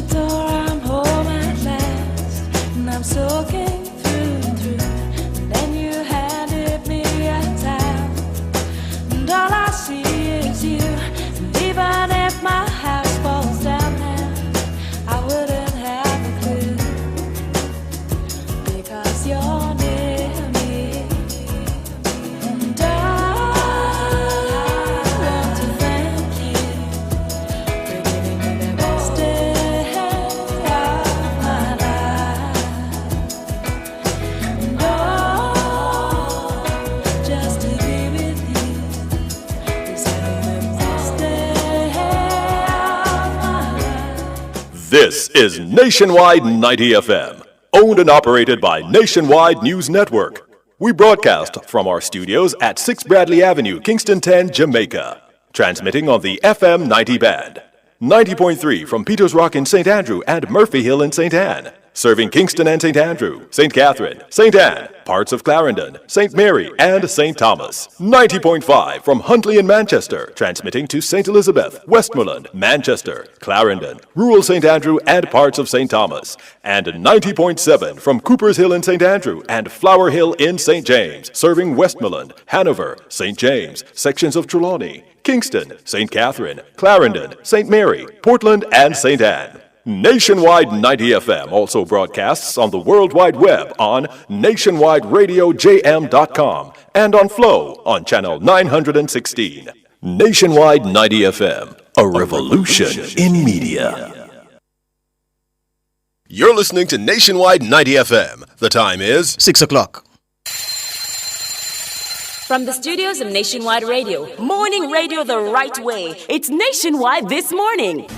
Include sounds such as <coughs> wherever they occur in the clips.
the door, I'm home at last, and I'm soaking through and through. And then you handed me a towel, and all I see is you. And even if my house falls down now, I wouldn't have a clue, because you're near me. And I want to thank you for giving me the best day of my life. And just to be with you is having the best day of my life. This is Nationwide 90 FM, owned and operated by Nationwide News Network. We broadcast from our studios at 6 Bradley Avenue, Kingston 10, Jamaica. Transmitting on the FM 90 band. 90.3 from Peters Rock in St. Andrew and Murphy Hill in St. Anne. Serving Kingston and St. Andrew, St. Catherine, St. Anne, parts of Clarendon, St. Mary, and St. Thomas. 90.5 from Huntley in Manchester. Transmitting to St. Elizabeth, Westmoreland, Manchester, Clarendon, rural St. Andrew, and parts of St. Thomas. And 90.7 from Cooper's Hill in St. Andrew and Flower Hill in St. James. Serving Westmoreland, Hanover, St. James, sections of Trelawney, Kingston, St. Catherine, Clarendon, St. Mary, Portland, and St. Anne. Nationwide 90 FM also broadcasts on the World Wide Web on nationwideradiojm.com and on Flow on channel 916. Nationwide 90 FM, a revolution in media. You're listening to Nationwide 90 FM. The time is 6 o'clock. From the studios of Nationwide Radio, morning radio the right way. It's Nationwide This Morning.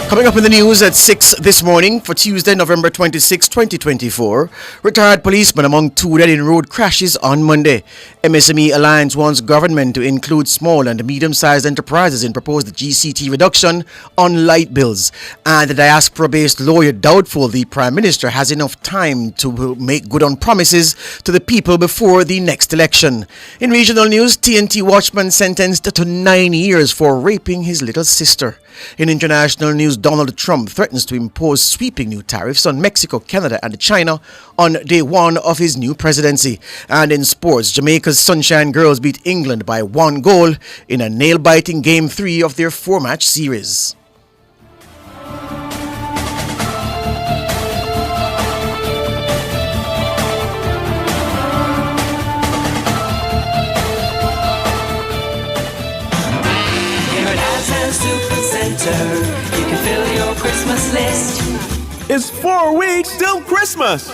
Coming up in the news at 6 this morning for Tuesday, November 26, 2024, retired policemen among 2 dead in road crashes on Monday. MSME Alliance wants government to include small and medium-sized enterprises in proposed GCT reduction on light bills. And the diaspora-based lawyer doubtful the Prime Minister has enough time to make good on promises to the people before the next election. In regional news, TNT watchman sentenced to 9 years for raping his little sister. In international news, Donald Trump threatens to impose sweeping new tariffs on Mexico, Canada, and China on day one of his new presidency. And in sports, Jamaica's Sunshine Girls beat England by 1 goal in a nail-biting Game 3 of their 4-match series. You can fill your Christmas list. It's 4 weeks till Christmas,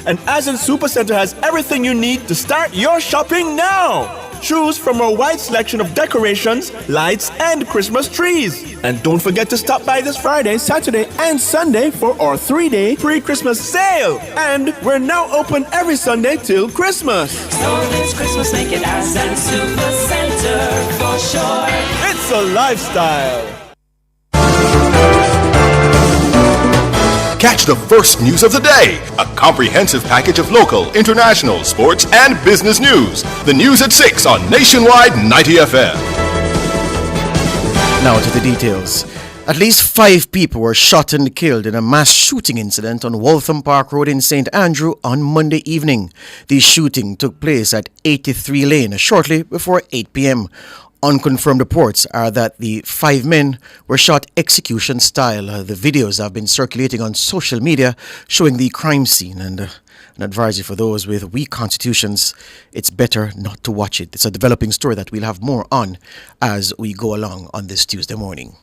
and Ascent Supercenter has everything you need to start your shopping now. Choose from our wide selection of decorations, lights, and Christmas trees. And don't forget to stop by this Friday, Saturday, and Sunday for our 3-day pre-Christmas sale. And we're now open every Sunday till Christmas. So this Christmas, make it Ascent Supercenter for sure. It's a lifestyle. Catch the first news of the day, a comprehensive package of local, international, sports, and business news. The news at 6 on Nationwide 90 FM. Now to the details. At least 5 people were shot and killed in a mass shooting incident on Waltham Park Road in St. Andrew on Monday evening. The shooting took place at 83 Lane shortly before 8 p.m. Unconfirmed reports are that the 5 men were shot execution style. The videos have been circulating on social media showing the crime scene, and an advisory for those with weak constitutions, it's better not to watch it. It's a developing story that we'll have more on as we go along on this Tuesday morning.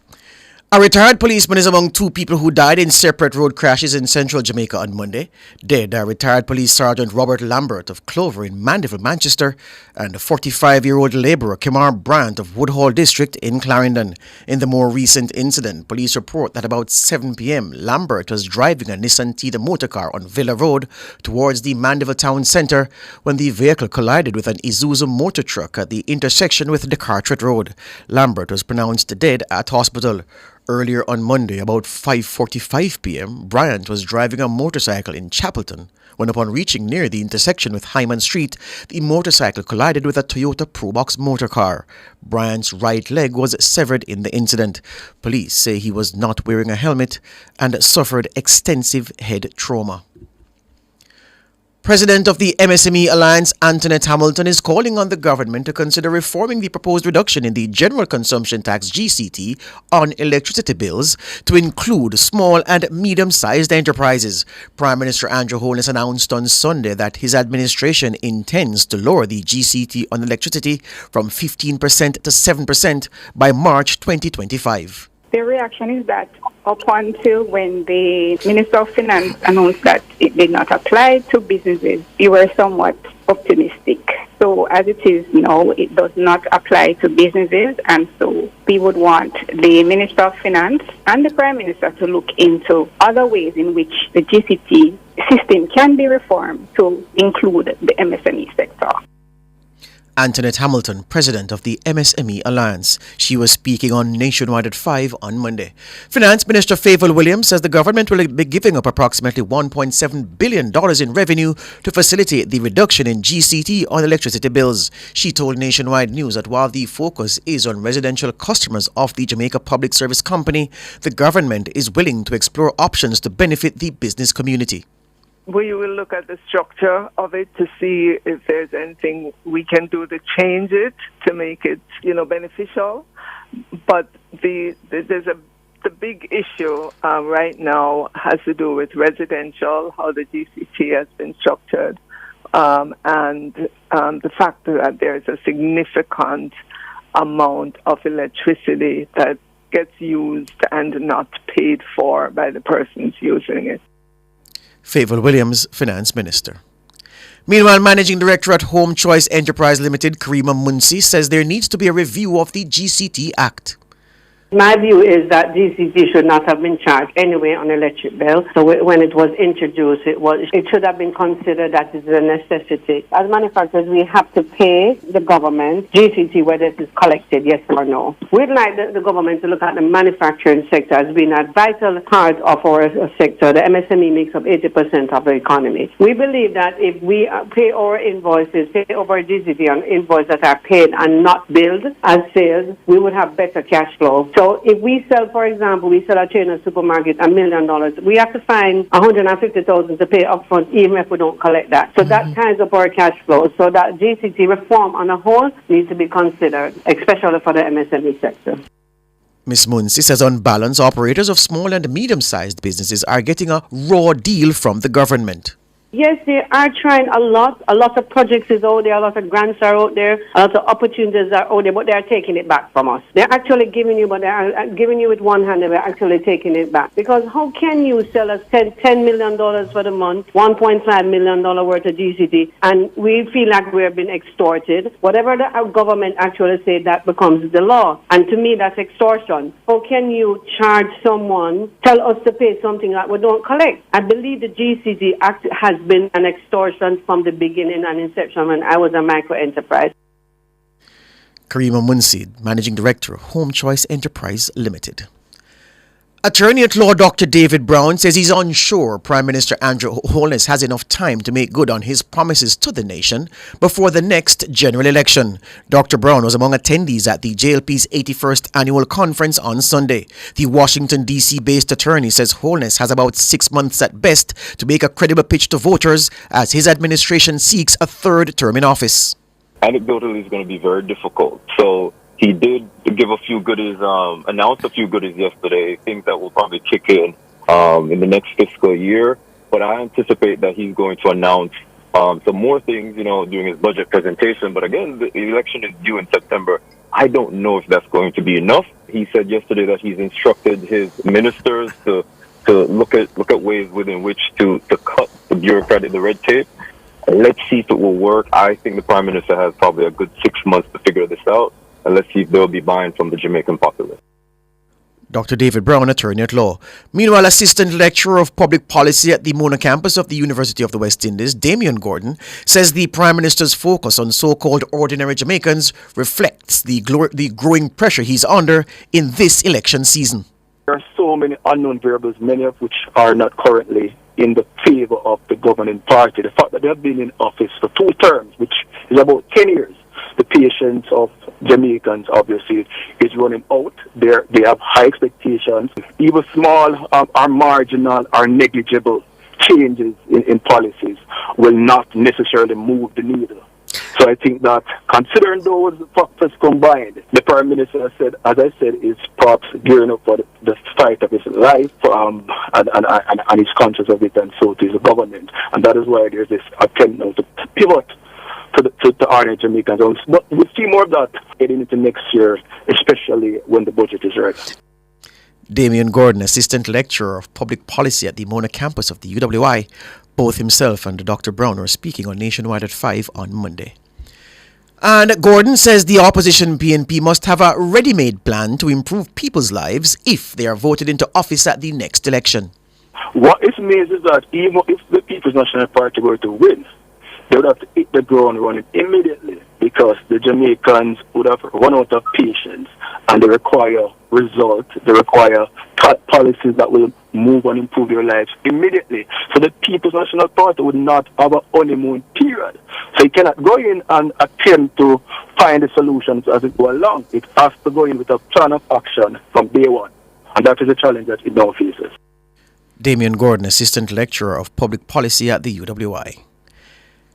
A retired policeman is among 2 people who died in separate road crashes in central Jamaica on Monday. Dead are retired police sergeant Robert Lambert of Clover in Mandeville, Manchester, and a 45-year-old labourer Kimar Brandt of Woodhall District in Clarendon. In the more recent incident, police report that about 7 p.m. Lambert was driving a Nissan Tida motorcar on Villa Road towards the Mandeville town centre when the vehicle collided with an Isuzu motor truck at the intersection with the Carteret Road. Lambert was pronounced dead at hospital. Earlier on Monday, about 5:45 p.m., Bryant was driving a motorcycle in Chapelton when, upon reaching near the intersection with Hyman Street, the motorcycle collided with a Toyota Probox motor car. Bryant's right leg was severed in the incident. Police say he was not wearing a helmet and suffered extensive head trauma. President of the MSME Alliance, Antoinette Hamilton, is calling on the government to consider reforming the proposed reduction in the General Consumption Tax GCT on electricity bills to include small and medium-sized enterprises. Prime Minister Andrew Holness announced on Sunday that his administration intends to lower the GCT on electricity from 15% to 7% by March 2025. The reaction is that up until when the Minister of Finance announced that it did not apply to businesses, we were somewhat optimistic. So as it is now, it does not apply to businesses, and so we would want the Minister of Finance and the Prime Minister to look into other ways in which the GCT system can be reformed to include the MSME sector. Antoinette Hamilton, president of the MSME Alliance. She was speaking on Nationwide at 5 on Monday. Finance Minister Favour Williams says the government will be giving up approximately $1.7 billion in revenue to facilitate the reduction in GCT on electricity bills. She told Nationwide News that while the focus is on residential customers of the Jamaica Public Service Company, the government is willing to explore options to benefit the business community. We will look at the structure of it to see if there's anything we can do to change it to make it, beneficial. But the big issue right now has to do with residential, how the GCT has been structured, and the fact that there's a significant amount of electricity that gets used and not paid for by the persons using it. Favour Williams, Finance Minister. Meanwhile, Managing Director at Home Choice Enterprise Limited, Karima Munsi, says there needs to be a review of the GCT Act. My view is that GCT should not have been charged anyway on electric bill. So when it was introduced, it should have been considered that it's a necessity. As manufacturers, we have to pay the government GCT whether it is collected, yes or no. We'd like the government to look at the manufacturing sector as being a vital part of our sector. The MSME makes up 80% of the economy. We believe that if we pay our invoices, pay over GCT on invoices that are paid and not billed as sales, we would have better cash flow. So if we sell, for example, we sell a chain of supermarket $1 million, we have to find $150,000 to pay upfront, even if we don't collect that. So that ties up our cash flow. So that GCT reform on a whole needs to be considered, especially for the MSME sector. Ms. Munsi says on balance, operators of small and medium-sized businesses are getting a raw deal from the government. Yes, they are trying a lot. A lot of projects is out there, a lot of grants are out there, a lot of opportunities are out there, but they are taking it back from us. They're actually giving you, but they are giving you with one hand, and we're actually taking it back. Because how can you sell us $10 million for the month, $1.5 million worth of GCT, and we feel like we're being extorted? Whatever the government actually say, that becomes the law. And to me, that's extortion. How can you charge someone, tell us to pay something that we don't collect? I believe the GCT Act has been an extortion from the beginning and inception when I was a micro enterprise. Karima Munsi, Managing Director, Home Choice Enterprise Limited. Attorney at Law Dr. David Brown says he's unsure Prime Minister Andrew Holness has enough time to make good on his promises to the nation before the next general election. Dr. Brown was among attendees at the JLP's 81st annual conference on Sunday. The Washington, D.C.-based attorney says Holness has about 6 months at best to make a credible pitch to voters as his administration seeks a third term in office. Anecdotally, it's going to be very difficult. So he did give a few goodies, announced a few goodies yesterday, things that will probably kick in the next fiscal year. But I anticipate that he's going to announce some more things, during his budget presentation. But again, the election is due in September. I don't know if that's going to be enough. He said yesterday that he's instructed his ministers to look at ways within which to cut the red tape. Let's see if it will work. I think the Prime Minister has probably a good 6 months to figure this out. And let's see if they'll be buying from the Jamaican populace. Dr. David Brown, attorney at law. Meanwhile, Assistant Lecturer of Public Policy at the Mona campus of the University of the West Indies, Damian Gordon, says the Prime Minister's focus on so-called ordinary Jamaicans reflects the growing pressure he's under in this election season. so many unknown variables, many of which are not currently in the favor of the governing party. The fact that they have been in office for 2 terms, which is about 10 years, the patience of Jamaicans obviously is running out. They have high expectations. Even small or marginal or negligible changes in policies will not necessarily move the needle. So I think that considering those factors combined, the Prime Minister said, as I said, is perhaps gearing up for the fight of his life and he's conscious of it, and so is the government. And that is why there's this attempt now to pivot to ordinary Jamaicans. But we'll see more of that heading into next year, especially when the budget is ready. Damian Gordon, Assistant Lecturer of Public Policy at the Mona campus of the UWI, both himself and Dr. Brown are speaking on Nationwide at 5 on Monday. And Gordon says the opposition PNP must have a ready-made plan to improve people's lives if they are voted into office at the next election. What it means is that even if the People's National Party were to win, they would have to hit the ground running immediately, because the Jamaicans would have run out of patience and they require results. They require policies that will move and improve their lives immediately. So the People's National Party would not have a honeymoon period. So it cannot go in and attempt to find the solutions as it go along. It has to go in with a plan of action from day one. And that is a challenge that it now faces. Damian Gordon, Assistant Lecturer of Public Policy at the UWI.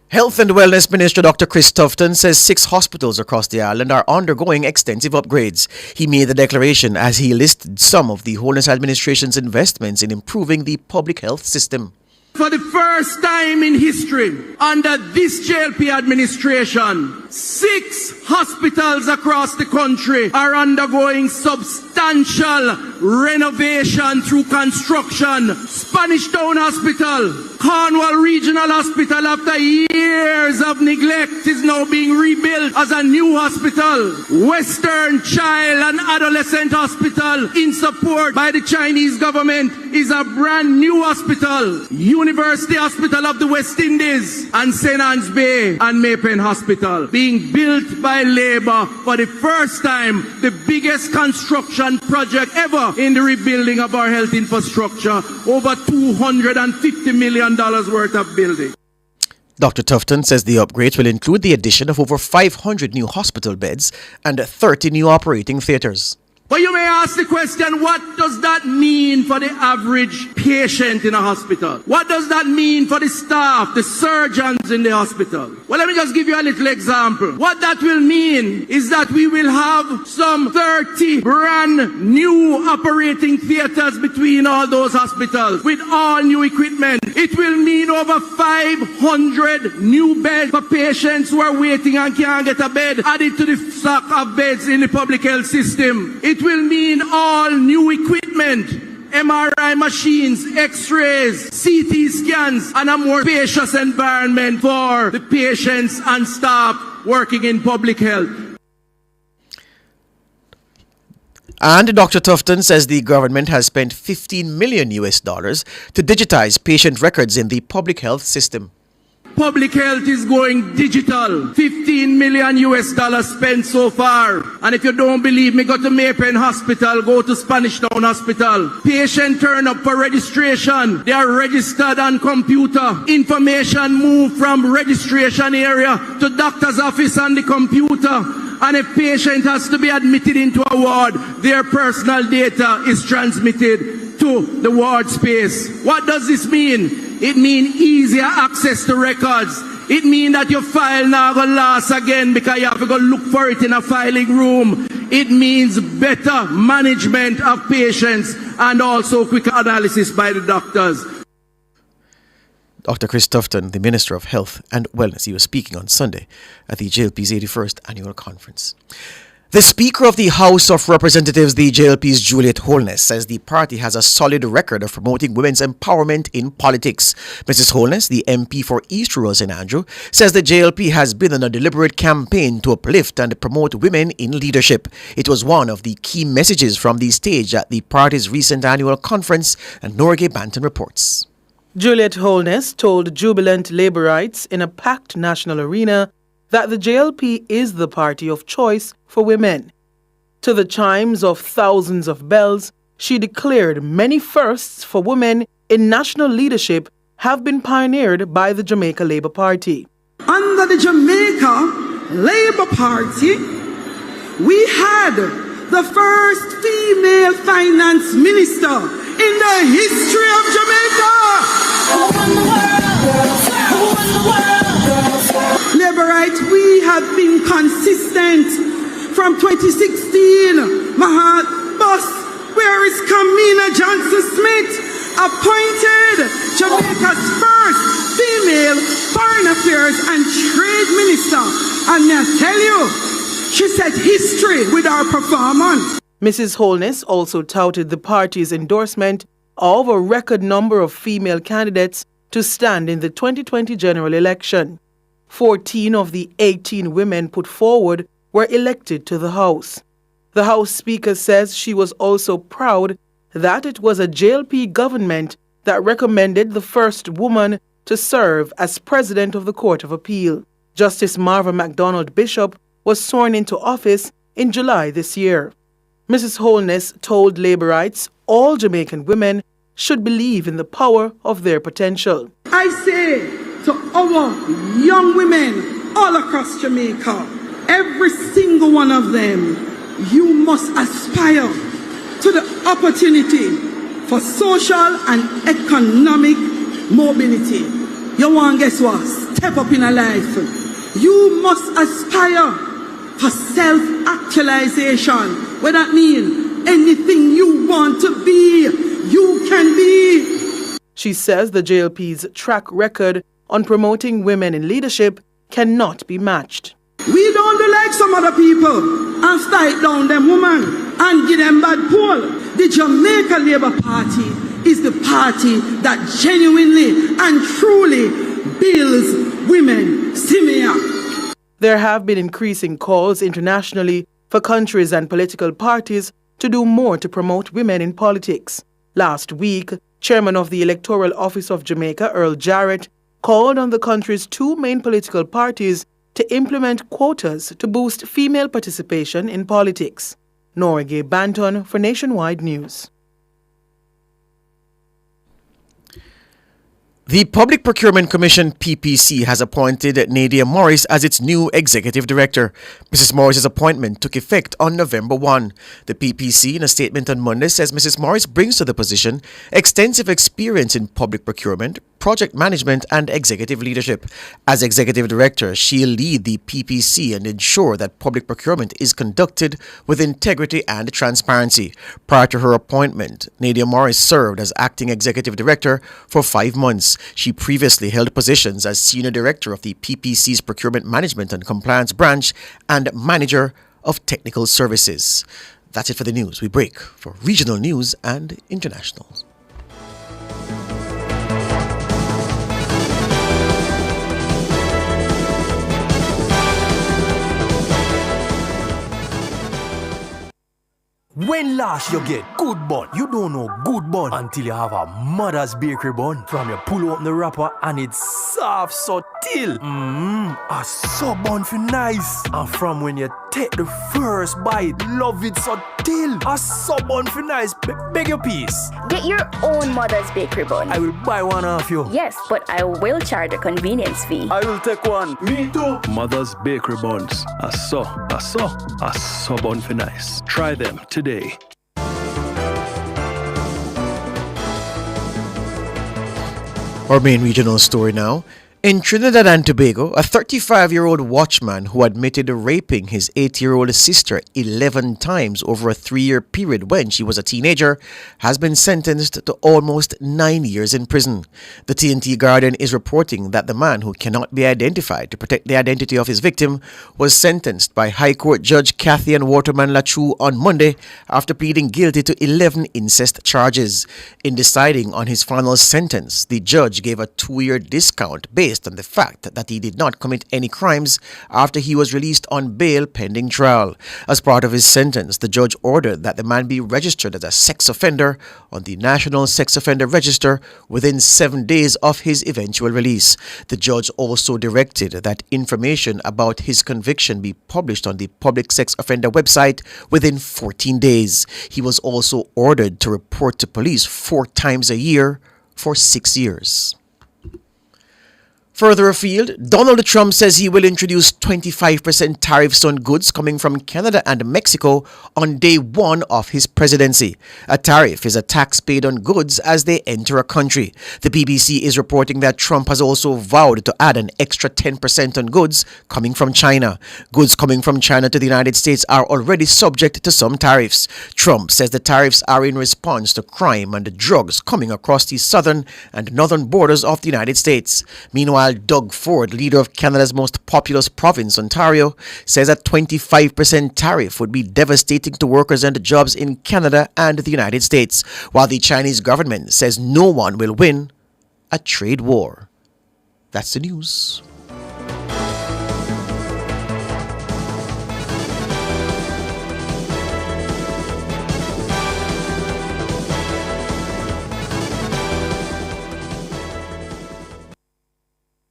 Health and Wellness Minister Dr. Chris Tufton says 6 hospitals across the island are undergoing extensive upgrades. He made the declaration as he listed some of the Wholeness Administration's investments in improving the public health system. For the first time in history, under this JLP administration, 6 hospitals across the country are undergoing substantial renovation through construction. Spanish Town Hospital, Cornwall Regional Hospital, after years of neglect, is now being rebuilt as a new hospital. Western Child and Adolescent Hospital, in support by the Chinese government, is a brand new hospital. University Hospital of the West Indies and St. Anne's Bay and Maypen Hospital, being built by Labour for the first time, the biggest construction project ever in the rebuilding of our health infrastructure, over $250 million worth of building. Dr. Tufton says the upgrades will include the addition of over 500 new hospital beds and 30 new operating theatres. But you may ask the question, what does that mean for the average patient in a hospital? What does that mean for the staff, the surgeons in the hospital? Well, let me just give you a little example. What that will mean is that we will have some 30 brand new operating theaters between all those hospitals with all new equipment. It will mean over 500 new beds for patients who are waiting and can't get a bed added to the stock of beds in the public health system. It will mean all new equipment, MRI machines, X-rays, CT scans, and a more spacious environment for the patients and staff working in public health. And Dr. Tufton says the government has spent $15 million to digitize patient records in the public health system. Public health is going digital. $15 million spent so far. And if you don't believe me, go to Maypen Hospital, go to Spanish Town Hospital. Patient turn up for registration. They are registered on computer. Information move from registration area to doctor's office on the computer. And if patient has to be admitted into a ward, their personal data is transmitted to the ward space. What does this mean? It means easier access to records. It means that your file now gonna last again because you have to go look for it in a filing room. It means better management of patients and also quicker analysis by the doctors. Dr. Chris Tufton, the Minister of Health and Wellness, he was speaking on Sunday at the JLP's 81st Annual Conference. The Speaker of the House of Representatives, the JLP's Juliet Holness, says the party has a solid record of promoting women's empowerment in politics. Mrs. Holness, the MP for East Rural St. Andrew, says the JLP has been on a deliberate campaign to uplift and promote women in leadership. It was one of the key messages from the stage at the party's recent annual conference, and Norgay Banton reports. Juliet Holness told jubilant Labourites in a packed national arena that the JLP is the party of choice for women. To the chimes of thousands of bells, She declared many firsts for women in national leadership have been pioneered by the Jamaica Labour Party. Under the Jamaica Labour Party, we had the first female finance minister in the history of Jamaica. Labourite, we have been consistent from 2016. My heart bust. Where is Commuter Johnson-Smith, appointed Jamaica's first female foreign affairs and trade minister? And I tell you, she set history with our performance. Mrs. Holness also touted the party's endorsement of a record number of female candidates to stand in the 2020 general election. 14 of the 18 women put forward were elected to the House. The House Speaker says she was also proud that it was a JLP government that recommended the first woman to serve as President of the Court of Appeal. Justice Marva MacDonald Bishop was sworn into office in July this year. Mrs. Holness told Labourites all Jamaican women should believe in the power of their potential. I say to our young women all across Jamaica, every single one of them, you must aspire to the opportunity for social and economic mobility. You want guess what? Step up in a life. You must aspire for self-actualization. What that mean? Anything you want to be, you can be. She says the JLP's track record on promoting women in leadership cannot be matched. We don't do like some other people and fight down them women and give them bad pull. The Jamaica Labour Party is the party that genuinely and truly builds women. See me here. There have been increasing calls internationally for countries and political parties to do more to promote women in politics. Last week, Chairman of the Electoral Office of Jamaica, Earl Jarrett, called on the country's two main political parties to implement quotas to boost female participation in politics. Nora Gay Banton for Nationwide News. The Public Procurement Commission <coughs> has appointed Nadia Morris as its new executive director. Mrs. Morris's appointment took effect on November 1. The PPC, in a statement on Monday, says Mrs. Morris brings to the position extensive experience in public procurement, project management, and executive leadership. As executive director, she'll lead the PPC and ensure that public procurement is conducted with integrity and transparency. Prior to her appointment, Nadia Morris served as acting executive director for 5 months. She previously held positions as Senior Director of the PPC's Procurement Management and Compliance Branch and Manager of Technical Services. That's it for the news. We break for regional news and international. When last you get good bun, you don't know good bun until you have a mother's bakery bun. From you pull open the wrapper and it's soft so till. A sub bun for nice. And from when you take the first bite, love it so till. A sub bun for nice. Beg your piece. Get your own mother's bakery bun. I will buy one off you. Yes, but I will charge a convenience fee. I will take one. Me too. Mother's bakery buns. A sub bun for nice. Try them today. Our main regional story now. In Trinidad and Tobago, a 35-year-old watchman who admitted raping his 8-year-old sister 11 times over a 3-year period when she was a teenager has been sentenced to almost 9 years in prison. The TNT Guardian is reporting that the man, who cannot be identified to protect the identity of his victim, was sentenced by High Court Judge Cathy Ann Waterman Lachu on Monday after pleading guilty to 11 incest charges. In deciding on his final sentence, the judge gave a 2-year discount based based on the fact that he did not commit any crimes after he was released on bail pending trial. As part of his sentence, the judge ordered that the man be registered as a sex offender on the National Sex Offender Register within 7 days of his eventual release. The judge also directed that information about his conviction be published on the Public Sex Offender website within 14 days. He was also ordered to report to police 4 times a year for 6 years. Further afield, Donald Trump says he will introduce 25% tariffs on goods coming from Canada and Mexico on day 1 of his presidency. A tariff is a tax paid on goods as they enter a country. The BBC is reporting that Trump has also vowed to add an extra 10% on goods coming from China. Goods coming from China to the United States are already subject to some tariffs. Trump says the tariffs are in response to crime and drugs coming across the southern and northern borders of the United States. Meanwhile, Doug Ford, leader of Canada's most populous province, Ontario, says a 25% tariff would be devastating to workers and jobs in Canada and the United States, while the Chinese government says no one will win a trade war. That's the news.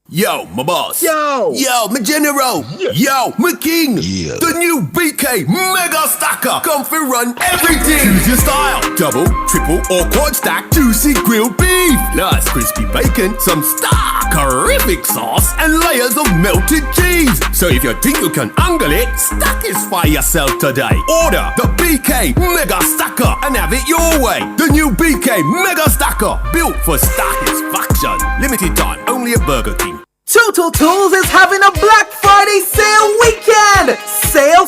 Yo, my boss. Yo, my general. Yo, my king. The new BK Mega Stacker. Come for run everything. Choose your style. Double, triple, or quad stack. Juicy grilled beef. Plus crispy bacon. Some starkerific sauce. And layers of melted cheese. So if you think you can angle it, satisfy yourself today. Order the BK Mega Stacker and have it your way. The new BK Mega Stacker. Built for satisfaction. Limited time. Only at Burger King. Total Tools is having a Black Friday sale weekend! Sale!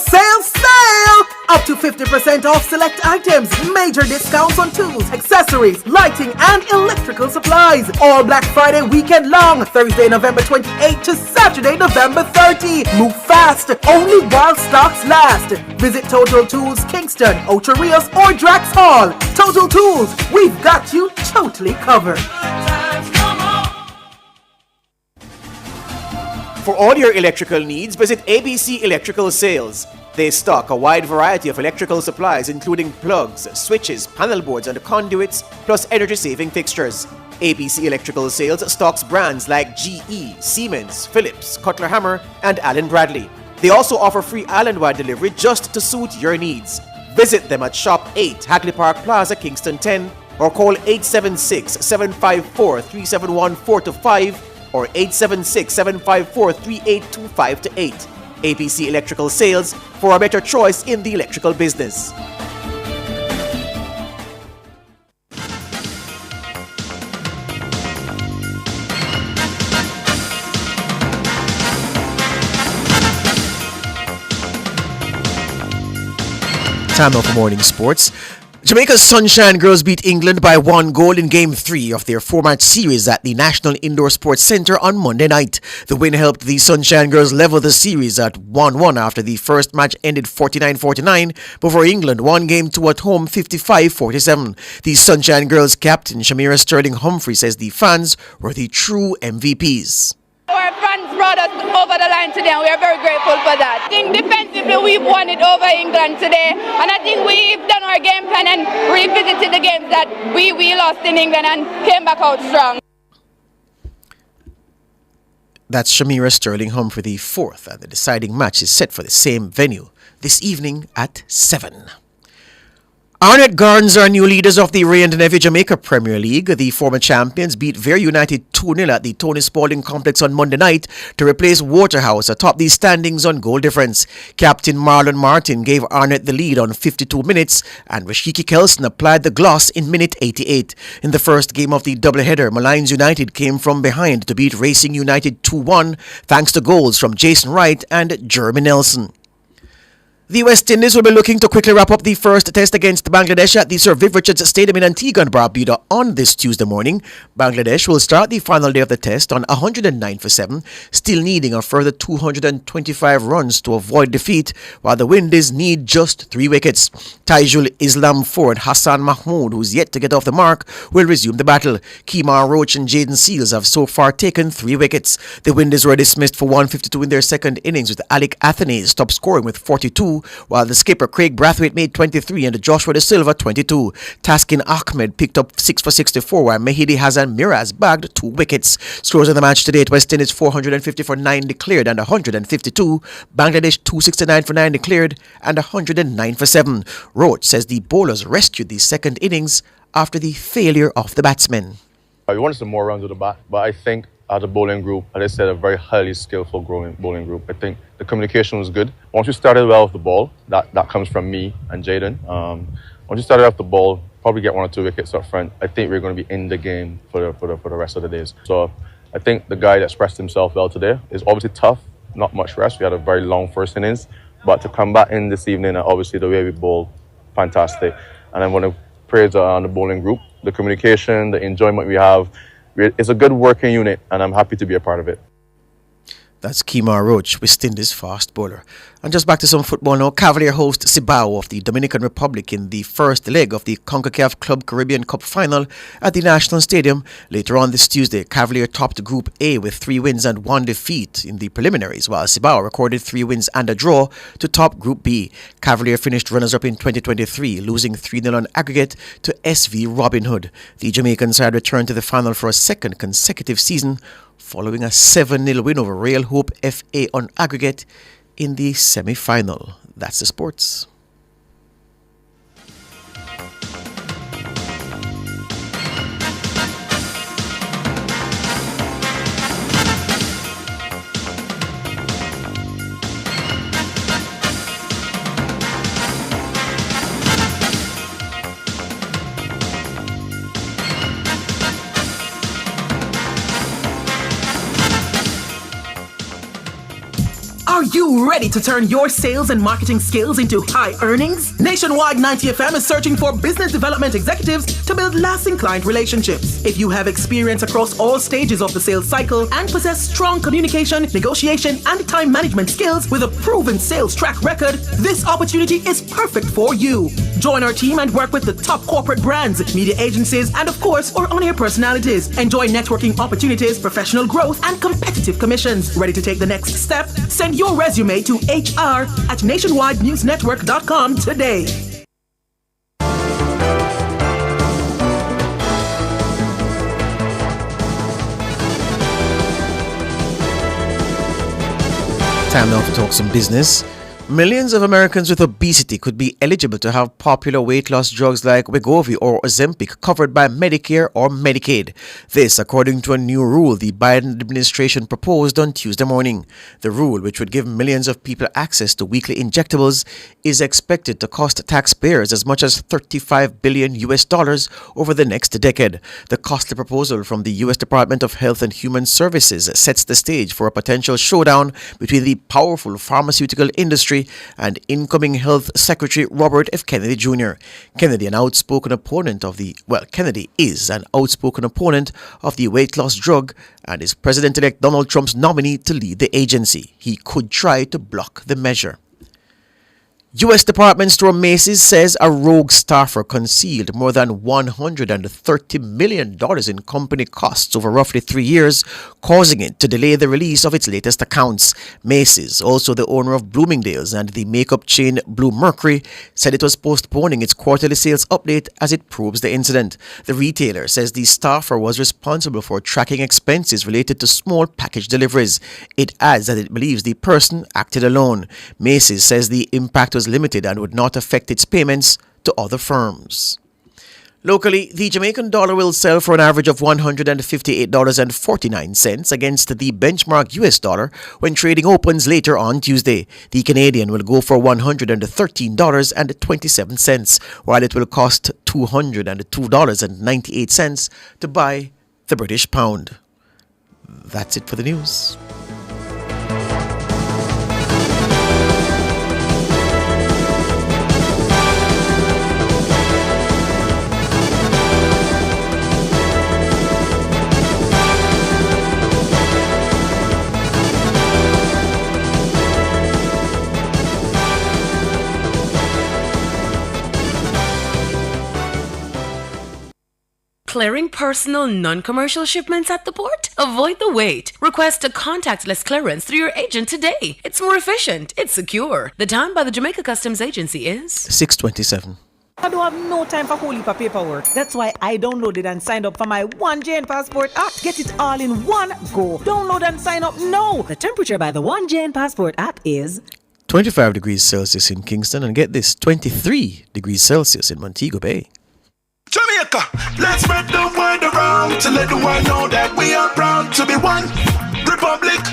Up to 50% off select items, major discounts on tools, accessories, lighting, and electrical supplies. All Black Friday weekend long, Thursday, November 28 to Saturday, November 30. Move fast, only while stocks last. Visit Total Tools Kingston, Ocho Rios, or Drax Hall. Total Tools, we've got you totally covered. For all your electrical needs, visit ABC Electrical Sales. They stock a wide variety of electrical supplies including plugs, switches, panel boards, and conduits, plus energy-saving fixtures. ABC Electrical Sales stocks brands like GE, Siemens, Philips, Cutler Hammer, and Allen Bradley. They also offer free island-wide delivery just to suit your needs. Visit them at Shop 8, Hagley Park Plaza, Kingston 10, or call 876-754-3714-5 or 876-754-3825-8. ABC Electrical Sales, for a better choice in the electrical business. Time now for morning sports. Jamaica's Sunshine Girls beat England by 1 goal in Game 3 of their 4-match series at the National Indoor Sports Centre on Monday night. The win helped the Sunshine Girls level the series at 1-1 after the first match ended 49-49 before England won Game 2 at home 55-47. The Sunshine Girls captain Shamira Sterling Humphrey says the fans were the true MVPs. Our fans brought us over the line today and we are very grateful for that. I think defensively we've won it over England today, and I think we've done our game plan and revisited the games that we lost in England and came back out strong. That's Shamira Sterling Humphrey, the fourth, and the deciding match is set for the same venue this evening at 7. Arnett Gardens are new leaders of the Ray and Neville Jamaica Premier League. The former champions beat Very United 2-0 at the Tony Spalding Complex on Monday night to replace Waterhouse atop the standings on goal difference. Captain Marlon Martin gave Arnett the lead on 52 minutes and Rashiki Kelson applied the gloss in minute 88. In the first game of the doubleheader, Malines United came from behind to beat Racing United 2-1 thanks to goals from Jason Wright and Jeremy Nelson. The West Indies will be looking to quickly wrap up the first test against Bangladesh at the Sir Viv Richards Stadium in Antigua and Barbuda on this Tuesday morning. Bangladesh will start the final day of the test on 109 for 7, still needing a further 225 runs to avoid defeat, while the Windies need just 3 wickets. Taijul Islam Ford, Hassan Mahmood, who's yet to get off the mark, will resume the battle. Kemar Roach and Jaden Seals have so far taken 3 wickets. The Windies were dismissed for 152 in their second innings, with Alec Athanaze top scoring with 42, while the skipper Craig Brathwaite made 23 and Joshua De Silva 22. Taskin Ahmed picked up 6 for 64, while Mehidi Hassan Miraz bagged 2 wickets. Scores of the match today: West Indies 450 for 9 declared and 152. Bangladesh 269 for 9 declared and 109 for 7. Roach says the bowlers rescued the second innings after the failure of the batsmen. We wanted some more runs with the bat, but I think as a bowling group, as I said, a very highly skillful bowling group. I think the communication was good. Once we started well with the ball, that comes from me and Jaden. Once we started off the ball, probably get 1 or 2 wickets up front, I think we're going to be in the game for the rest of the days. So I think the guy that expressed himself well today is obviously tough, not much rest. We had a very long first innings, but to come back in this evening, and obviously the way we bowled, fantastic. And I want to praise on the bowling group, the communication, the enjoyment we have. It's a good working unit, and I'm happy to be a part of it. That's Kemar Roach, West Indies fast bowler. And just back to some football now. Cavalier host Cibao of the Dominican Republic in the first leg of the CONCACAF Club Caribbean Cup final at the National Stadium. Later on this Tuesday, Cavalier topped Group A with 3 wins and 1 defeat in the preliminaries, while Cibao recorded 3 wins and a draw to top Group B. Cavalier finished runners-up in 2023, losing 3-0 on aggregate to SV Robin Hood. The Jamaican side returned to the final for a second consecutive season, following a 7-0 win over Real Hope FA on aggregate in the semi-final. That's the sports. Are you ready to turn your sales and marketing skills into high earnings? Nationwide 90 FM is searching for business development executives to build lasting client relationships. If you have experience across all stages of the sales cycle and possess strong communication, negotiation, and time management skills with a proven sales track record, this opportunity is perfect for you. Join our team and work with the top corporate brands, media agencies, and of course, our on-air personalities. Enjoy networking opportunities, professional growth, and competitive commissions. Ready to take the next step? Send your resume to hr@nationwidenewsnetwork.com today. Time now to talk some business. Millions of Americans with obesity could be eligible to have popular weight loss drugs like Wegovy or Ozempic covered by Medicare or Medicaid. This, according to a new rule the Biden administration proposed on Tuesday morning. The rule, which would give millions of people access to weekly injectables, is expected to cost taxpayers as much as $35 billion over the next decade. The costly proposal from the U.S. Department of Health and Human Services sets the stage for a potential showdown between the powerful pharmaceutical industry and incoming Health Secretary Robert F. Kennedy Jr. Kennedy is an outspoken opponent of the weight loss drug and is President-elect Donald Trump's nominee to lead the agency. He could try to block the measure. U.S. department store Macy's says a rogue staffer concealed more than $130 million in company costs over roughly 3 years, causing it to delay the release of its latest accounts. Macy's, also the owner of Bloomingdale's and the makeup chain Blue Mercury, said it was postponing its quarterly sales update as it probes the incident. The retailer says the staffer was responsible for tracking expenses related to small package deliveries. It adds that it believes the person acted alone. Macy's says the impact was limited and would not affect its payments to other firms. Locally, the Jamaican dollar will sell for an average of $158.49 against the benchmark US dollar when trading opens later on Tuesday. The Canadian will go for $113.27, while it will cost $202.98 to buy the British pound. That's it for the news. clearing personal, non-commercial shipments at the port? Avoid the wait. Request a contactless clearance through your agent today. It's more efficient. It's secure. The time by the Jamaica Customs Agency is 6:27. I don't have no time for whole heap of paperwork. That's why I downloaded and signed up for my 1JN Passport app. Get it all in one go. Download and sign up now. The temperature by the 1JN Passport app is 25 degrees Celsius in Kingston, and get this, 23 degrees Celsius in Montego Bay. Jamaica, let's spread the word around to let the world know that we are proud to be one republic.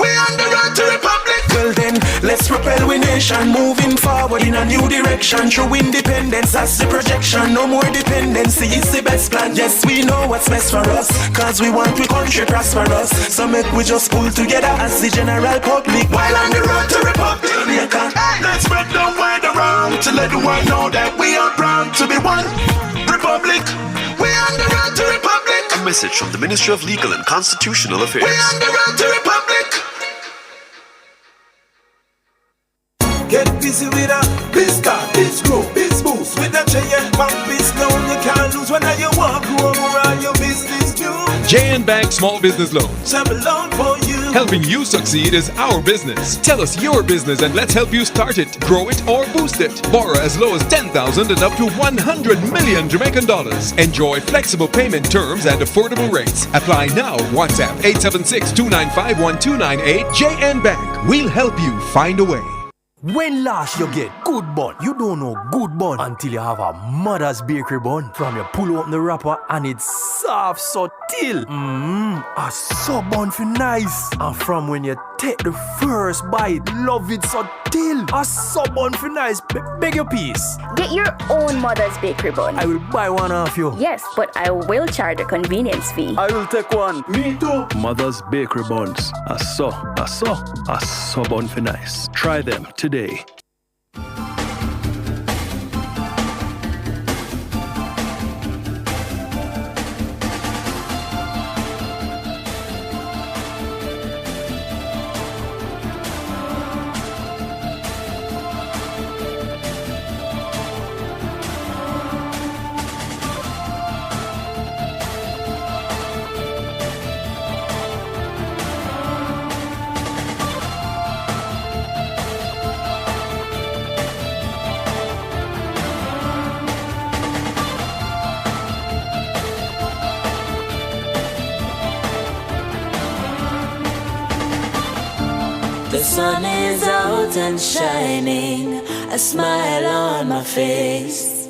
We on the road to republic. Well then, let's propel we nation, moving forward in a new direction. True independence, that's the projection. No more dependency, it's the best plan. Yes, we know what's best for us, cause we want we country prosperous. So make we just pull together as the general public while on the road to republic. Jamaica, let's spread the word around to let the world know that we are proud to be one republic. We on the road to republic. A message from the Ministry of Legal and Constitutional Affairs. We on the road to republic. Get busy with a biz car, biz grow, biz boost. With a JN Bank biz loan, you can't lose when you want to grow more your business too. JN Bank Small Business Loans. Have a loan for you. Helping you succeed is our business. Tell us your business and let's help you start it, grow it, or boost it. Borrow as low as 10,000 and up to 100 million Jamaican dollars. Enjoy flexible payment terms and affordable rates. Apply now. WhatsApp 876-295-1298. JN Bank. We'll help you find a way. When last you get good bun, you don't know good bun until you have a mother's bakery bun. From you pull open the wrapper and it's soft subtle. A sub bun for nice. And from when you take the first bite, love it subtle. A sub bun for nice. Beg your piece. Get your own mother's bakery bun. I will buy one off you. Yes, but I will charge a convenience fee. I will take one. Me too. Mother's bakery buns. A sub bun for nice. Try them today. The sun is out and shining, a smile on my face.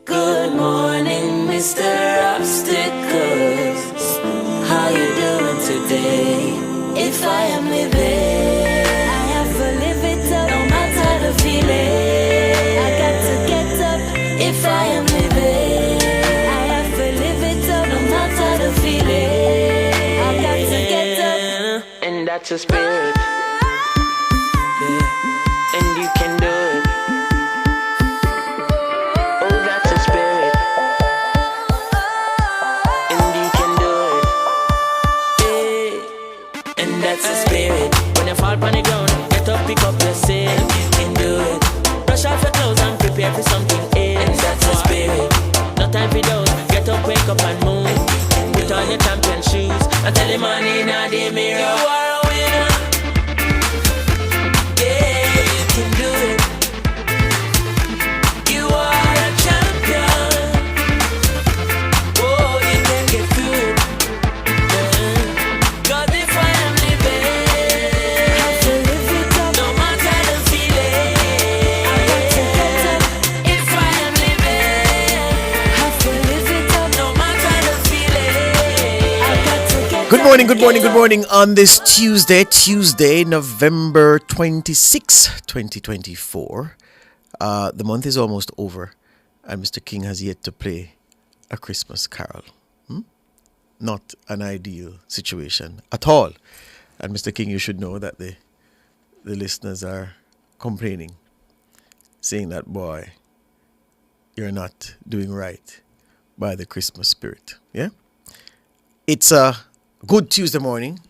Good morning, Mr. Obstacles. How you doing today? If I am living, I have to live it up, no matter the feeling. I got to get up. If I am living, I have to live it up, no matter the feeling. I got to get up. And that's a spirit. Fall on the ground, get up, pick up your sin. You can do it. Brush off your clothes and prepare for something else. And that's the spirit. No time for those. Get up, wake up and move. Put on your champion shoes and tell the man in the mirror, you are a winner. Yeah, you can do it. You are a champion. Oh, you can get through it. God, if I am living. Good morning on this Tuesday, November 26, 2024. The month is almost over, and Mr. King has yet to play a Christmas carol. Not an ideal situation at all. And Mr. King, you should know that the listeners are complaining, saying that, boy, you're not doing right by the Christmas spirit. Yeah? It's a good Tuesday morning.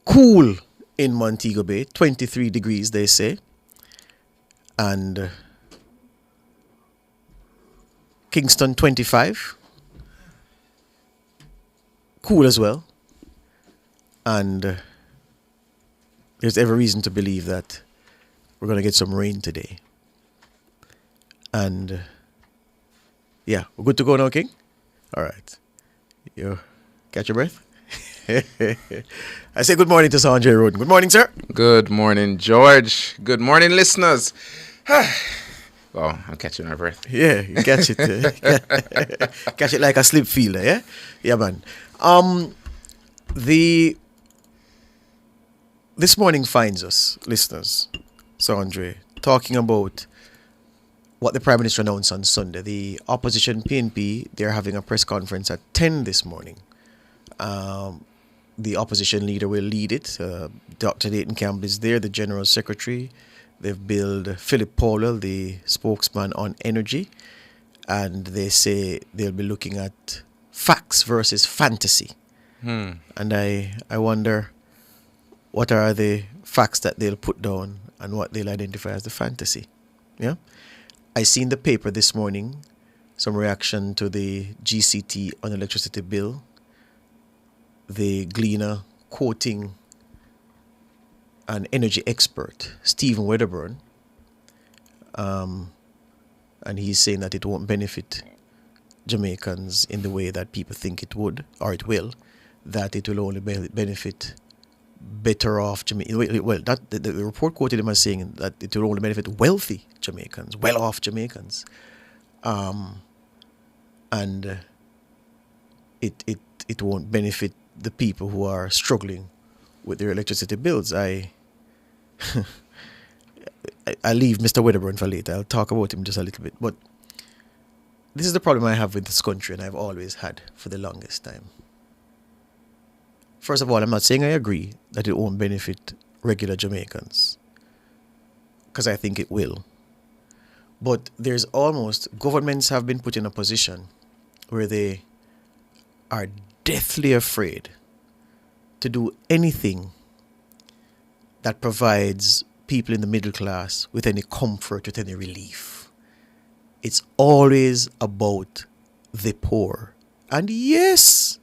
Cool in Montego Bay. 23 degrees, they say. And Kingston, 25. cool as well. And there's every reason to believe that we're going to get some rain today. And yeah, we're good to go now, King? All right. You catch your breath? I say good morning to Sanjay Roden. Good morning, sir. Good morning, George. Good morning, listeners. Well, I'm catching my breath. Yeah, you catch it. Catch it like a slip fielder, yeah? Yeah, man. This morning finds us, listeners, Sanjay, talking about what the Prime Minister announced on Sunday. The opposition PNP, they're having a press conference at 10 this morning. The opposition leader will lead it. Dr. Dayton Campbell is there, the General Secretary. They've billed Philip Powell, the spokesman on energy. And they say they'll be looking at facts versus fantasy. And I wonder, what are the facts that they'll put down and what they'll identify as the fantasy? Yeah. I seen the paper this morning, some reaction to the GCT on electricity bill. The Gleaner quoting an energy expert, Stephen Wedderburn, and he's saying that it won't benefit Jamaicans in the way that people think it would, or it will, that it will only benefit better off Jamaicans. Well, the report quoted him as saying that it will only benefit wealthy Jamaicans, well-off Jamaicans, and it won't benefit the people who are struggling with their electricity bills. I leave Mr. Wedderburn for later. I'll talk about him just a little bit. But this is the problem I have with this country, and I've always had for the longest time. First of all, I'm not saying I agree that it won't benefit regular Jamaicans, because I think it will. But governments have been put in a position where they are deathly afraid to do anything that provides people in the middle class with any comfort, with any relief. It's always about the poor. And yes,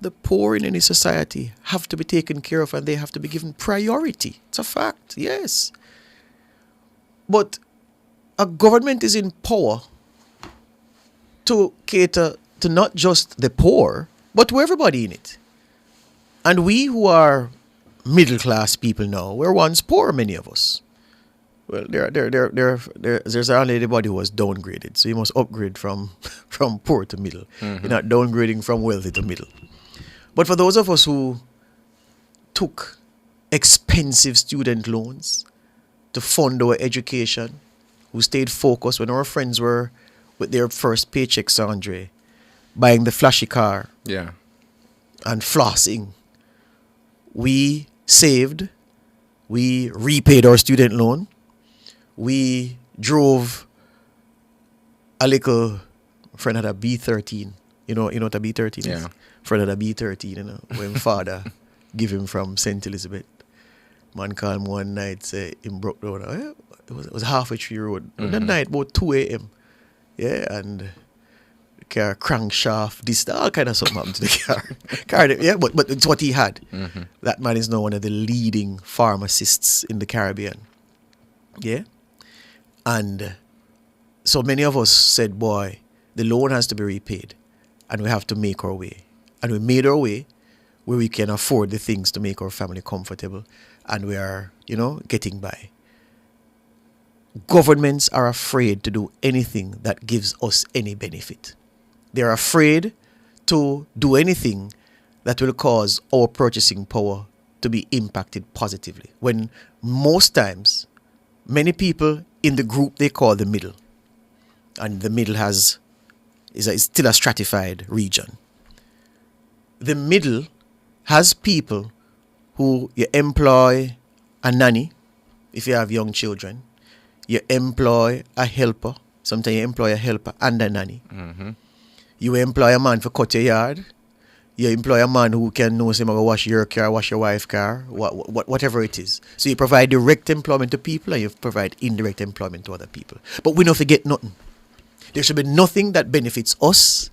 the poor in any society have to be taken care of and they have to be given priority. It's a fact, yes. But a government is in power to cater to not just the poor, but to everybody in it. And we who are middle class people now, we're once poor, many of us. Well, there's hardly anybody who was downgraded. So you must upgrade from poor to middle. You're not downgrading from wealthy to middle. But for those of us who took expensive student loans to fund our education, who stayed focused when our friends were with their first paychecks, Andre, buying the flashy car, and flossing. We saved, we repaid our student loan, we drove a little, friend had a B13. You know what a B13 is? Friend had a B13, when father give him from St. Elizabeth. Man called him one night, say him broke down. It was halfway through the road. That night, about 2 a.m. Yeah, and car crankshaft, all kind of something happened to the car. But it's what he had. That man is now one of the leading pharmacists in the Caribbean. Yeah? And so many of us said, boy, the loan has to be repaid and we have to make our way. And we made our way where we can afford the things to make our family comfortable and we are, getting by. Governments are afraid to do anything that gives us any benefit. They're afraid to do anything that will cause our purchasing power to be impacted positively. When most times, many people in the group they call the middle, and the middle is still a stratified region. The middle has people who you employ a nanny, if you have young children. You employ a helper. Sometimes you employ a helper and a nanny. You employ a man for cut your yard. You employ a man who can know say, wash your car, wash your wife's car, whatever it is. So you provide direct employment to people and you provide indirect employment to other people. But we don't forget nothing. There should be nothing that benefits us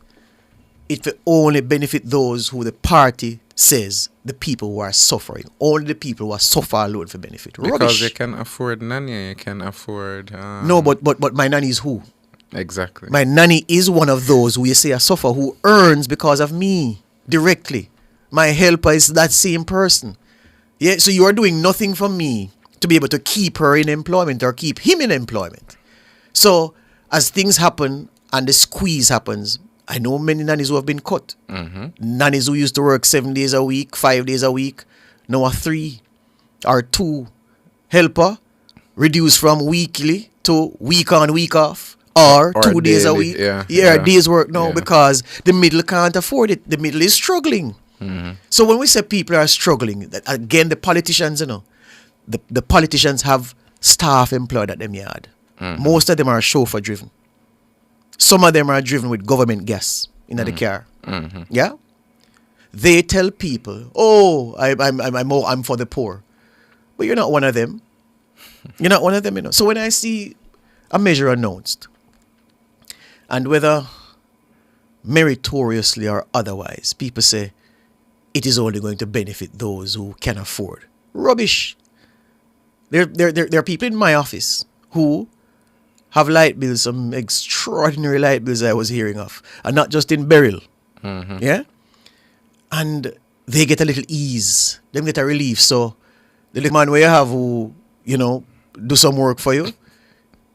it will only benefit those who the party says the people who are suffering. Only the people who are suffer alone for benefit. Because Rubbish. you can afford nanny, you can afford... No, but my nanny is who? Exactly. My nanny is one of those who you say are suffer, who earns because of me directly. My helper is that same person. Yeah, so you are doing nothing for me to be able to keep her in employment or keep him in employment. So as things happen and the squeeze happens, I know many nannies who have been cut. Nannies who used to work 7 days a week, 5 days a week, now are 3 or 2 helper, reduced from weekly to week on, week off, or 2 days a week. Days work now because the middle can't afford it. The middle is struggling. So when we say people are struggling, again, the politicians, the politicians have staff employed at them yard. Most of them are chauffeur driven. Some of them are driven with government gas in the car. Yeah, they tell people, "Oh, I'm for the poor," but you're not one of them. You're not one of them, So when I see a measure announced, and whether meritoriously or otherwise, people say it is only going to benefit those who can afford. Rubbish. There are people in my office who have light bills, some extraordinary light bills I was hearing of, and not just in Beryl. Yeah? And they get a little ease. They get a relief. So the little man where you have who, do some work for you,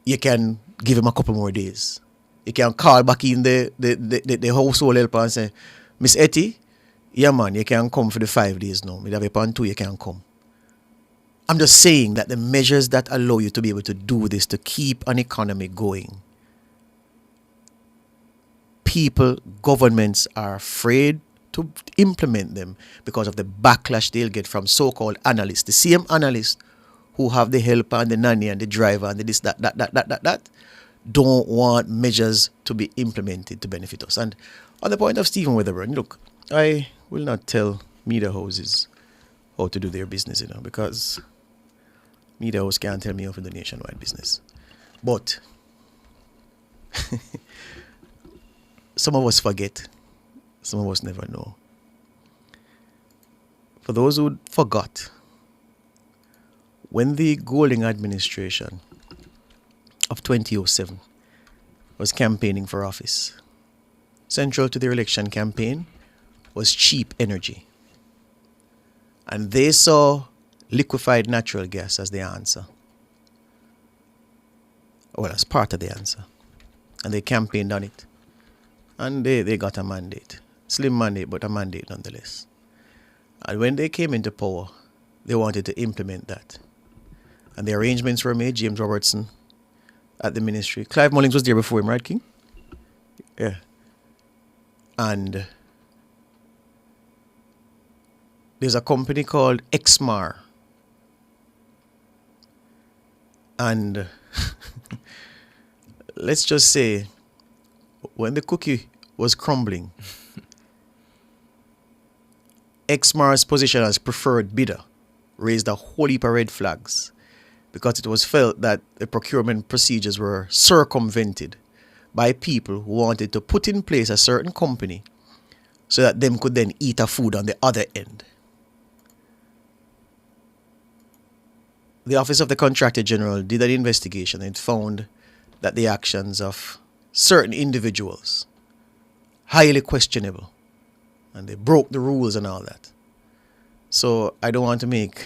you can give him a couple more days. You can call back in the household helper and say, Miss Etty, yeah man, you can come for the 5 days now. We have a pan 2, you can come. I'm just saying that the measures that allow you to be able to do this, to keep an economy going, people, governments are afraid to implement them because of the backlash they'll get from so-called analysts. The same analysts who have the helper and the nanny and the driver and the this, that, don't want measures to be implemented to benefit us. And on the point of Stephen Weatherburn, look, I will not tell media houses how to do their business, because media house can't tell me how to do nationwide business. But some of us forget, some of us never know. For those who forgot, when the Golding administration of 2007 was campaigning for office, central to their election campaign was cheap energy. And they saw liquefied natural gas as the answer. Well, as part of the answer. And they campaigned on it. And they got a mandate. Slim mandate, but a mandate nonetheless. And when they came into power, they wanted to implement that. And the arrangements were made. James Robertson at the ministry. Clive Mullings was there before him, right, King? Yeah. And there's a company called Exmar. And let's just say, when the cookie was crumbling, Exmar's position as preferred bidder raised a whole heap of red flags because it was felt that the procurement procedures were circumvented by people who wanted to put in place a certain company so that them could then eat a food on the other end. The Office of the Contractor General did an investigation and it found that the actions of certain individuals highly questionable, and they broke the rules and all that. So I don't want to make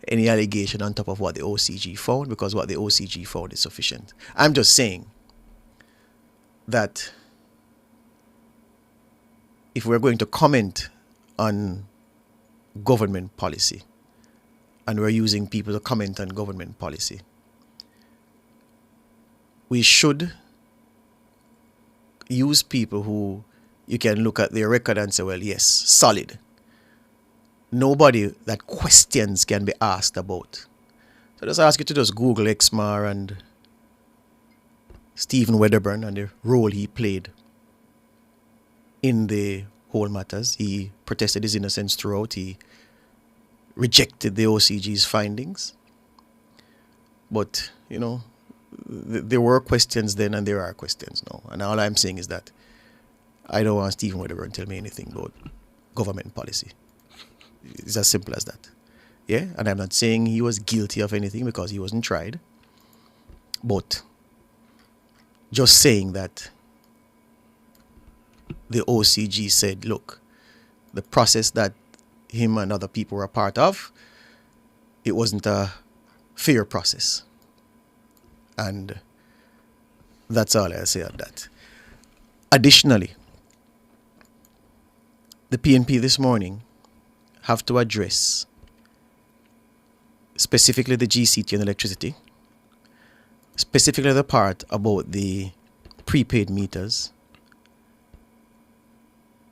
any allegation on top of what the OCG found, because what the OCG found is sufficient. I'm just saying that if we're going to comment on government policy, and we're using people to comment on government policy, we should use people who you can look at their record and say, well, yes, solid. Nobody that questions can be asked about. So just ask you to just Google Exmar and Stephen Weatherburn and the role he played in the whole matters. He protested his innocence throughout. He rejected the OCG's findings. But, there were questions then and there are questions now. And all I'm saying is that I don't want Stephen Weatherburn to tell me anything about government policy. It's as simple as that. Yeah, and I'm not saying he was guilty of anything because he wasn't tried. But just saying that the OCG said, look, the process that him and other people were a part of, it wasn't a fair process. And that's all I say on that. Additionally, the PNP this morning have to address specifically the GCT and electricity, specifically the part about the prepaid meters,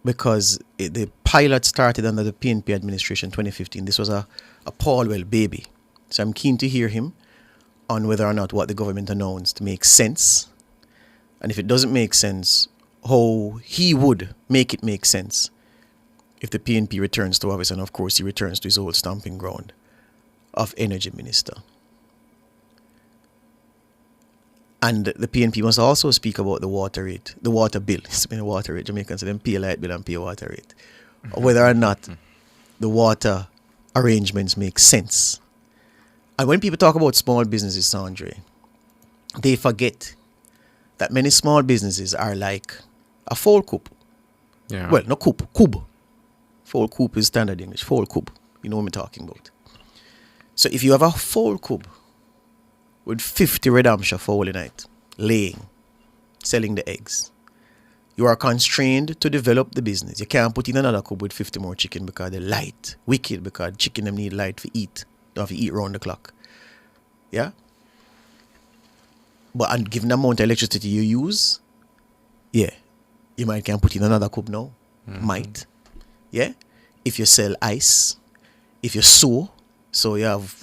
because the pilot started under the PNP administration 2015. This was a Paulwell baby. So I'm keen to hear him on whether or not what the government announced makes sense. And if it doesn't make sense, how he would make it make sense if the PNP returns to office, and of course he returns to his old stomping ground of energy minister. And the PNP must also speak about the water rate, the water bill. It's been a water rate. Jamaicans say them pay a light bill and pay a water rate. Whether or not the water arrangements make sense. And when people talk about small businesses, Sandre, they forget that many small businesses are like a full coop. Yeah. Well, no coop, cube. Full coop is standard English. Full coop. You know what I'm talking about. So if you have a full coop with 50 Red Hampshire fowl in it, laying, selling the eggs, you are constrained to develop the business. You can't put in another coop with 50 more chicken because they're light. Wicked, because chicken them need light for eat. Don't have to eat round the clock. Yeah? But and given the amount of electricity you use, yeah, you might can put in another coop now. Might. Yeah? If you sell ice, if you sew, so you have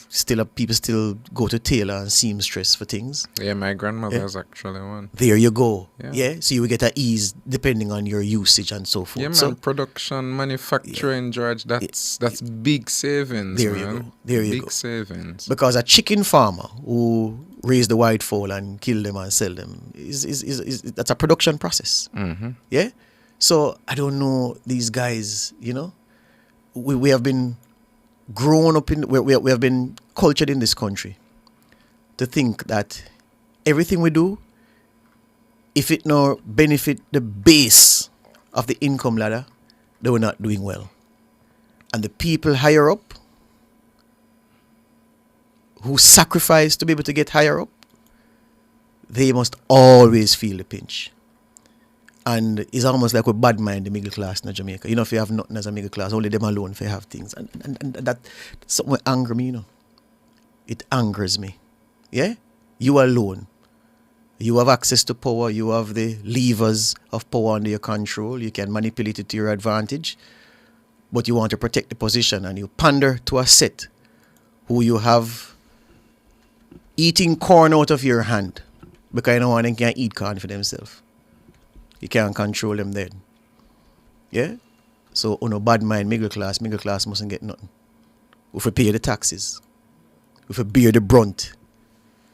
people still go to tailor and seamstress for things. Yeah, my grandmother's actually one. There you go. Yeah. Yeah. So you will get an ease depending on your usage and so forth. Yeah, man. So, Production, manufacturing, George. That's big savings. there man. you go. There you big go. savings. Because a chicken farmer who raise the white fowl and kill them and sell them is that's a production process. Mm-hmm. Yeah. So I don't know these guys. You know, we have been grown up in we have been cultured in this country to think that everything we do, if it no benefit the base of the income ladder, they were not doing well. And the people higher up who sacrifice to be able to get higher up, they must always feel the pinch. And it's almost like we bad mind the middle class in Jamaica. You know, if you have nothing as a middle class, only them alone if you have things. And that something angers me, you know. It angers me. Yeah? You alone. You have access to power. You have the levers of power under your control. You can manipulate it to your advantage. But you want to protect the position and you pander to a set who you have eating corn out of your hand because you know one can eat corn for themselves. You can't control them then. Yeah? So, on a bad mind, middle class mustn't get nothing. We have pay the taxes. We have bear the brunt.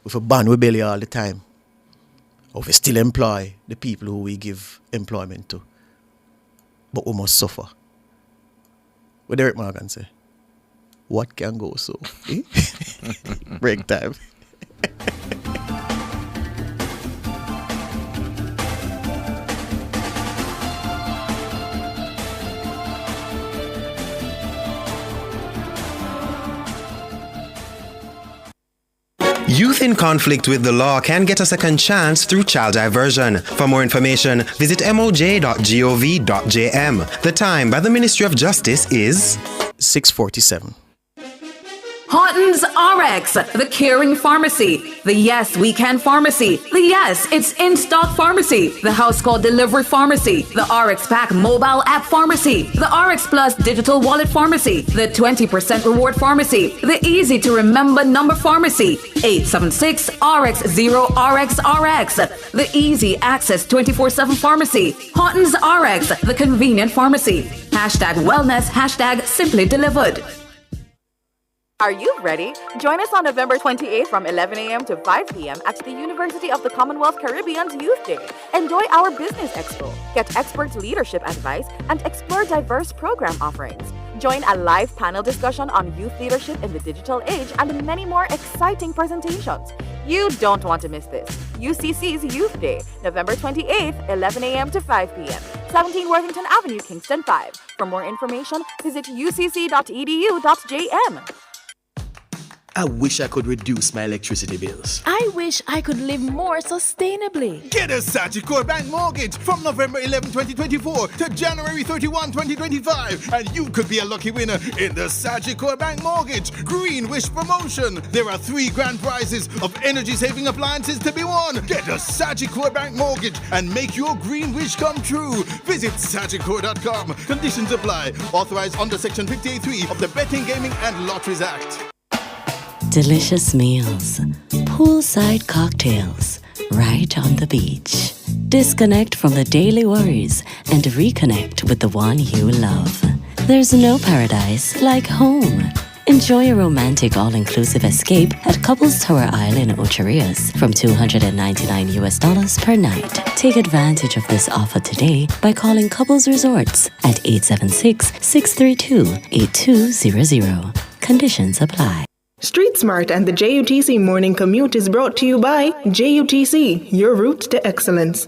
We have ban we belly all the time. Or we still employ the people who we give employment to. But we must suffer. What Derek Morgan say? What can go so? Break time. Youth in conflict with the law can get a second chance through child diversion. For more information, visit moj.gov.jm. The time by the Ministry of Justice is 6:47. Horton's RX, the caring pharmacy, the Yes We Can pharmacy, the Yes It's in Stock pharmacy, the House Call Delivery pharmacy, the RX Pack mobile app pharmacy, the RX Plus digital wallet pharmacy, the 20% reward pharmacy, the easy to remember number pharmacy, 876 RX0 RXRX, the easy access 24/7 pharmacy, Horton's RX, the convenient pharmacy, #wellness, #simply delivered. Are you ready? Join us on November 28th from 11 a.m. to 5 p.m. at the University of the Commonwealth Caribbean's Youth Day. Enjoy our Business Expo, get expert leadership advice, and explore diverse program offerings. Join a live panel discussion on youth leadership in the digital age and many more exciting presentations. You don't want to miss this. UCC's Youth Day, November 28th, 11 a.m. to 5 p.m. 17 Worthington Avenue, Kingston 5. For more information, visit ucc.edu.jm. I wish I could reduce my electricity bills. I wish I could live more sustainably. Get a Sagicor Bank mortgage from November 11, 2024 to January 31, 2025, and you could be a lucky winner in the Sagicor Bank Mortgage Green Wish promotion. There are 3 grand prizes of energy-saving appliances to be won. Get a Sagicor Bank mortgage and make your green wish come true. Visit sagicor.com. Conditions apply. Authorized under Section 58.3 of the Betting, Gaming and Lotteries Act. Delicious meals, poolside cocktails, right on the beach. Disconnect from the daily worries and reconnect with the one you love. There's no paradise like home. Enjoy a romantic all-inclusive escape at Couples Tower Isle in Ocho Rios from $299 per night. Take advantage of this offer today by calling Couples Resorts at 876-632-8200. Conditions apply. Street Smart and the JUTC Morning Commute is brought to you by JUTC, your route to excellence.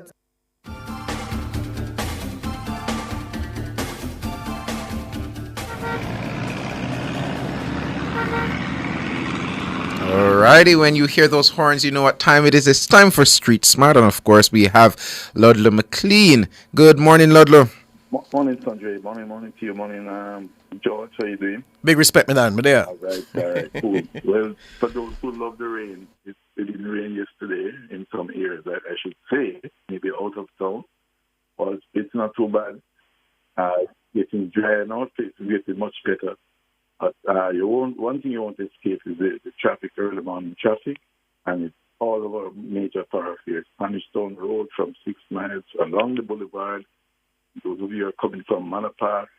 Alrighty, when you hear those horns, you know what time it is. It's time for Street Smart, and of course we have Ludlow McLean. Good morning, Ludlow. Morning, Sanjay. Morning to you. Morning, George. How you doing? Big respect, man. There. All right, cool. Well, for those who love the rain, it didn't rain yesterday in some areas. I should say, maybe out of town, but it's not too bad. Getting dry now, it's getting much better. But one thing you won't escape is the traffic, early morning traffic, and it's all over major thoroughfares. Spanish Town Road from 6 miles along the boulevard. Those of you who are coming from Manor Park,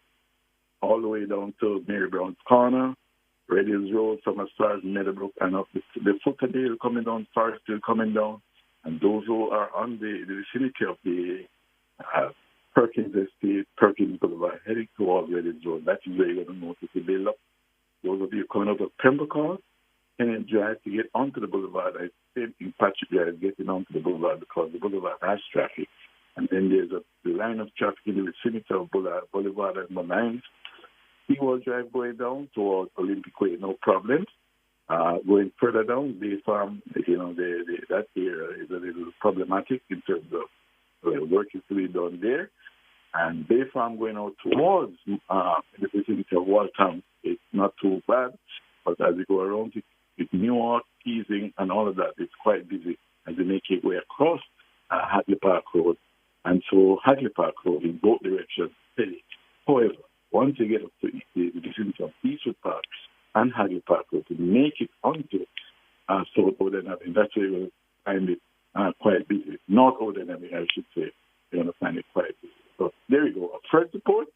all the way down to Mary Brown's Corner, Red Hills Road from as far as Meadowbrook, and up the Footerdale coming down, Forest Hill coming down, and those who are on the vicinity of the Perkins Estate, Perkins Boulevard, heading towards Red Hills Road, that is where you're going to notice the build up. Those of you coming out of Pembroke can drive to get onto the boulevard. I said in Patrick Drive, getting onto the boulevard because the boulevard has traffic. And then there's a line of traffic in the vicinity of Boulevard and Mines. Seawall Drive going down towards Olympic Way, no problems. Going further down, Bay Farm, that area is a little problematic in terms of work is to be done there. And Bay Farm going out towards the vicinity of Waltown, it's not too bad. But as you go around it, with Newark, Teasing, and all of that, it's quite busy as you make your way across Hatley Park Road. And so Hatley Park Road in both directions steady. However, once you get up to the vicinity of Eastwood Park and Hatley Park Road, to make it onto South Oden Avenue, that's where you'll find it quite busy. North Oden Avenue, I should say, you're going to find it quite busy. So there you go. A first report,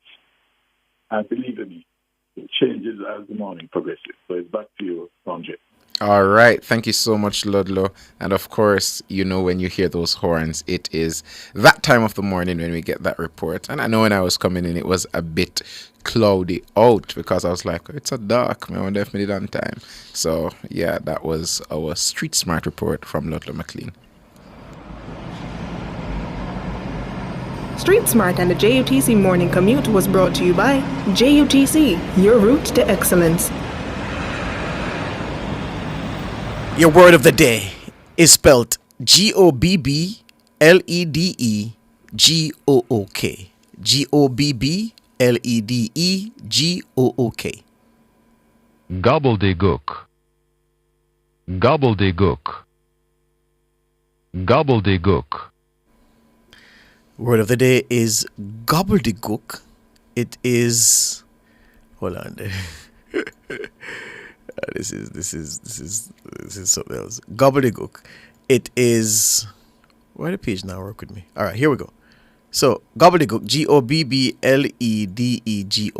and believe me, it changes as the morning progresses. So it's back to you, Sanjay. All right. Thank you so much, Ludlow. And of course, when you hear those horns, it is that time of the morning when we get that report. And I know when I was coming in, it was a bit cloudy out because I was like, it's a dark. I wonder if we did on time. So, yeah, that was our Street Smart report from Ludlow McLean. Street Smart and the JUTC Morning Commute was brought to you by JUTC, your route to excellence. Your word of the day is spelled Gobbledegook. Gobbledegook. Gobbledygook. Gobbledygook. Gobbledygook. Word of the day is gobbledygook. It is. Hold on there. This is something else. Gobbledygook. It is. Why the page now work with me? All right, here we go. So, gobbledygook,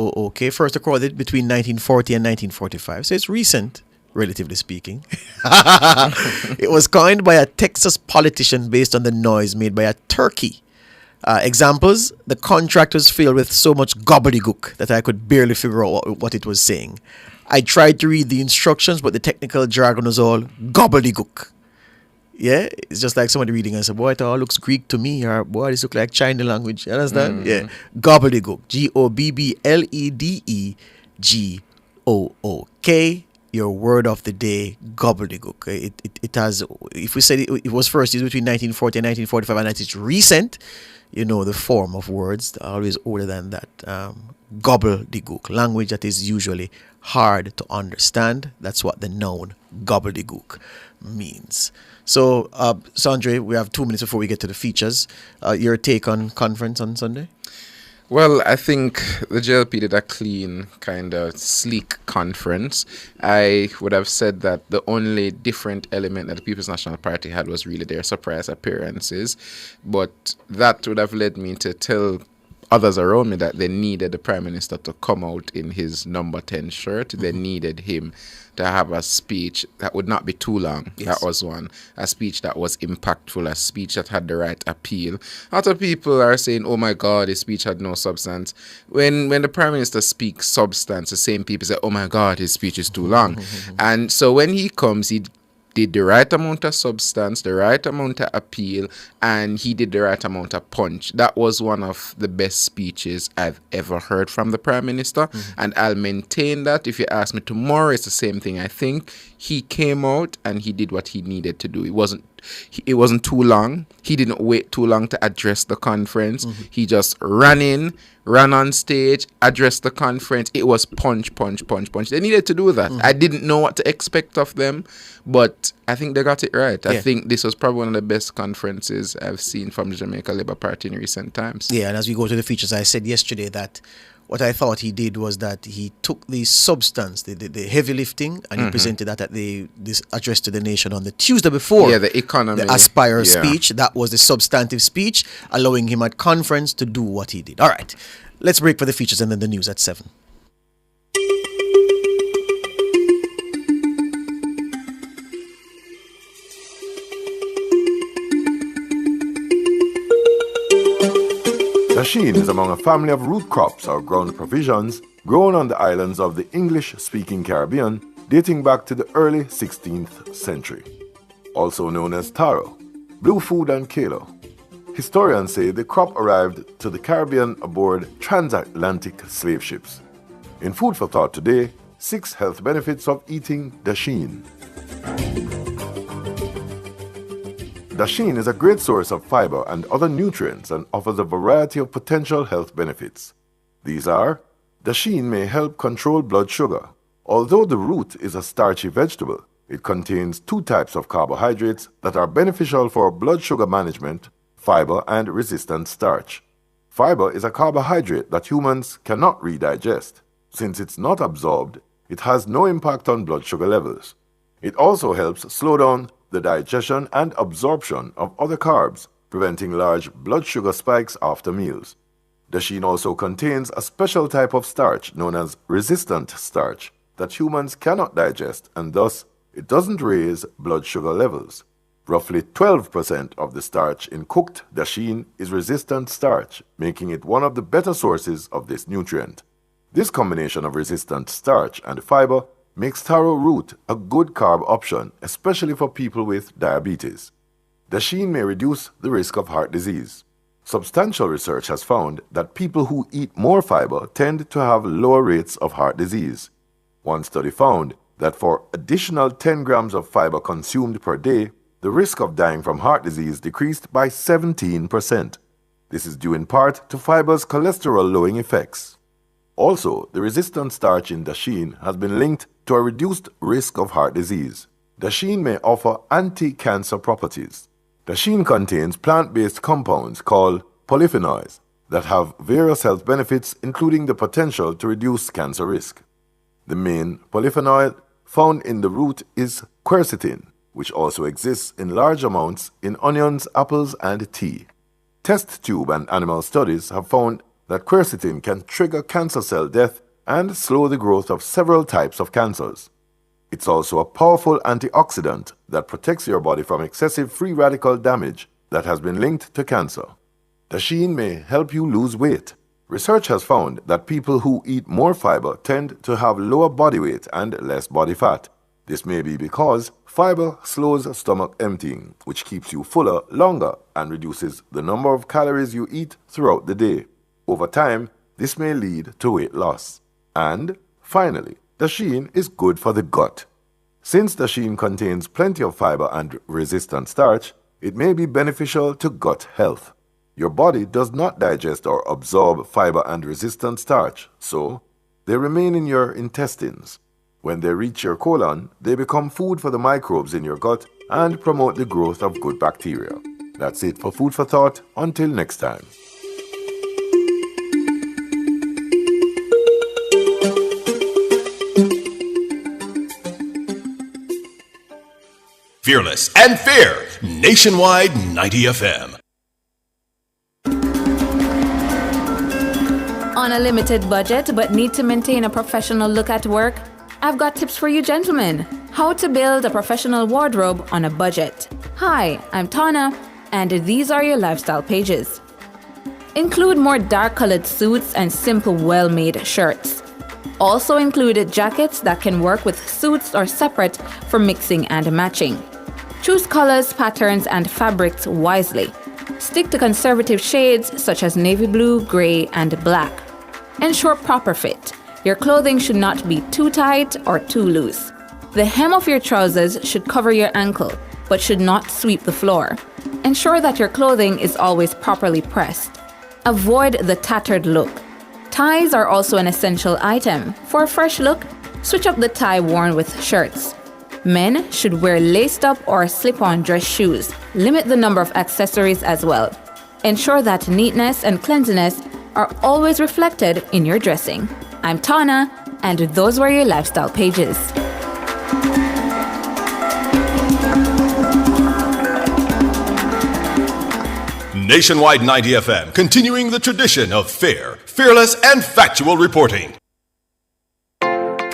Gobbledegook, first recorded between 1940 and 1945. So it's recent, relatively speaking. It was coined by a Texas politician based on the noise made by a turkey. Examples: the contract was filled with so much gobbledygook that I could barely figure out what it was saying. I tried to read the instructions, but the technical jargon was all gobbledygook. Yeah, it's just like somebody reading and say, boy, it all looks Greek to me, or boy, this looks like China language. You understand? Yeah. Gobbledygook. Gobbledygook. Your word of the day, gobbledygook. It has, if we said it was first used between 1940 and 1945, and that it's recent, you know the form of words, always older than that. Gobbledygook, language that is usually hard to understand. That's what the noun gobbledygook means. So, Sandre, we have 2 minutes before we get to the features. Your take on conference on Sunday? Well, I think the JLP did a clean, kind of sleek conference. I would have said that the only different element that the People's National Party had was really their surprise appearances. But that would have led me to tell others around me that they needed the Prime Minister to come out in his number 10 shirt. They needed him to have a speech that would not be too long. Yes. That was one. A speech that was impactful, a speech that had the right appeal. A lot of people are saying, oh my God, his speech had no substance. When the Prime Minister speaks substance, the same people say, oh my God, his speech is too long. And so when he comes, he did the right amount of substance, the right amount of appeal, and he did the right amount of punch. That was one of the best speeches I've ever heard from the Prime Minister, and I'll maintain that. If you ask me tomorrow, it's the same thing. I think he came out and he did what he needed to do. It wasn't too long. He didn't wait too long to address the conference. He just ran on stage, addressed the conference. It was punch. They needed to do that. I didn't know what to expect of them, but I think they got it right. I think this was probably one of the best conferences I've seen from the Jamaica Labour Party in recent times. Yeah, and as we go to the features, I said yesterday that what I thought he did was that he took the substance, the heavy lifting, and he presented that at this address to the nation on the Tuesday before. Yeah, the economy. The Aspire speech. That was the substantive speech, allowing him at conference to do what he did. All right, let's break for the features and then the news at 7. Dasheen is among a family of root crops or ground provisions grown on the islands of the English-speaking Caribbean dating back to the early 16th century. Also known as taro, blue food and kalo. Historians say the crop arrived to the Caribbean aboard transatlantic slave ships. In Food for Thought today, 6 health benefits of eating dasheen. Dasheen is a great source of fiber and other nutrients and offers a variety of potential health benefits. These are: dasheen may help control blood sugar. Although the root is a starchy vegetable, it contains 2 types of carbohydrates that are beneficial for blood sugar management: fiber and resistant starch. Fiber is a carbohydrate that humans cannot redigest. Since it's not absorbed, it has no impact on blood sugar levels. It also helps slow down the digestion and absorption of other carbs, preventing large blood sugar spikes after meals. Dasheen also contains a special type of starch known as resistant starch that humans cannot digest, and thus it doesn't raise blood sugar levels. Roughly 12% of the starch in cooked dasheen is resistant starch, making it one of the better sources of this nutrient. This combination of resistant starch and fiber makes taro root a good carb option, especially for people with diabetes. Dasheen may reduce the risk of heart disease. Substantial research has found that people who eat more fiber tend to have lower rates of heart disease. One study found that for additional 10 grams of fiber consumed per day, the risk of dying from heart disease decreased by 17%. This is due in part to fiber's cholesterol-lowering effects. Also, the resistant starch in dasheen has been linked to a reduced risk of heart disease. Dasheen may offer anti-cancer properties. Dasheen contains plant-based compounds called polyphenols that have various health benefits, including the potential to reduce cancer risk. The main polyphenol found in the root is quercetin, which also exists in large amounts in onions, apples, and tea. test tube and animal studies have found that quercetin can trigger cancer cell death and slow the growth of several types of cancers. It's also a powerful antioxidant that protects your body from excessive free radical damage that has been linked to cancer. Dasheen may help you lose weight. Research has found that people who eat more fiber tend to have lower body weight and less body fat. This may be because fiber slows stomach emptying, which keeps you fuller longer and reduces the number of calories you eat throughout the day. Over time, this may lead to weight loss. And finally, Dasheen is good for the gut. Since Dasheen contains plenty of fiber and resistant starch, it may be beneficial to gut health. Your body does not digest or absorb fiber and resistant starch, so they remain in your intestines. When they reach your colon, they become food for the microbes in your gut and promote the growth of good bacteria. That's it for Food for Thought. Until next time. Fearless and fair, nationwide 90 FM. On a limited budget but need to maintain a professional look at work? I've got tips for you gentlemen. How to build a professional wardrobe on a budget. Hi, I'm Tana, and these are your lifestyle pages. Include more dark-colored suits and simple, well-made shirts. Also include jackets that can work with suits or separate for mixing and matching. Choose colors, patterns, and fabrics wisely. Stick to conservative shades such as navy blue, gray, and black. Ensure proper fit. Your clothing should not be too tight or too loose. The hem of your trousers should cover your ankle, but should not sweep the floor. Ensure that your clothing is always properly pressed. Avoid the tattered look. Ties are also an essential item. For a fresh look, switch up the tie worn with shirts. Men should wear laced-up or slip-on dress shoes. Limit the number of accessories as well. Ensure that neatness and cleanliness are always reflected in your dressing. I'm Tana, and those were your lifestyle pages. Nationwide 90 FM, continuing the tradition of fair, fearless, and factual reporting.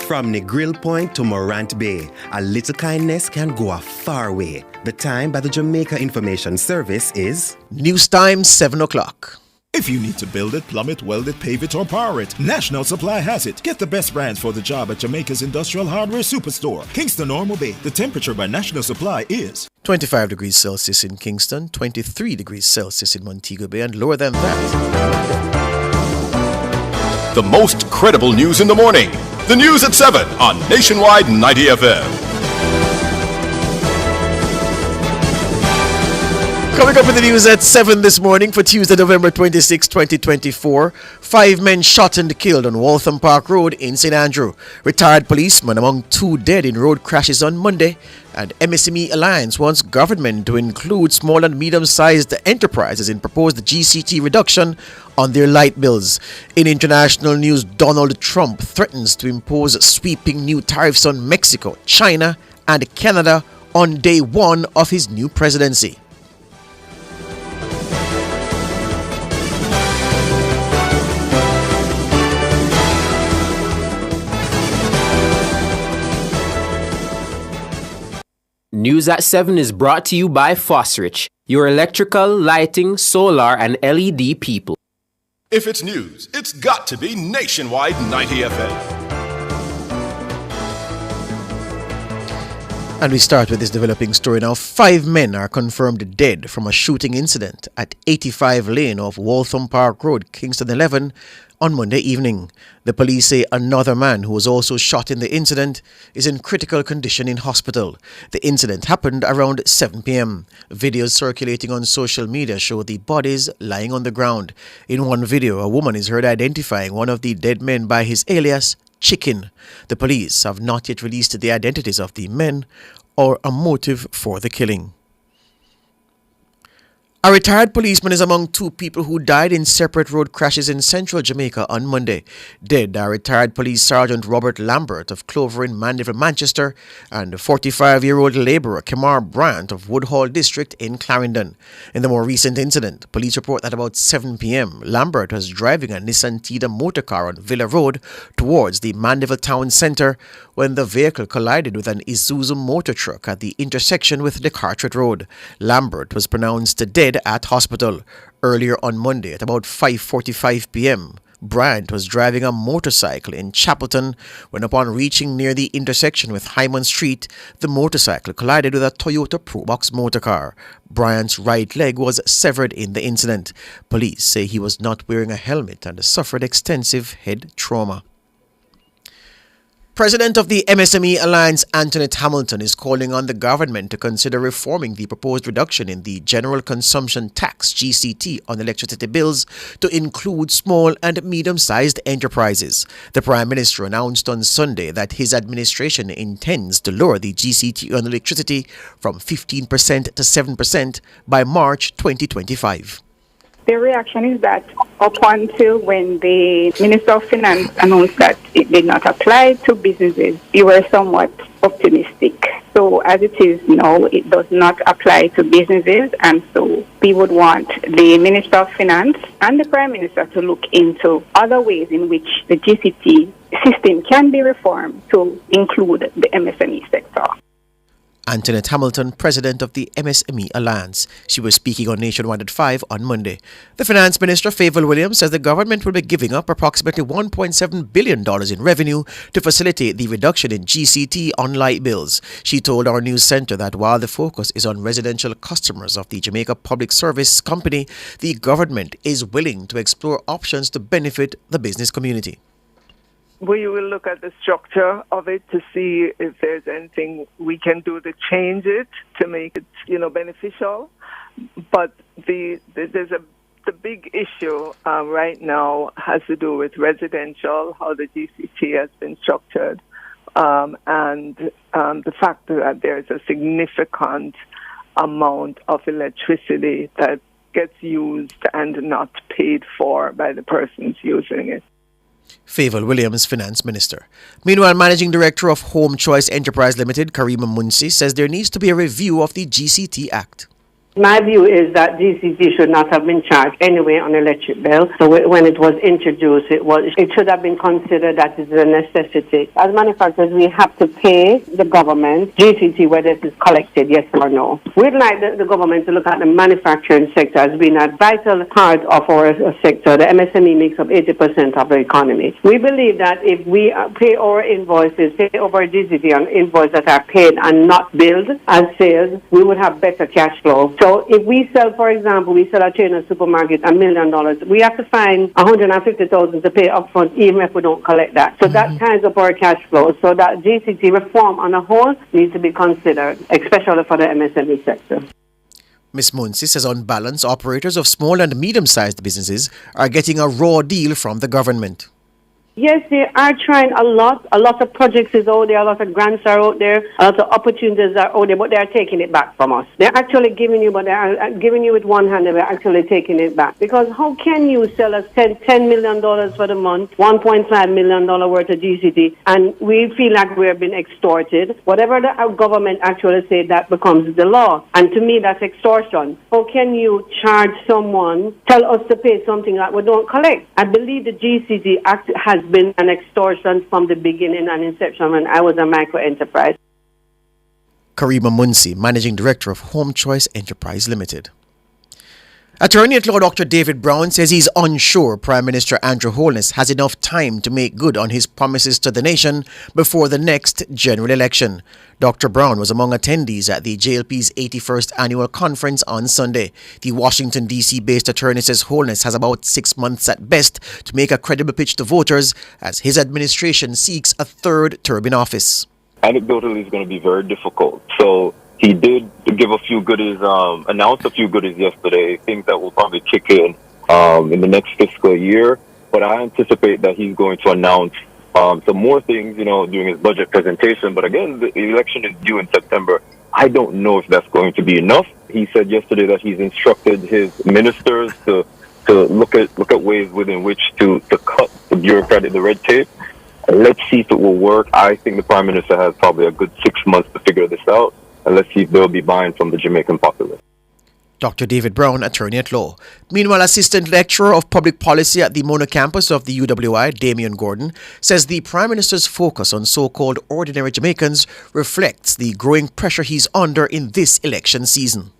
From Negril Point to Morant Bay, a little kindness can go a far way. The time by the Jamaica Information Service is... News time, 7 o'clock. If you need to build it, plumb it, weld it, pave it, or power it, National Supply has it. Get the best brands for the job at Jamaica's Industrial Hardware Superstore, Kingston Normal Bay. The temperature by National Supply is 25 degrees Celsius in Kingston, 23 degrees Celsius in Montego Bay, and lower than that. The most credible news in the morning. The news at 7 on Nationwide 90 FM. Coming up in the news at 7 this morning for Tuesday, November 26, 2024. 5 men shot and killed on Waltham Park Road in St. Andrew. Retired policemen among 2 dead in road crashes on Monday. And MSME Alliance wants government to include small and medium-sized enterprises in proposed GCT reduction on their light bills. In international news, Donald Trump threatens to impose sweeping new tariffs on Mexico, China, and Canada on day 1 of his new presidency. News at 7 is brought to you by Fosrich, your electrical, lighting, solar, and LED people. If it's news, it's got to be Nationwide 90 FM. And we start with this developing story now. 5 men are confirmed dead from a shooting incident at 85 Lane of Waltham Park Road, Kingston 11, on Monday evening. The police say another man who was also shot in the incident is in critical condition in hospital. The incident happened around 7 p.m. Videos circulating on social media show the bodies lying on the ground. In one video, a woman is heard identifying one of the dead men by his alias, Chicken. The police have not yet released the identities of the men or a motive for the killing. A retired policeman is among two people who died in separate road crashes in central Jamaica on Monday. Dead are retired Police Sergeant Robert Lambert of Clover in Mandeville, Manchester, and 45-year-old labourer Kemar Bryant of Woodhall District in Clarendon. In the more recent incident, police report that about 7 p.m., Lambert was driving a Nissan Tida motor car on Villa Road towards the Mandeville Town Centre when the vehicle collided with an Isuzu motor truck at the intersection with the Carteret Road. Lambert was pronounced dead at hospital. Earlier on Monday at about 5:45 p.m., Bryant was driving a motorcycle in Chapelton when upon reaching near the intersection with Hyman Street, the motorcycle collided with a Toyota Probox motor car. Bryant's right leg was severed in the incident. Police say he was not wearing a helmet and suffered extensive head trauma. President of the MSME Alliance, Antoinette Hamilton, is calling on the government to consider reforming the proposed reduction in the General Consumption Tax, GCT, on electricity bills to include small and medium-sized enterprises. The Prime Minister announced on Sunday that his administration intends to lower the GCT on electricity from 15% to 7% by March 2025. The reaction is that up until when the Minister of Finance announced that it did not apply to businesses, we were somewhat optimistic. So as it is now, it does not apply to businesses, and so we would want the Minister of Finance and the Prime Minister to look into other ways in which the GCT system can be reformed to include the MSME sector. Antoinette Hamilton, president of the MSME Alliance. She was speaking on Nationwide at 5 on Monday. The Finance Minister, Favour Williams, says the government will be giving up approximately $1.7 billion in revenue to facilitate the reduction in GCT on light bills. She told our news centre that while the focus is on residential customers of the Jamaica Public Service Company, the government is willing to explore options to benefit the business community. We will look at the structure of it to see if there's anything we can do to change it to make it, beneficial. But the big issue right now has to do with residential, how the GCT has been structured, and the fact that there's a significant amount of electricity that gets used and not paid for by the persons using it. Favour Williams, Finance Minister. Meanwhile, Managing Director of Home Choice Enterprise Limited, Karima Munsi, says there needs to be a review of the GCT Act. My view is that GCT should not have been charged anyway on electric bill. So when it was introduced, it should have been considered that it's a necessity. As manufacturers, we have to pay the government GCT whether it is collected, yes or no. We'd like the government to look at the manufacturing sector as being a vital part of our sector. The MSME makes up 80% of the economy. We believe that if we pay our invoices, pay over GCT on invoices that are paid and not billed as sales, we would have better cash flow. So if we sell, for example, we sell a chain of supermarket $1 million, we have to find $150,000 to pay upfront, even if we don't collect that. So that ties up our cash flow. So that GCT reform on a whole needs to be considered, especially for the MSME sector. Ms. Munsi says on balance, operators of small and medium-sized businesses are getting a raw deal from the government. Yes, they are trying a lot. A lot of projects is out there, a lot of grants are out there, a lot of opportunities are out there, but they are taking it back from us. They're actually giving you, but they are giving you with one hand, they're actually taking it back. Because how can you sell us $10 million for the month, $1.5 million worth of GCT, and we feel like we're being extorted? Whatever our government actually say, that becomes the law. And to me, that's extortion. How can you charge someone, tell us to pay something that we don't collect? I believe the GCT Act has been an extortion from the beginning and inception when I was a micro enterprise. Karima Munsi, Managing Director of Home Choice Enterprise Limited. Attorney at Law Dr. David Brown says he's unsure Prime Minister Andrew Holness has enough time to make good on his promises to the nation before the next general election. Dr. Brown was among attendees at the JLP's 81st annual conference on Sunday. The Washington, D.C.-based attorney says Holness has about 6 months at best to make a credible pitch to voters as his administration seeks a third term in office. Anecdotally, it's going to be very difficult. So he did give a few goodies, announced a few goodies yesterday, things that will probably kick in the next fiscal year. But I anticipate that he's going to announce some more things, during his budget presentation. But again, the election is due in September. I don't know if that's going to be enough. He said yesterday that he's instructed his ministers to look at ways within which to cut the red tape. Let's see if it will work. I think the Prime Minister has probably a good 6 months to figure this out, and let's see if they'll be buying from the Jamaican populace. Dr. David Brown, attorney at law. Meanwhile, Assistant Lecturer of Public Policy at the Mona campus of the UWI, Damian Gordon, says the Prime Minister's focus on so-called ordinary Jamaicans reflects the growing pressure he's under in this election season.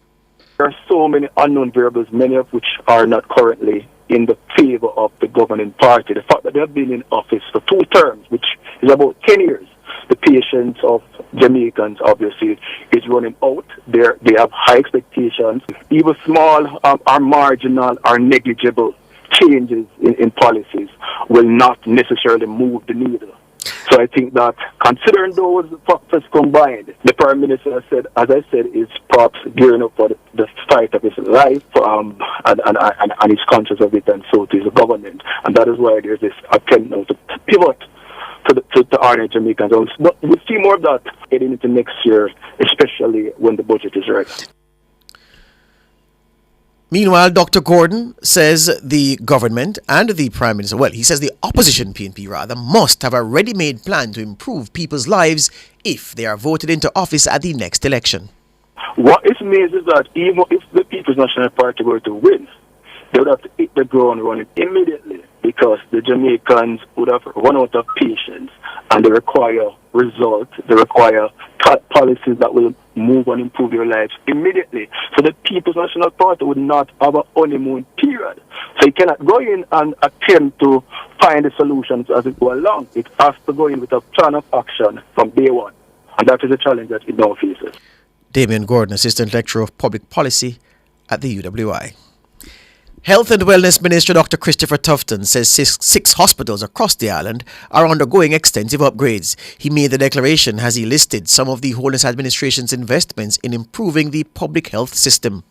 There are so many unknown variables, many of which are not currently in the favor of the governing party. The fact that they have been in office for 2 terms, which is about 10 years, the patience of Jamaicans obviously is running out. They have high expectations. Even small or marginal or negligible changes in policies will not necessarily move the needle. So I think that considering those factors combined, the Prime Minister has said, as I said, is perhaps gearing up for the fight of his life, and he's conscious of it, and so is the government. And that is why there's this attempt now to pivot to ordinary Jamaicans. We'll see more of that heading into next year, especially when the budget is ready. Meanwhile, Dr. Gordon says the government and the Prime Minister, he says the opposition PNP rather, must have a ready-made plan to improve people's lives if they are voted into office at the next election. What it means is that even if the People's National Party were to win, they would have to hit the ground running immediately, because the Jamaicans would have run out of patience, and they require results. They require policies that will move and improve their lives immediately. So the People's National Party would not have a honeymoon period. So you cannot go in and attempt to find the solutions as it go along. It has to go in with a plan of action from day one. And that is a challenge that it now faces. Damian Gordon, Assistant Lecturer of Public Policy at the UWI. Health and Wellness Minister Dr. Christopher Tufton says six hospitals across the island are undergoing extensive upgrades. He made the declaration as he listed some of the Wholeness Administration's investments in improving the public health system.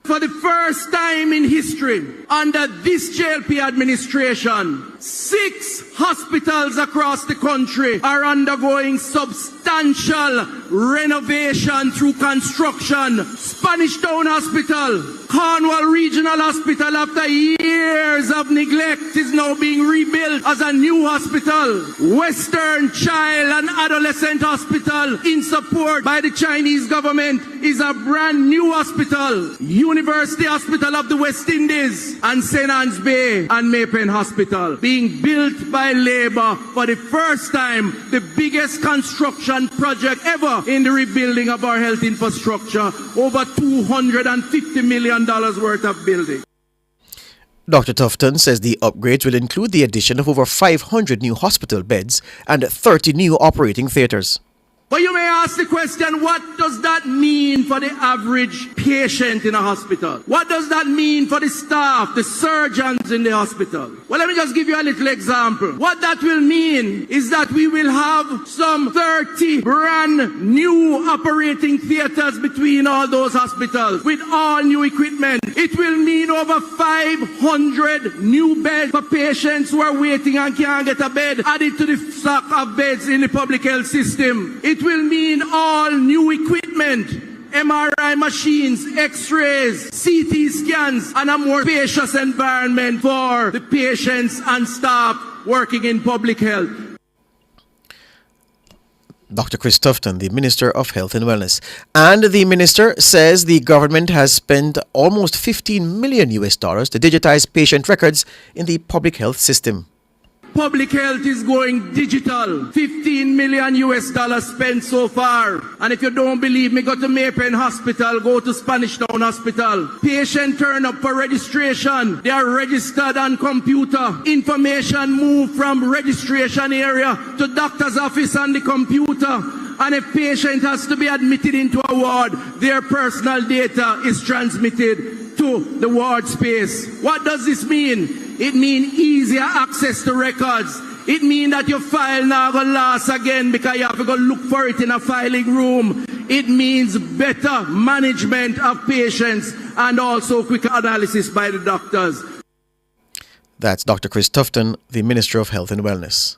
For the first time in history, under this JLP administration, 6 hospitals across the country are undergoing substantial renovation through construction. Spanish Town Hospital, Cornwall Regional Hospital, after years of neglect, is now being rebuilt as a new hospital. Western Child and Adolescent Hospital, in support by the Chinese government, is a brand new hospital. University Hospital of the West Indies and St. Anne's Bay and Maypen Hospital, being built by Labour for the first time, the biggest construction project ever in the rebuilding of our health infrastructure, over $250 million worth of building. Dr. Tufton says the upgrades will include the addition of over 500 new hospital beds and 30 new operating theatres. But you may ask the question, what does that mean for the average patient in a hospital? What does that mean for the staff, the surgeons in the hospital? Well, let me just give you a little example. What that will mean is that we will have some 30 brand new operating theaters between all those hospitals with all new equipment. It will mean over 500 new beds for patients who are waiting and can't get a bed added to the stock of beds in the public health system. It will mean all new equipment, MRI machines, X-rays, CT scans, and a more spacious environment for the patients and staff working in public health. Dr. Chris Tufton, the Minister of Health and Wellness. And the minister says the government has spent almost $15 million to digitize patient records in the public health system. Public health is going digital. $15 million spent so far. And if you don't believe me, go to Maypen Hospital, go to Spanish Town Hospital. Patient turn up for registration. They are registered on computer. Information move from registration area to doctor's office on the computer. And if patient has to be admitted into a ward, their personal data is transmitted to the ward space. What does this mean? It means easier access to records. It means that your file now going to last again because you have to go look for it in a filing room. It means better management of patients and also quicker analysis by the doctors. That's Dr. Chris Tufton, the Minister of Health and Wellness.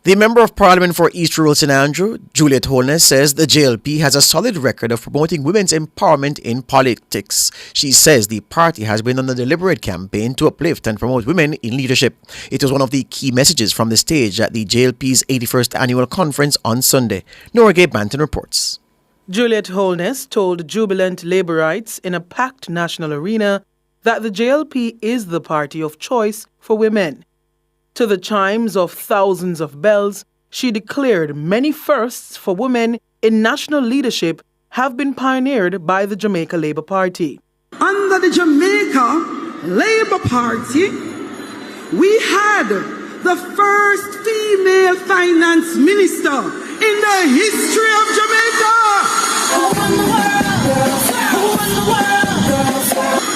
The Member of Parliament for East Rural St Andrew, Juliet Holness, says the JLP has a solid record of promoting women's empowerment in politics. She says the party has been on a deliberate campaign to uplift and promote women in leadership. It was one of the key messages from the stage at the JLP's 81st annual conference on Sunday. Norgay Banton reports. Juliet Holness told jubilant Labourites in a packed national arena that the JLP is the party of choice for women. To the chimes of thousands of bells, she declared many firsts for women in national leadership have been pioneered by the Jamaica Labour Party. Under the Jamaica Labour Party, we had the first female finance minister in the history of Jamaica.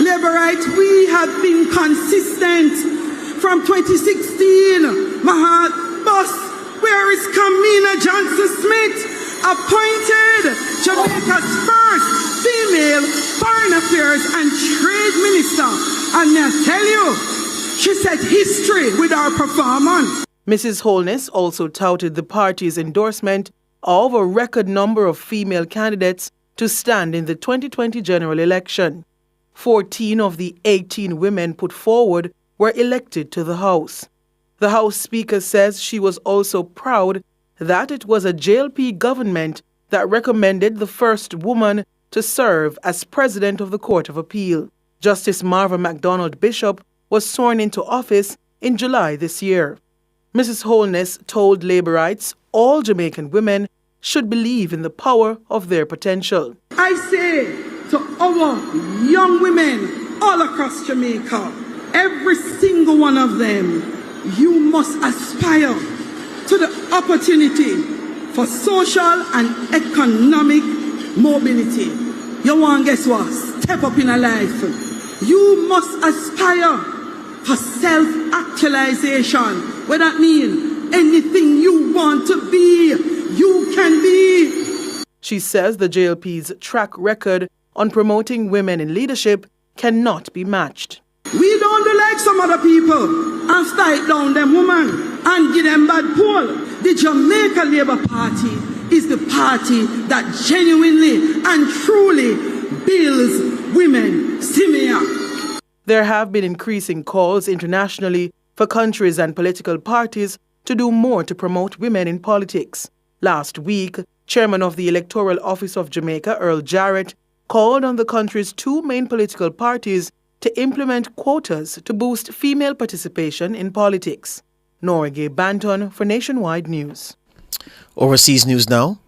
Labourite, we have been consistent. From 2016, my heart bus, where is Commuter Johnson-Smith, appointed Jamaica's first female foreign affairs and trade minister. And I tell you, she set history with our performance. Mrs. Holness also touted the party's endorsement of a record number of female candidates to stand in the 2020 general election. 14 of the 18 women put forward were elected to the House. The House Speaker says she was also proud that it was a JLP government that recommended the first woman to serve as President of the Court of Appeal. Justice Marva MacDonald Bishop was sworn into office in July this year. Mrs. Holness told Labourites all Jamaican women should believe in the power of their potential. I say to our young women all across Jamaica, every single one of them, you must aspire to the opportunity for social and economic mobility. You want guess what? Step up in a life. You must aspire for self-actualization. What that mean? Anything you want to be, you can be. She says the JLP's track record on promoting women in leadership cannot be matched. We don't do like some other people and fight down them women and give them bad pull. The Jamaica Labour Party is the party that genuinely and truly builds women. See me here. There have been increasing calls internationally for countries and political parties to do more to promote women in politics. Last week, Chairman of the Electoral Office of Jamaica, Earl Jarrett, called on the country's two main political parties to implement quotas to boost female participation in politics. Norgay Banton for Nationwide News. Overseas news now.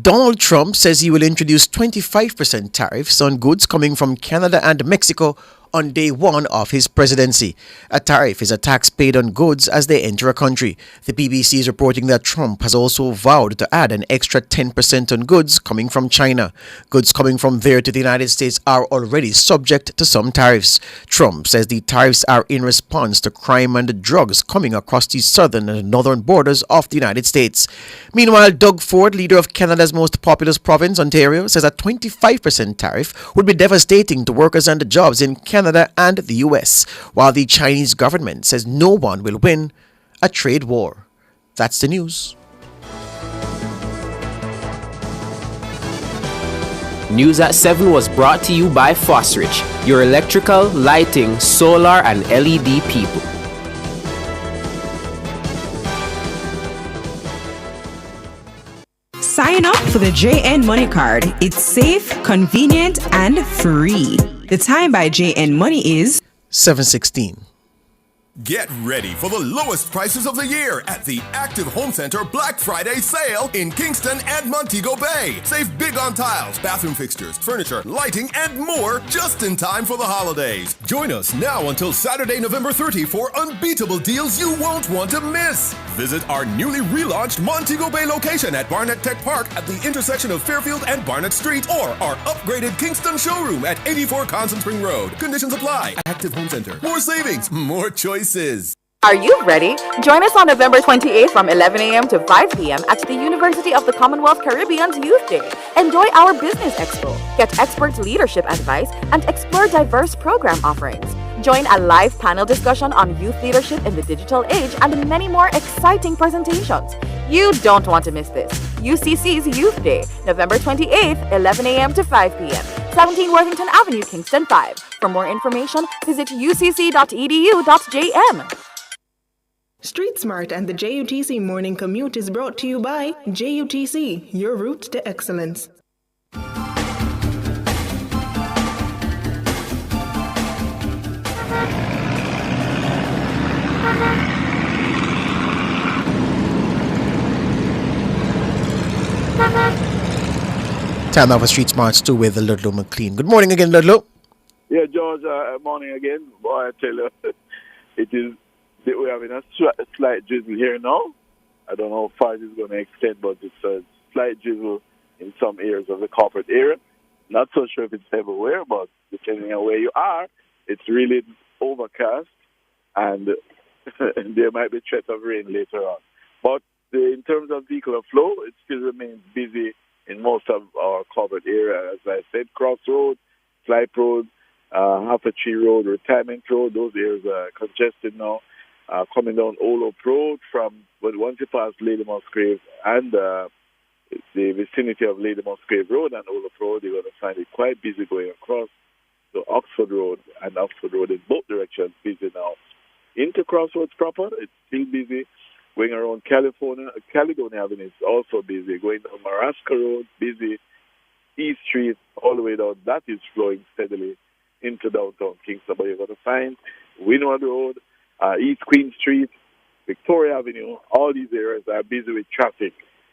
Donald Trump says he will introduce 25% tariffs on goods coming from Canada and Mexico on day one of his presidency. A tariff is a tax paid on goods as they enter a country. The BBC is reporting that Trump has also vowed to add an extra 10% on goods coming from China. Goods coming from there to the United States are already subject to some tariffs. Trump says the tariffs are in response to crime and drugs coming across the southern and northern borders of the United States. Meanwhile, Doug Ford, leader of Canada's most populous province, Ontario, says a 25% tariff would be devastating to workers and jobs in Canada and the US, while the Chinese government says no one will win a trade war. That's the news. News at 7 was brought to you by Fosrich, your electrical, lighting, solar, and LED people. Sign up for the JN Money Card. It's safe, convenient, and free. The time by JN Money is 7:16. Get ready for the lowest prices of the year at the Active Home Center Black Friday sale in Kingston and Montego Bay. Save big on tiles, bathroom fixtures, furniture, lighting, and more just in time for the holidays. Join us now until Saturday, November 30 for unbeatable deals you won't want to miss. Visit our newly relaunched Montego Bay location at Barnett Tech Park at the intersection of Fairfield and Barnett Street, or our upgraded Kingston showroom at 84 Constant Spring Road. Conditions apply. Active Home Center. More savings, more choices. Are you ready? Join us on November 28th from 11 a.m. to 5 p.m. at the University of the Commonwealth Caribbean's Youth Day. Enjoy our Business Expo, get expert leadership advice, and explore diverse program offerings. Join a live panel discussion on youth leadership in the digital age and many more exciting presentations. You don't want to miss this. UCC's Youth Day, November 28th, 11 a.m. to 5 p.m. 17 Worthington Avenue, Kingston 5. For more information, visit ucc.edu.jm. Street Smart and the JUTC Morning Commute is brought to you by JUTC, your route to excellence. Time now for Street Smarts 2 with Ludlow McLean. Good morning again, Ludlow. Yeah, George, morning again. Boy, I tell you, we're having a slight drizzle here now. I don't know how far it's going to extend, but it's a slight drizzle in some areas of the corporate area. Not so sure if it's everywhere, but depending on where you are, it's really overcast, and there might be threat of rain later on. But in terms of vehicular flow, it still remains busy in most of our corporate area. As I said, Crossroad, Slipe Road, Half a Tree Road, Retirement Road, those areas are congested now. Coming down Olop Road once you pass Lady Musgrave and the vicinity of Lady Musgrave Road and Olop Road, you're going to find it quite busy going across to Oxford Road, and Oxford Road in both directions busy now. Into Crossroads proper, it's still busy. Going around Caledonia Avenue is also busy. Going down Marasca Road, busy. East Street, all the way down, that is flowing steadily into downtown Kingston. But you're going to find Windward Road, East Queen Street, Victoria Avenue, all these areas are busy with traffic.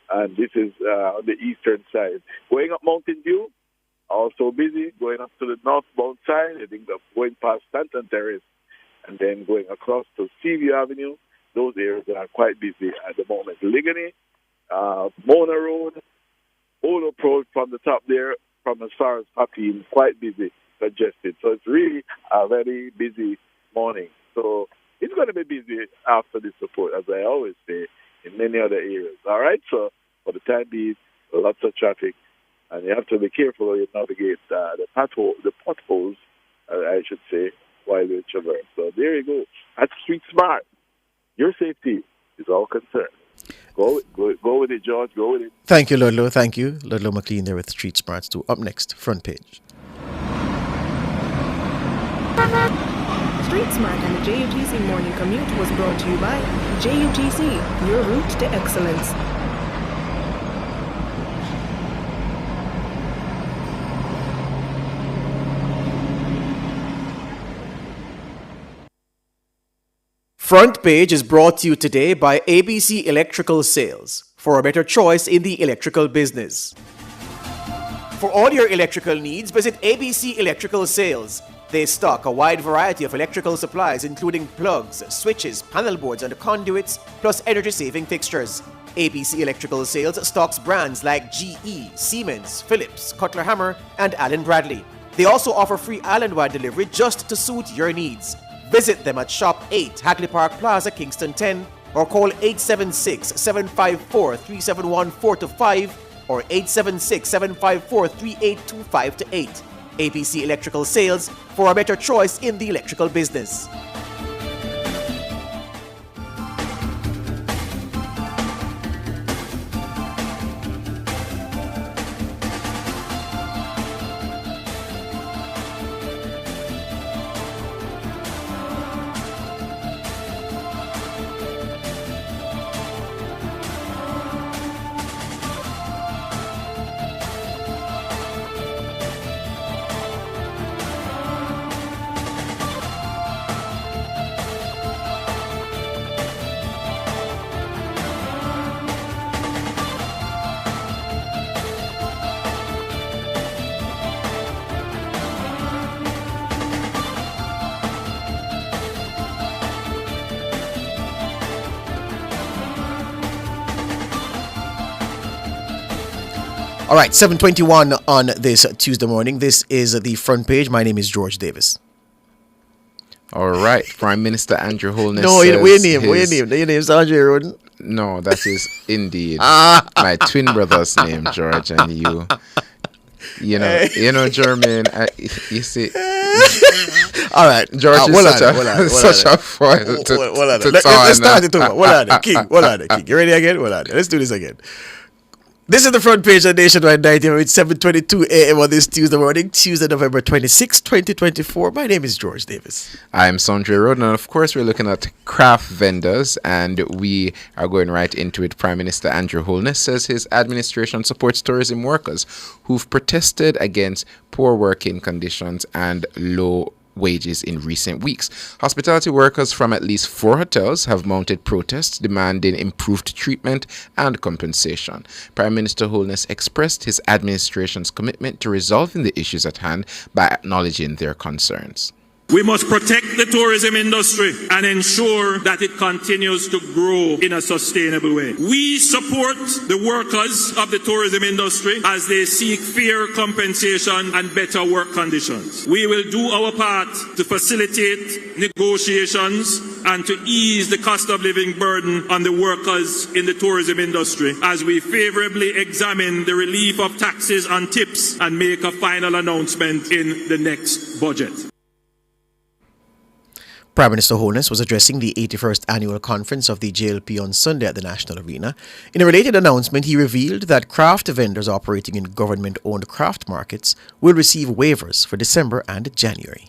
And this is on the eastern side. Going up Mountain View, also busy. Going up to the northbound side, I think going past Stanton Terrace, and then going across to Seaview Avenue. Those areas are quite busy at the moment. Ligony, Mona Road, Olop Road from the top there, from as far as Papine, quite busy, congested. So it's really a very busy morning. So it's going to be busy after this report, as I always say, in many other areas. All right? So for the time being, lots of traffic, and you have to be careful when you navigate the potholes, I should say, while you traverse. So there you go. That's Street Smart. Your safety is all concerned. Go with it, George. Go with it. Thank you, Ludlow. Thank you. Ludlow McLean there with Street Smarts 2. Up next, front page. Street Smart and the JUTC Morning Commute was brought to you by JUTC, your route to excellence. Front page is brought to you today by ABC Electrical Sales, for a better choice in the electrical business. For all your electrical needs, visit ABC Electrical Sales. They stock a wide variety of electrical supplies, including plugs, switches, panel boards, and conduits, plus energy-saving fixtures. ABC Electrical Sales stocks brands like GE, Siemens, Philips, Cutler Hammer, and Allen Bradley. They also offer free island-wide delivery just to suit your needs. Visit them at Shop 8, Hagley Park Plaza, Kingston 10, or call 876-754-3714-5 or 876-754-3825-8. ABC Electrical Sales, for a better choice in the electrical business. All right, 7:21 on this Tuesday morning. This is the front page. My name is George Davis. All right, Prime Minister Andrew Holness. No, your name is Andre Roden. No, that is indeed my twin brother's name, George, and you know, Jermaine. You see, All right. George is such a foil to Let's start it over. Hold on, King. You ready again? Hold on. Let's do this again. This is the front page of Nationwide 90. It's 7:22 a.m. on this Tuesday morning, Tuesday, November 26, 2024. My name is George Davis. I'm Sondre Road, and of course, we're looking at craft vendors, and we are going right into it. Prime Minister Andrew Holness says his administration supports tourism workers who've protested against poor working conditions and low wages in recent weeks. Hospitality workers from at least 4 hotels have mounted protests demanding improved treatment and compensation. Prime Minister Holness expressed his administration's commitment to resolving the issues at hand by acknowledging their concerns. We must protect the tourism industry and ensure that it continues to grow in a sustainable way. We support the workers of the tourism industry as they seek fair compensation and better work conditions. We will do our part to facilitate negotiations and to ease the cost of living burden on the workers in the tourism industry as we favorably examine the relief of taxes and tips and make a final announcement in the next budget. Prime Minister Holness was addressing the 81st annual conference of the JLP on Sunday at the National Arena. In a related announcement, he revealed that craft vendors operating in government-owned craft markets will receive waivers for December and January.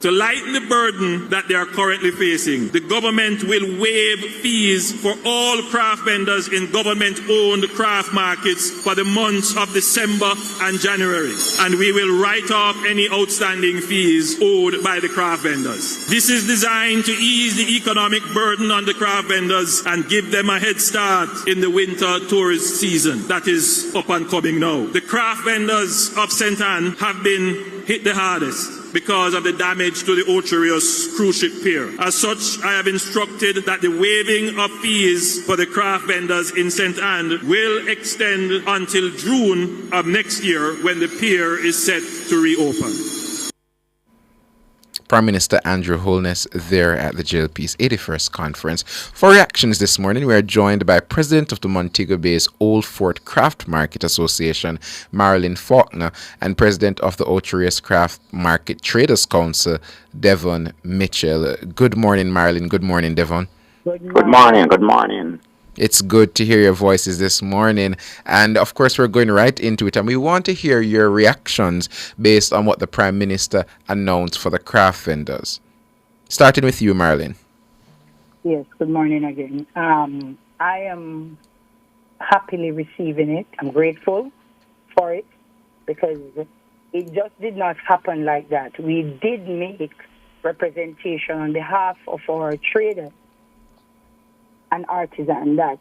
To lighten the burden that they are currently facing, the government will waive fees for all craft vendors in government-owned craft markets for the months of December and January, and we will write off any outstanding fees owed by the craft vendors. This is designed to ease the economic burden on the craft vendors and give them a head start in the winter tourist season that is up and coming now. The craft vendors of St. Anne have been hit the hardest because of the damage to the Ocherius cruise ship pier. As such, I have instructed that the waiving of fees for the craft vendors in St. Anne will extend until June of next year when the pier is set to reopen. Prime Minister Andrew Holness there at the JLP's 81st conference. For reactions this morning, we are joined by President of the Montego Bay's Old Fort Craft Market Association, Marilyn Faulkner, and President of the Ocherius Craft Market Traders Council, Devon Mitchell. Good morning, Marilyn. Good morning, Devon. Good morning. Good morning. It's good to hear your voices this morning. And of course, we're going right into it. And we want to hear your reactions based on what the Prime Minister announced for the craft vendors. Starting with you, Marilyn. Yes, good morning again. I am happily receiving it. I'm grateful for it because it just did not happen like that. We did make representation on behalf of our traders and artisan that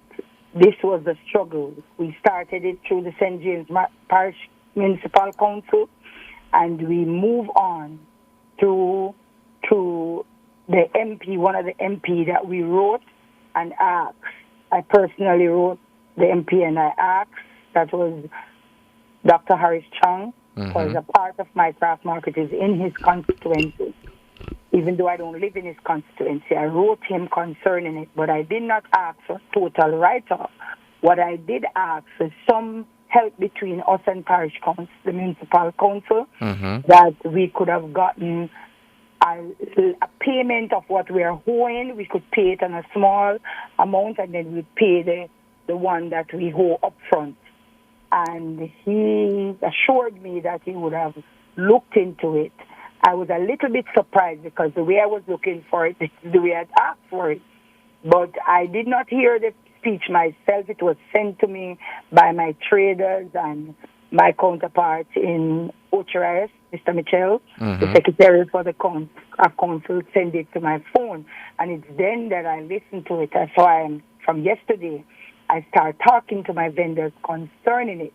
this was the struggle. We started it through the St. James Parish Municipal Council, and we move on to the MP, one of the MP that we wrote and asked. I personally wrote the MP and I asked. That was Dr. Harris Chung, because a part of my craft market is in his constituency. Even though I don't live in his constituency, I wrote him concerning it, but I did not ask for total write-off. What I did ask is some help between us and parish council, the municipal council, that we could have gotten a payment of what we are owing. We could pay it on a small amount, and then we'd pay the one that we owe up front. And he assured me that he would have looked into it. I was a little bit surprised because the way I was looking for it is the way I'd asked for it. But I did not hear the speech myself. It was sent to me by my traders and my counterpart in Ocherius, Mr. Mitchell, the secretary for the council, sent it to my phone. And it's then that I listened to it. That's why from yesterday, I started talking to my vendors concerning it.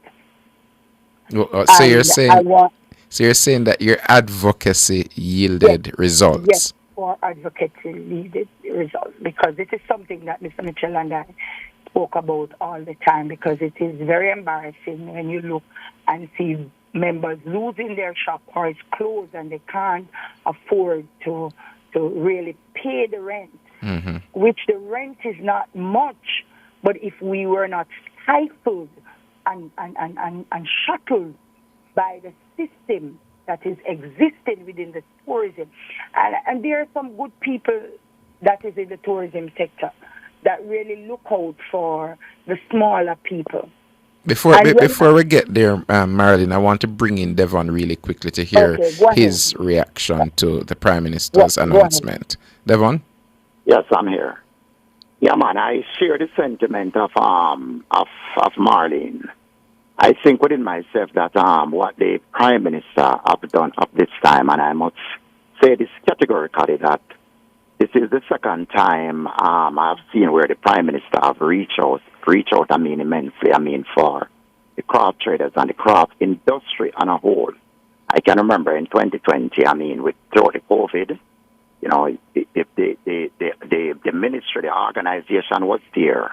So you're saying that your advocacy yielded results? Yes, for advocacy yielded results, because this is something that Mr. Mitchell and I spoke about all the time, because it is very embarrassing when you look and see members losing their shop or it's closed and they can't afford to really pay the rent, which the rent is not much, but if we were not stifled and shuttled by the system that is existing within the tourism. And there are some good people that is in the tourism sector that really look out for the smaller people. Before we get there, Marilyn, I want to bring in Devon really quickly to hear his reaction to the Prime Minister's announcement. Devon? Yes, I'm here. Yeah, man, I share the sentiment of Marlene. I think within myself that what the Prime Minister have done up this time, and I must say this categorically, that this is the second time I've seen where the Prime Minister have reached out, immensely, for the craft traders and the craft industry on a whole. I can remember in 2020, with through the COVID, the ministry, the organization was there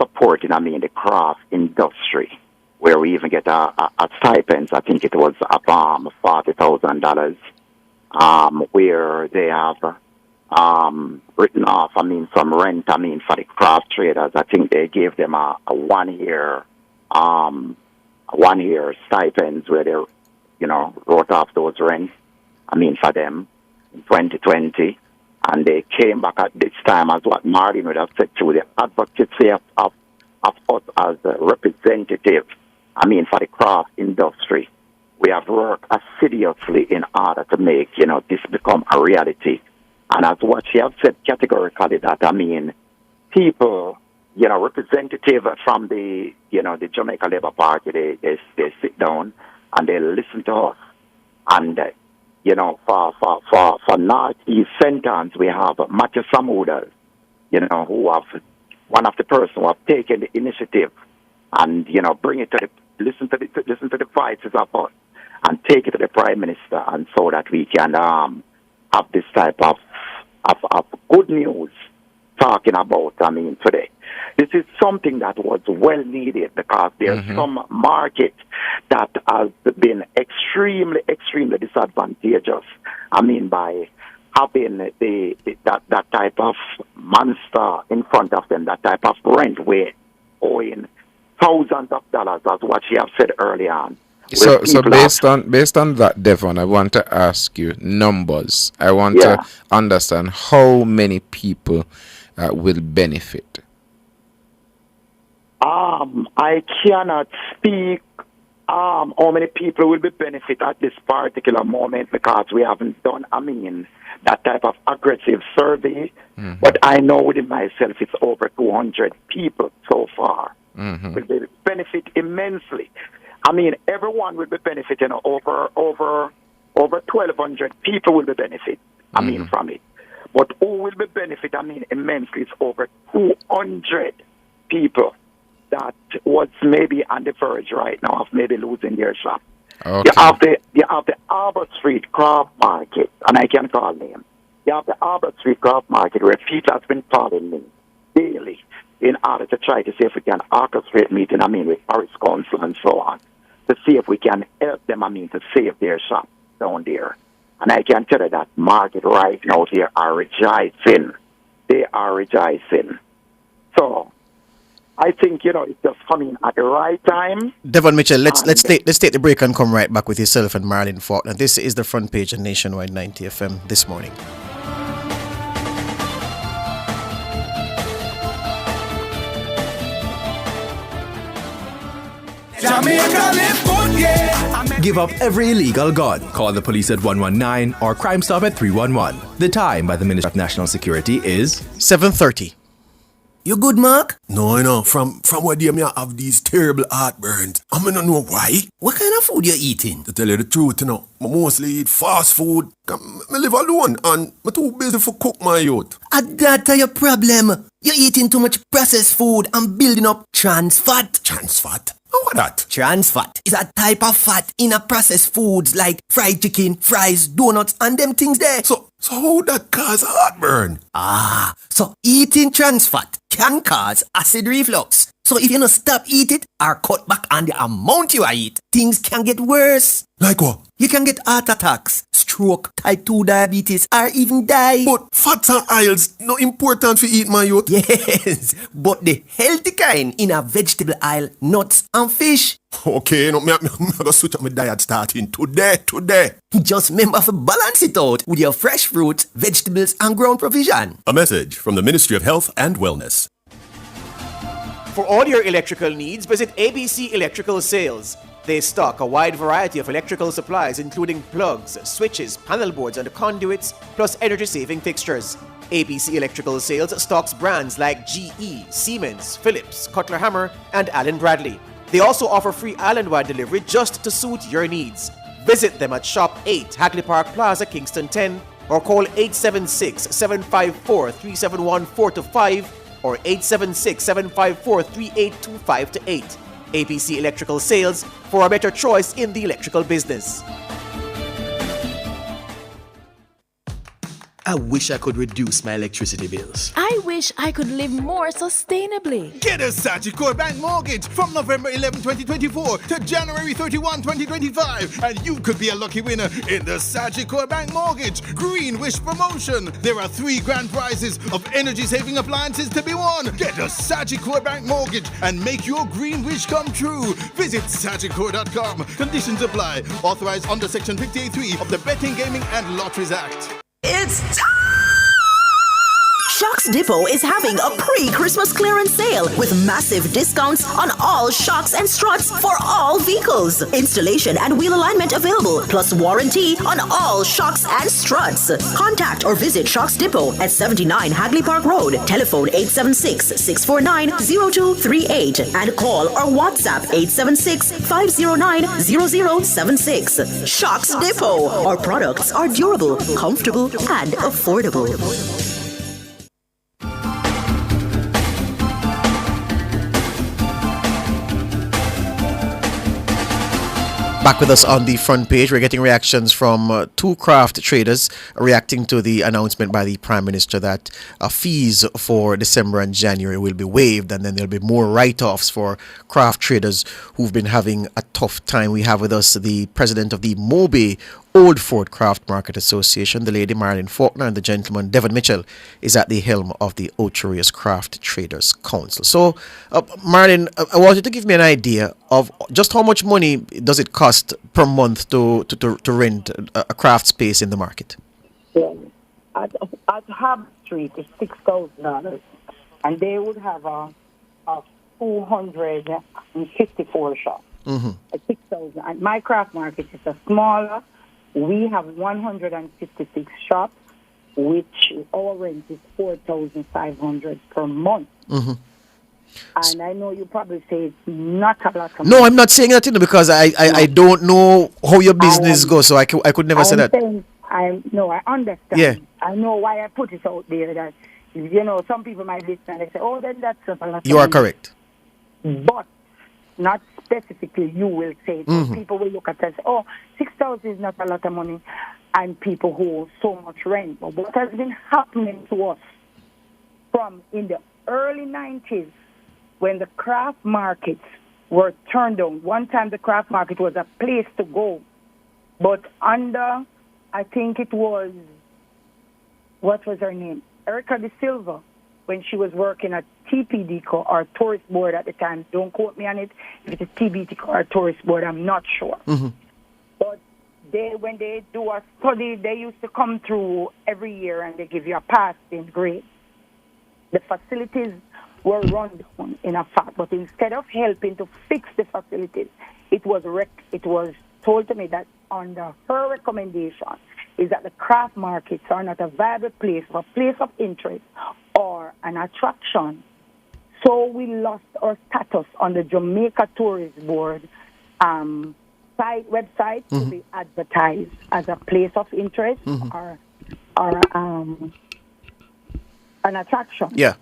supporting, the craft industry, where we even get a stipend. I think it was $40,000, where they have written off, some rent, for the craft traders. I think they gave them a 1 year stipends where they, wrote off those rents, for them in 2020. And they came back at this time, as what Martin would have said, to the advocacy of us as a representative, for the craft industry. We have worked assiduously in order to make, this become a reality. And as what she has said categorically, that, people, representative from the Jamaica Labour Party, they sit down and they listen to us. And, for Northeast Sentence, we have Matthew Samuda, who have, one of the persons who have taken the initiative and, bring it to listen to the voices of us and take it to the Prime Minister, and so that we can have this type of good news talking about, today. This is something that was well needed, because there's some market that has been extremely disadvantageous. By having that type of monster in front of them, that type of rent, we're owing thousands of dollars, as what she have said earlier on. So based on that, Devon, I want to ask you numbers. I want to understand how many people will benefit. I cannot speak how many people will be benefit at this particular moment, because we haven't done, that type of aggressive survey. But I know within myself it's over 200 people so far. Will be benefit immensely. Everyone will be benefiting. Over 1,200 people will be benefit. From it. But who will be benefit? Immensely. It's over 200 people that was maybe on the verge right now of maybe losing their shop. Okay. You have the Arbor Street Craft Market, and I can call name. You have the Arbor Street Craft Market, where people have been calling me daily in order to try to see if we can orchestrate meeting, with Paris Council and so on, to see if we can help them, to save their shop down there. And I can tell you that market right now, they are rejoicing. They are rejoicing. So I think, it's just coming at the right time. Devon Mitchell, let's take the break and come right back with yourself and Marlene Faulkner. This is the front page of Nationwide 90 FM this morning. Give up every illegal gun. Call the police at 119 or Crime Stop at 311. The time by the Ministry of National Security is 7:30. You good, Mark? No, from what day me have these terrible heartburns. I don't know why. What kind of food you eating? To tell you the truth, I mostly eat fast food. I live alone and I'm too busy for cook my youth. That's your problem. You're eating too much processed food and building up trans fat. Trans fat? What that? Trans fat is a type of fat in a processed foods like fried chicken, fries, donuts, and them things there. So how that cause heartburn? So eating trans fat can cause acid reflux. So if you not stop eat it or cut back on the amount you eat, things can get worse. Like what? You can get heart attacks, stroke, type 2 diabetes, or even die. But fats and oils not important for eat, my youth. Yes, but the healthy kind in a vegetable aisle, nuts and fish. Okay, no, me go switch up my diet starting today. Just remember to balance it out with your fresh fruits, vegetables, and ground provision. A message from the Ministry of Health and Wellness. For all your electrical needs, visit ABC Electrical Sales. They stock a wide variety of electrical supplies including plugs, switches, panel boards and conduits, plus energy-saving fixtures. ABC Electrical Sales stocks brands like GE, Siemens, Philips, Cutler Hammer and Allen Bradley. They also offer free island-wide delivery just to suit your needs. Visit them at Shop 8, Hagley Park Plaza, Kingston 10 or call 876-754-371-4-5 or 876-754-3825-8. ABC Electrical Sales for a better choice in the electrical business. I wish I could reduce my electricity bills. I wish I could live more sustainably. Get a Sagicor Bank mortgage from November 11, 2024 to January 31, 2025 and you could be a lucky winner in the Sagicor Bank mortgage Green Wish promotion. There are 3 grand prizes of energy-saving appliances to be won. Get a Sagicor Bank mortgage and make your green wish come true. Visit Sagicor.com. Conditions apply. Authorized under Section 58.3 of the Betting, Gaming and Lotteries Act. It's time! Shocks Depot is having a pre-Christmas clearance sale with massive discounts on all shocks and struts for all vehicles. Installation and wheel alignment available, plus warranty on all shocks and struts. Contact or visit Shocks Depot at 79 Hagley Park Road. Telephone 876-649-0238 and call or WhatsApp 876-509-0076. Shocks Depot. Our products are durable, comfortable, and affordable. Back with us on the front page, we're getting reactions from 2 craft traders reacting to the announcement by the Prime Minister that fees for December and January will be waived, and then there'll be more write-offs for craft traders who've been having a tough time. We have with us the president of the Mobe Old Fort Craft Market Association, the lady Marilyn Faulkner, and the gentleman Devon Mitchell is at the helm of the Ocherius Craft Traders Council. So, Marilyn, I want you to give me an idea of just how much money does it cost per month to rent a craft space in the market? Yeah. At Hub Street, it's $6,000, and they would have a 254 shop. Mm-hmm. At 6,000. And my craft market is a smaller. We have 156 shops, which our rent is $4,500 per month. Mm-hmm. And I know you probably say it's not a lot of money. No, I'm not saying that, because I don't know how your business goes, so I could never say that. I understand. Yeah. I know why I put it out there that, some people might listen and they say, oh, then that's a lot of money. You are correct. But not specifically you will say it. Mm-hmm. People will look at it and say, oh, 6,000 is not a lot of money, and people who owe so much rent. But what has been happening to us from in the early 90s when the craft markets were turned on. One time the craft market was a place to go. But under, I think it was, what was her name? Erica De Silva, when she was working at TPDCO or Tourist Board at the time. Don't quote me on it. If it is TPDCO or Tourist Board, I'm not sure. Mm-hmm. But when they do a study, they used to come through every year and they give you a passing grade. The facilities were run down in a fact, but instead of helping to fix the facilities, it was told to me that under her recommendation is that the craft markets are not a viable place, a place of interest or an attraction. So we lost our status on the Jamaica Tourist Board website mm-hmm. to be advertised as a place of interest mm-hmm. or an attraction. Yeah.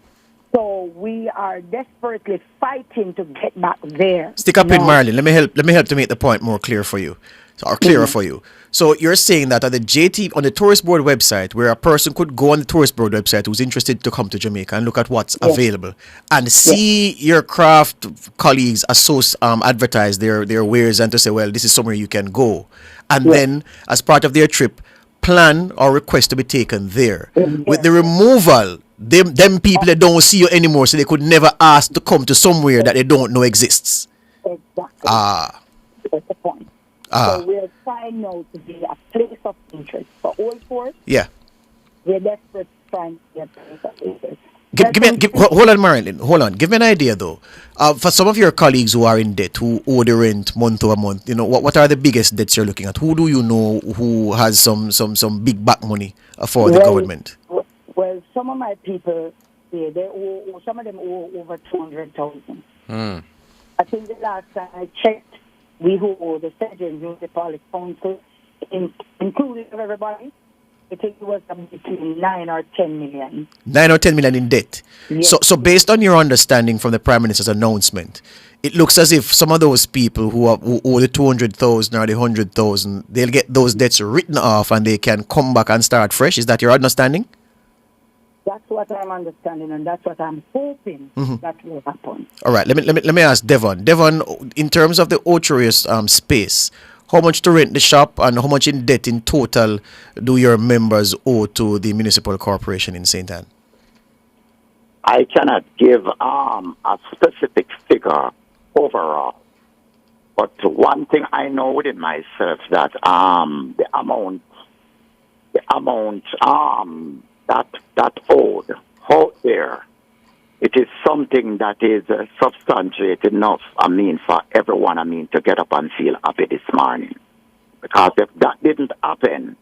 So we are desperately fighting to get back there. Stick up in, Marley. Let me help to make the point more clear for you. or clearer for you. So you're saying that on the tourist board website, where a person could go on the tourist board website who's interested to come to Jamaica and look at what's available and see your craft colleagues advertise their wares and to say, well, this is somewhere you can go. And then as part of their trip, plan or request to be taken there. With the removal, them people that don't see you anymore, so they could never ask to come to somewhere that they don't know exists. Exactly. That's the point. So we're trying now to be a place of interest for all four. Yeah. We're desperate trying to be a place of interest. Hold on, Marilyn. Hold on. Give me an idea, though. For some of your colleagues who are in debt, who owe the rent month over month, what are the biggest debts you're looking at? Who do you know who has some big back money for the government? Well, some of my people, some of them owe over 200,000. I think the last time I checked, we who owe the Federal Municipal Council, including everybody, I think it was between 9 or 10 million. 9 or 10 million in debt. Yes. So based on your understanding from the Prime Minister's announcement, it looks as if some of those people who owe the 200,000 or the 100,000, they'll get those debts written off and they can come back and start fresh. Is that your understanding? That's what I'm understanding, and that's what I'm hoping that will happen. All right, let me ask Devon. Devon, in terms of the Ocherius space, how much to rent the shop and how much in debt in total do your members owe to the municipal corporation in St. Anne? I cannot give a specific figure overall, but one thing I know within myself that the amount that owed out there, it is something that is substantiated enough, for everyone, to get up and feel happy this morning. Because if that didn't happen,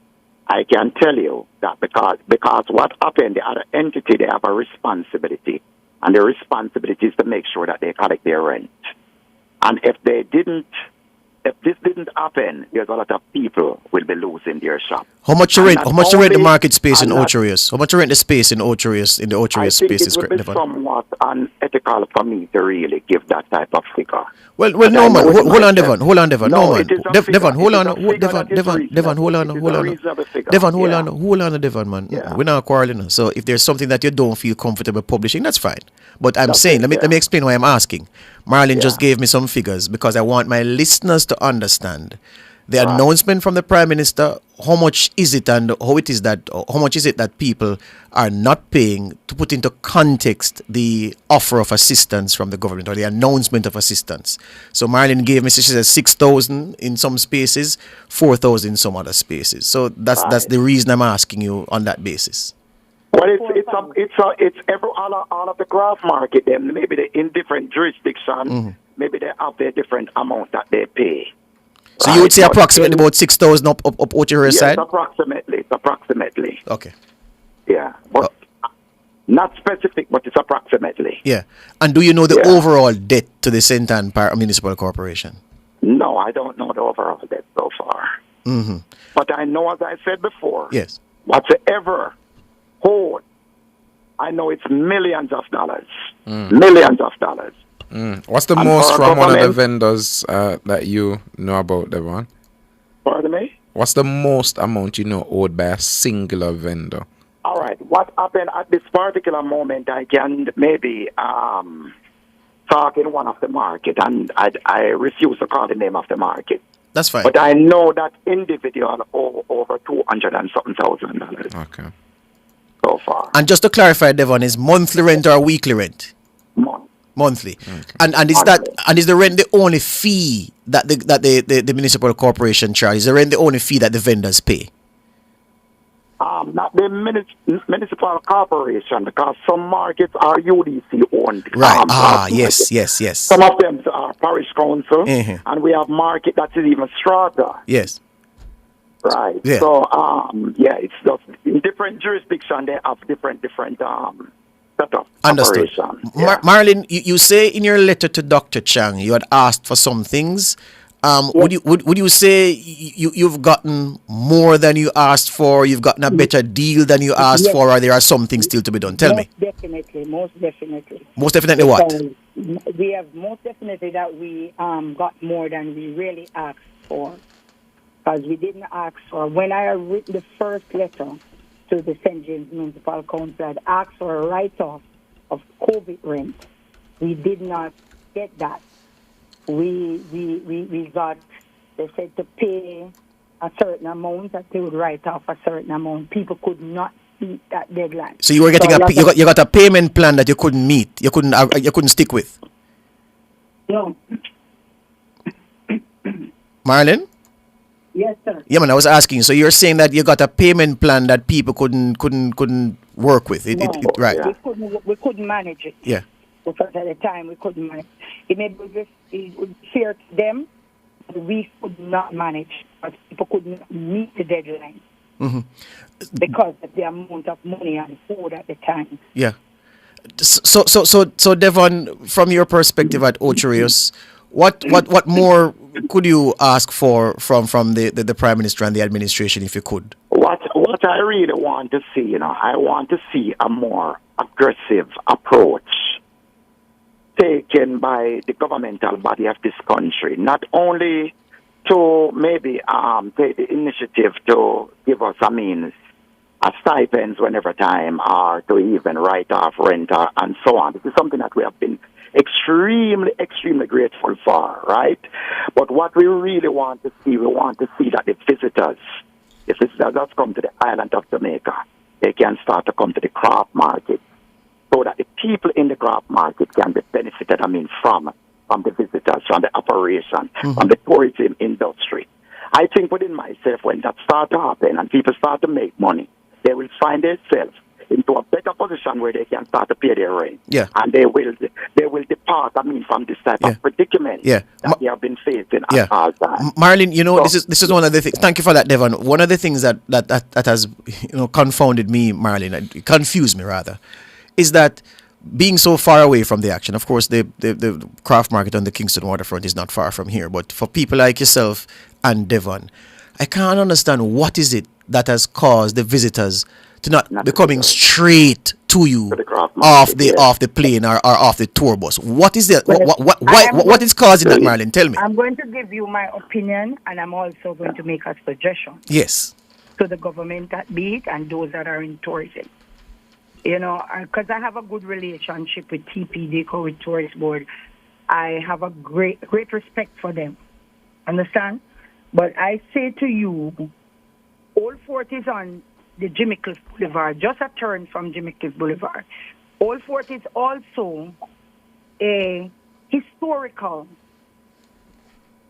I can tell you that because what happened, the other entity, they have a responsibility. And the responsibility is to make sure that they collect their rent. And if this didn't happen, there's a lot of people will be losing their shop. How much to rent? How much to rent the market space in Ocherius? How much to rent the space in Ocherius, in the Ocherius spaces? I think it would be somewhat unethical for me to really give that type of figure. Well, no, man. Hold on, Devon. Hold on, Devon. No, man. Devon, hold on. Devon, hold on. Devon, man. We're not quarreling. So if there's something that you don't feel comfortable publishing, that's fine. But I'm saying, let me explain why I'm asking. Marlon just gave me some figures because I want my listeners to understand the announcement from the Prime Minister. How much is it, and how much is it that people are not paying, to put into context the offer of assistance from the government or the announcement of assistance. So Marlon gave me, she says 6,000 in some spaces, 4,000 in some other spaces. So that's the reason I'm asking you on that basis. Well, it's all of the craft market. Then maybe they in different jurisdictions. Maybe they have their different amount that they pay. So you would say approximately about 6,000 up Ocherius side? Yes, approximately. Okay. Yeah, but not specific, but it's approximately. Yeah. And do you know the overall debt to the St. Anne Municipal Corporation? No, I don't know the overall debt so far. But I know, as I said before, whatsoever hold, I know it's millions of dollars. Millions of dollars. What's the most from one of the vendors that you know about, Devon? Pardon me? What's the most amount you know owed by a singular vendor? All right. What happened at this particular moment, I can maybe talk in one of the market, and I refuse to call the name of the market. That's fine. But I know that individual owe over $200,000 and something. Okay. So far. And just to clarify, Devon, is monthly rent or weekly rent? Monthly. Okay. And is the rent the only fee that the municipal corporation charges? Is the rent the only fee that the vendors pay? Not the municipal corporation, because some markets are UDC owned. Right. Yes. Some of them are parish council, and we have market that is even stronger. Yes. Right. Yeah. So it's just in different jurisdictions they have different setup. Understood. Marlon, you say in your letter to Dr. Chang you had asked for some things. Would you say you've gotten more than you asked for? You've gotten a better deal than you asked for, or there are some things still to be done? Tell me. Most definitely. Most definitely what? We have most definitely that we got more than we really asked for. because we didn't ask for. When I had written the first letter to the St. James Municipal Council, I had asked for a write-off of COVID rent. We did not get that. We got, they said to pay a certain amount, that they would write off a certain amount. People could not meet that deadline. So you were getting you got a payment plan that you couldn't meet. You couldn't stick with. No. Marlon? Yes, sir. Yeah, man. I was asking. So you're saying that you got a payment plan that people couldn't work with. Right. We couldn't manage it. Yeah. Because at the time we couldn't manage. It would be fair to them, but we could not manage. Because people couldn't meet the deadline. Mm-hmm. Because of the amount of money and food at the time. Yeah. So Devon, from your perspective at Ocherius, what more could you ask for from the Prime Minister and the administration if you could? What I really want to see, I want to see a more aggressive approach taken by the governmental body of this country, not only to maybe take the initiative to give us a stipends whenever time, or to even write off rent and so on. This is something that we have been extremely, extremely grateful for, right? But what we really want to see, that the visitors that come to the island of Jamaica, they can start to come to the craft market, so that the people in the craft market can be benefited, from the visitors, from the operation, from the tourism industry. I think within myself, when that starts to happen and people start to make money, they will find themselves into a better position where they can start to pay their rent. Yeah. And they will depart, from this type of predicament that they have been facing at all times. Marlon, this is one of the things. Thank you for that, Devon. One of the things that has confounded me, Marlon, it confused me rather, is that being so far away from the action. Of course, the craft market on the Kingston waterfront is not far from here, but for people like yourself and Devon, I can't understand what is it that has caused the visitors to not be coming straight to you off the plane or off the tour bus. What is that? What is causing that, Marlon? Tell me. I'm going to give you my opinion, and I'm also going to make a suggestion. Yes. To the government that be it and those that are in tourism. Because I have a good relationship with TPD, with Tourist Board. I have a great respect for them. Understand? But I say to you, Old Fort is on the Jimmy Cliff Boulevard, just a turn from Jimmy Cliff Boulevard. Old Fort is also a historical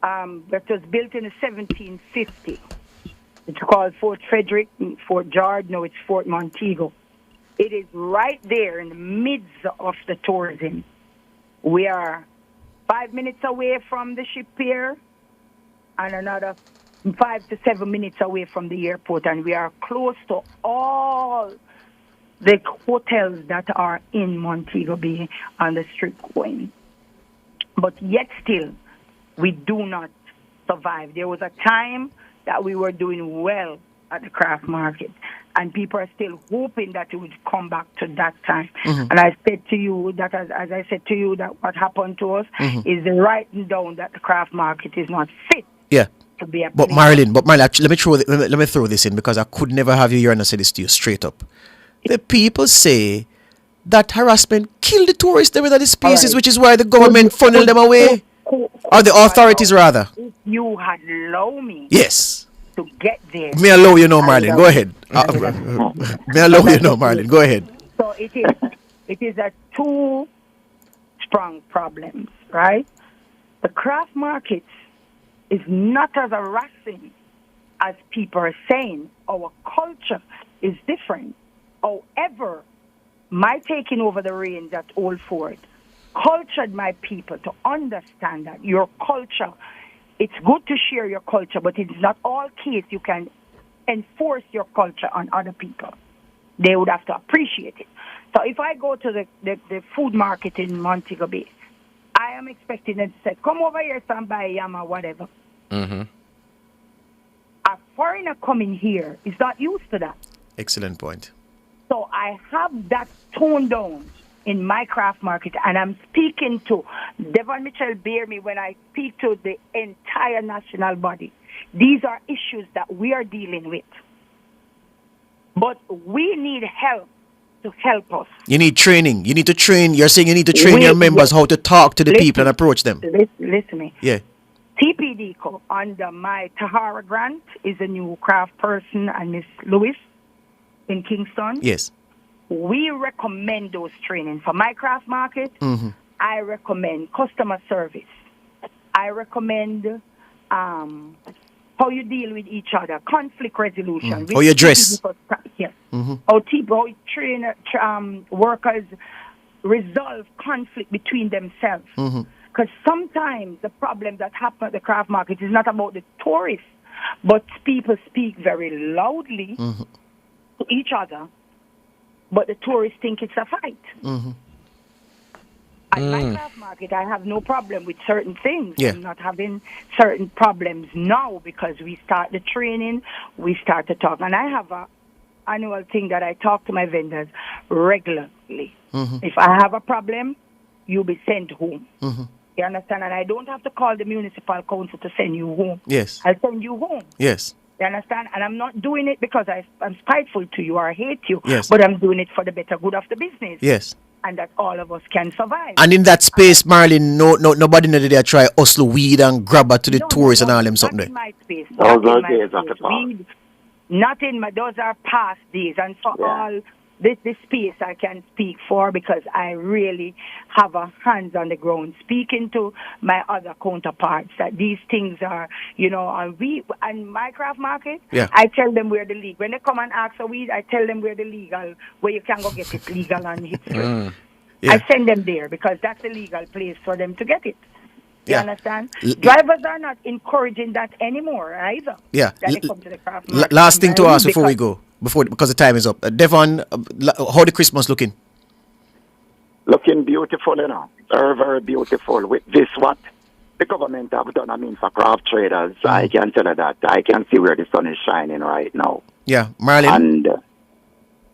that was built in 1750. It's called Fort Frederick, Fort George. No, it's Fort Montego. It is right there in the midst of the tourism. We are 5 minutes away from the ship pier and another 5 to 7 minutes away from the airport, and we are close to all the hotels that are in Montego Bay on the strip going. But yet still, we do not survive. There was a time that we were doing well at the craft market, and people are still hoping that it would come back to that time. And I said to you that, as I said to you, that what happened to us is the writing down that the craft market is not fit. Yeah. To be a But Marlon, let me throw this in, because I could never have you here and I say this to you straight up. The people say that harassment killed the tourists there within the spaces, which is why the government funneled them away. Or the authorities, rather. If you had allowed me Yes. to get there. May I allow you know, Marlon. Go ahead. May I allow you know, Marlon. Go ahead. So it is a two-strong problem, right? The craft markets is not as harassing as people are saying. Our culture is different. However, my taking over the reins at Old Fort cultured my people to understand that your culture, it's good to share your culture, but it's not all case you can enforce your culture on other people. They would have to appreciate it. So if I go to the food market in Montego Bay, I am expecting them to say, come over here and buy yam or whatever. Mm-hmm. A foreigner coming here is not used to that. Excellent point. So I have that toned down in my craft market, and I'm speaking to Devon Mitchell, bear me when I speak to the entire national body. These are issues that we are dealing with. But we need help to help us. You need training. You need to train. You're saying you need to train your members how to talk to the people and approach them. Listen to me. Yeah. TPDCO, under my Tahara grant, is a new craft person, and Miss Lewis in Kingston. Yes. We recommend those trainings. For my craft market, I recommend customer service. I recommend how you deal with each other, conflict resolution. How you dress. Yes. How you train workers resolve conflict between themselves. Because sometimes the problem that happens at the craft market is not about the tourists, but people speak very loudly to each other, but the tourists think it's a fight. At my craft market, I have no problem with certain things. Yeah. I'm not having certain problems now because we start the training, we start to talk. And I have a annual thing that I talk to my vendors regularly. If I have a problem, you'll be sent home. You understand? And I don't have to call the municipal council to send you home. Yes. I'll send you home. Yes. You understand? And I'm not doing it because I'm spiteful to you or I hate you. Yes. But I'm doing it for the better good of the business. Yes. And that all of us can survive. And in that space, Marilyn, nobody know that they try hustle weed and grab her to the tourists and all them something. Not in my space. Those are days of the past. Not in my, those are past days. And for all this space I can speak for because I really have a hands on the ground speaking to my other counterparts that these things are, and my craft market, I tell them we're the legal. When they come and ask for weed, I tell them we're the legal, where you can go get it legal and hit straight. I send them there because that's the legal place for them to get it. You understand? Drivers are not encouraging that anymore either. Yeah. That they come to the craft market. Last thing to ask before we go, because the time is up. Devon, how the Christmas looking? Looking beautiful, very, very beautiful. With this, what the government have done, for craft traders, I can tell you that. I can see where the sun is shining right now. Yeah, Marlon.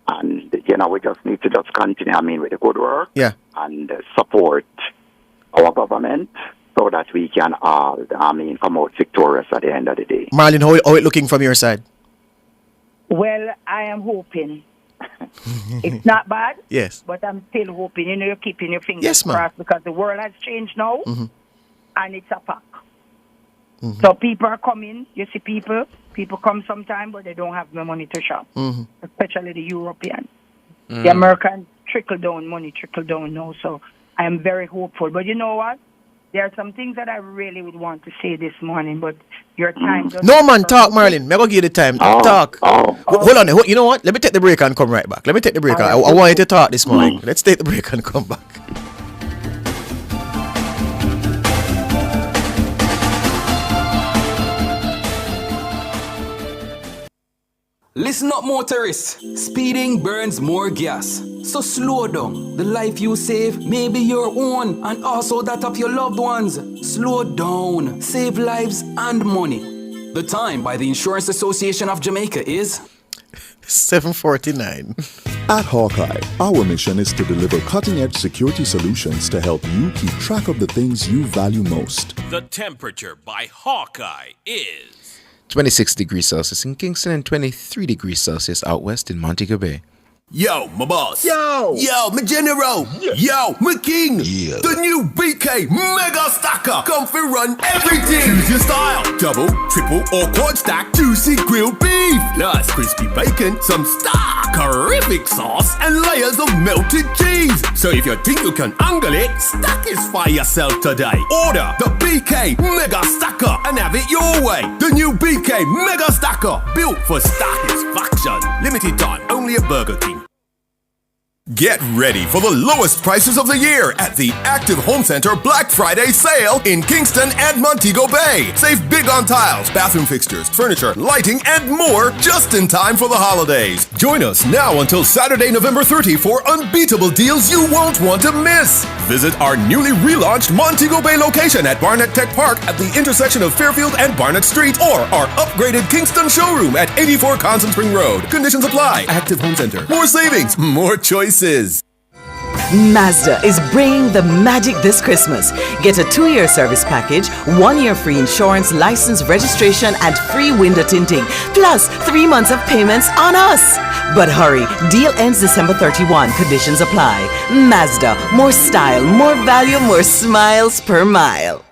And we just need to just continue, with the good work. Yeah. And support our government so that we can all, come out victorious at the end of the day. Marlon, how it looking from your side? Well, I am hoping. It's not bad. Yes. But I'm still hoping. You're keeping your fingers ma'am. crossed because the world has changed now and it's a pack. So people are coming. You see people come sometime, but they don't have the money to shop, especially the European. The Americans trickle down now. So I am very hopeful. But you know what? There are some things that I really would want to say this morning, but your time doesn't... No, man, talk, Marlon. I'm going to give you the time. Talk. Hold on. You know what? Let me take the break and come right back. I want you to talk this morning. Let's take the break and come back. Listen up, motorists. Speeding burns more gas. So slow down. The life you save may be your own and also that of your loved ones. Slow down. Save lives and money. The time by the Insurance Association of Jamaica is 7:49. At Hawkeye, our mission is to deliver cutting-edge security solutions to help you keep track of the things you value most. The temperature by Hawkeye is 26 degrees Celsius in Kingston and 23 degrees Celsius out west in Montego Bay. Yo, my boss. Yo, my general. Yo, my king. The new BK Mega Stacker. Come for run everything. Choose your style. Double, triple, or quad stack. Juicy grilled beef. Plus crispy bacon, some stackerific sauce, and layers of melted cheese. So if you think you can angle it, satisfy yourself today. Order the BK Mega Stacker and have it your way. The new BK Mega Stacker. Built for satisfaction. Limited time. Only at Burger King. Get ready for the lowest prices of the year at the Active Home Center Black Friday sale in Kingston and Montego Bay. Save big on tiles, bathroom fixtures, furniture, lighting, and more just in time for the holidays. Join us now until Saturday, November 30 for unbeatable deals you won't want to miss. Visit our newly relaunched Montego Bay location at Barnett Tech Park at the intersection of Fairfield and Barnett Street, or our upgraded Kingston showroom at 84 Constant Spring Road. Conditions apply. Active Home Center. More savings, more choices. Mazda is bringing the magic this Christmas. Get a 2-year service package, 1-year free insurance, license registration, and free window tinting, plus 3 months of payments on us. But hurry, deal ends December 31. Conditions apply. Mazda, more style, more value, more smiles per mile.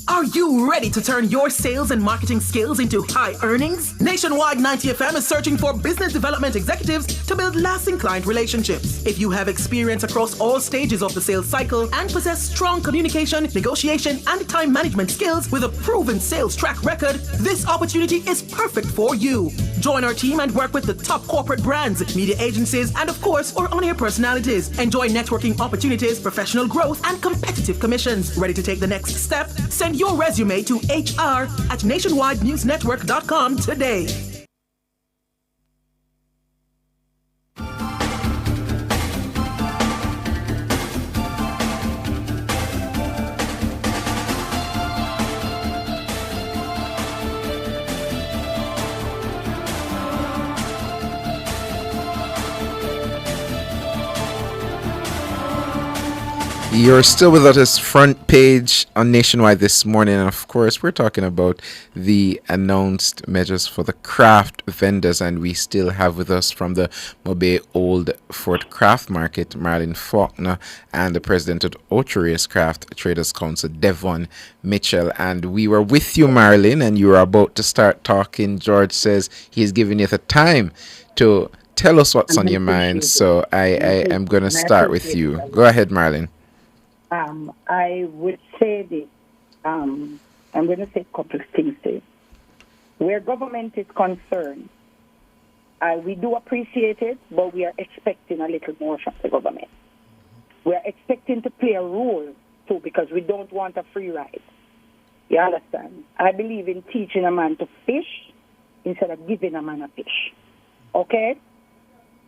Are you ready to turn your sales and marketing skills into high earnings? Nationwide 90FM is searching for business development executives to build lasting client relationships. If you have experience across all stages of the sales cycle and possess strong communication, negotiation, and time management skills with a proven sales track record, this opportunity is perfect for you. Join our team and work with the top corporate brands, media agencies, and of course, our on-air personalities. Enjoy networking opportunities, professional growth, and competitive commissions. Ready to take the next step? Send your resume to hr@nationwidenewsnetwork.com today. You're still with us, front page on Nationwide this morning, and of course we're talking about the announced measures for the craft vendors, and we still have with us from the Mobe Old Fort Craft Market, Marilyn Faulkner, and the president of Ocherius Craft Traders Council, Devon Mitchell. And we were with you, Marilyn, and you were about to start talking. George says he's giving you the time to tell us what's on your mind, so I am going to start with you. Go ahead, Marilyn. I would say this. I'm going to say a couple of things there. Where government is concerned, we do appreciate it, but we are expecting a little more from the government. We are expecting to play a role, too, because we don't want a free ride. You understand? I believe in teaching a man to fish instead of giving a man a fish. Okay?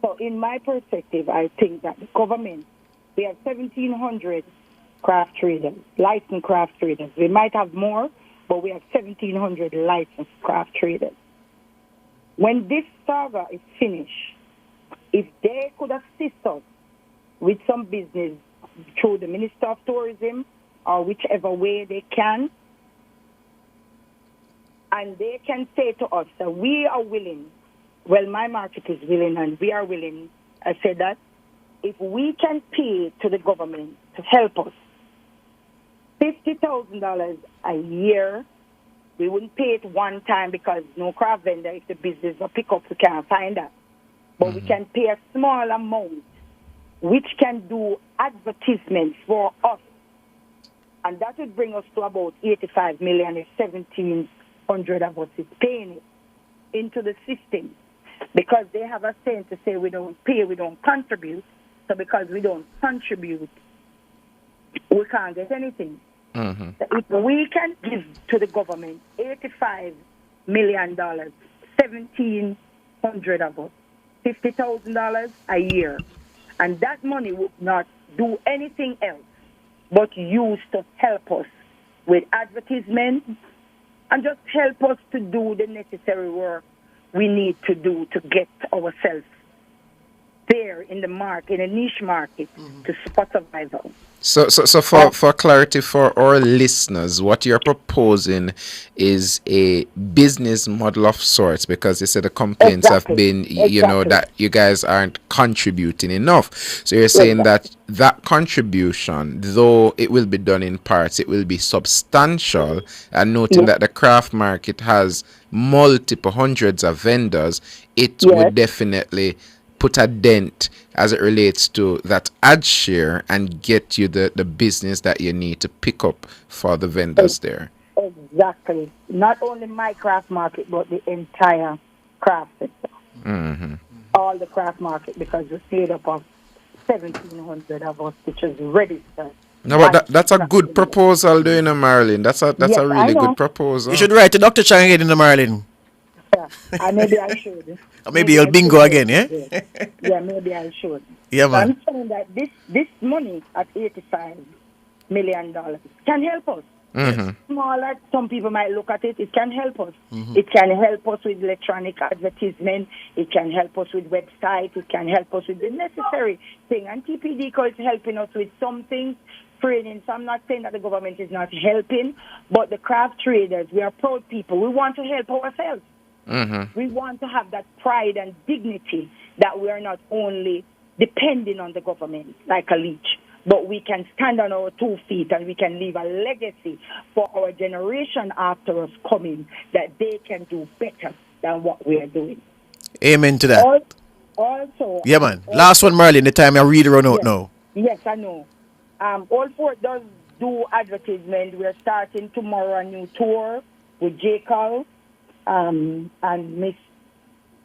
So in my perspective, I think that the government, we have 1,700 craft traders, licensed craft traders. We might have more, but we have 1,700 licensed craft traders. When this saga is finished, if they could assist us with some business through the Minister of Tourism or whichever way they can, and they can say to us that we are willing, well, my market is willing and we are willing, I said that, if we can pay to the government to help us $50,000 a year, we wouldn't pay it one time because no craft vendor, if the business will pick up, we can't find that. But we can pay a small amount, which can do advertisements for us. And that would bring us to about 85 million if 1,700 of us is paying it into the system. Because they have a saying to say we don't pay, we don't contribute. So because we don't contribute, we can't get anything. If we can give to the government $85 million, 1,700 of us, $50,000 a year, and that money would not do anything else but use to help us with advertisements and just help us to do the necessary work we need to do to get ourselves there in the market, in a niche market, to survival. So for clarity for our listeners, what you're proposing is a business model of sorts, because you said the complaints have been, you know, that you guys aren't contributing enough. So you're saying that contribution, though it will be done in parts, it will be substantial, and noting that the craft market has multiple hundreds of vendors, it would definitely put a dent as it relates to that ad share and get you the business that you need to pick up for the vendors there. Exactly. Not only my craft market, but the entire craft sector. All the craft market, because we're made up of 1,700 of us, which is registered. No, but that's a good proposal, do you know, Marilyn? That's a really good proposal. You should write to Dr. Chang again in the Marilyn. Maybe I should. Or maybe you'll bingo again, yeah? Yeah, maybe I should. Yeah, man. I'm saying that this money at $85 million can help us. Small, like some people might look at it, it can help us. It can help us with electronic advertisement. It can help us with website. It can help us with the necessary thing. And TPD is helping us with some things, training. So I'm not saying that the government is not helping, but the craft traders, we are proud people. We want to help ourselves. We want to have that pride and dignity that we are not only depending on the government like a leech, but we can stand on our 2 feet and we can leave a legacy for our generation after us coming, that they can do better than what we are doing. Amen to that. Also, yeah, man. Last one, Marlene. The time I really run out now. Yes, I know. All Fort does do advertisement. We're starting tomorrow a new tour with J. Cole and Miss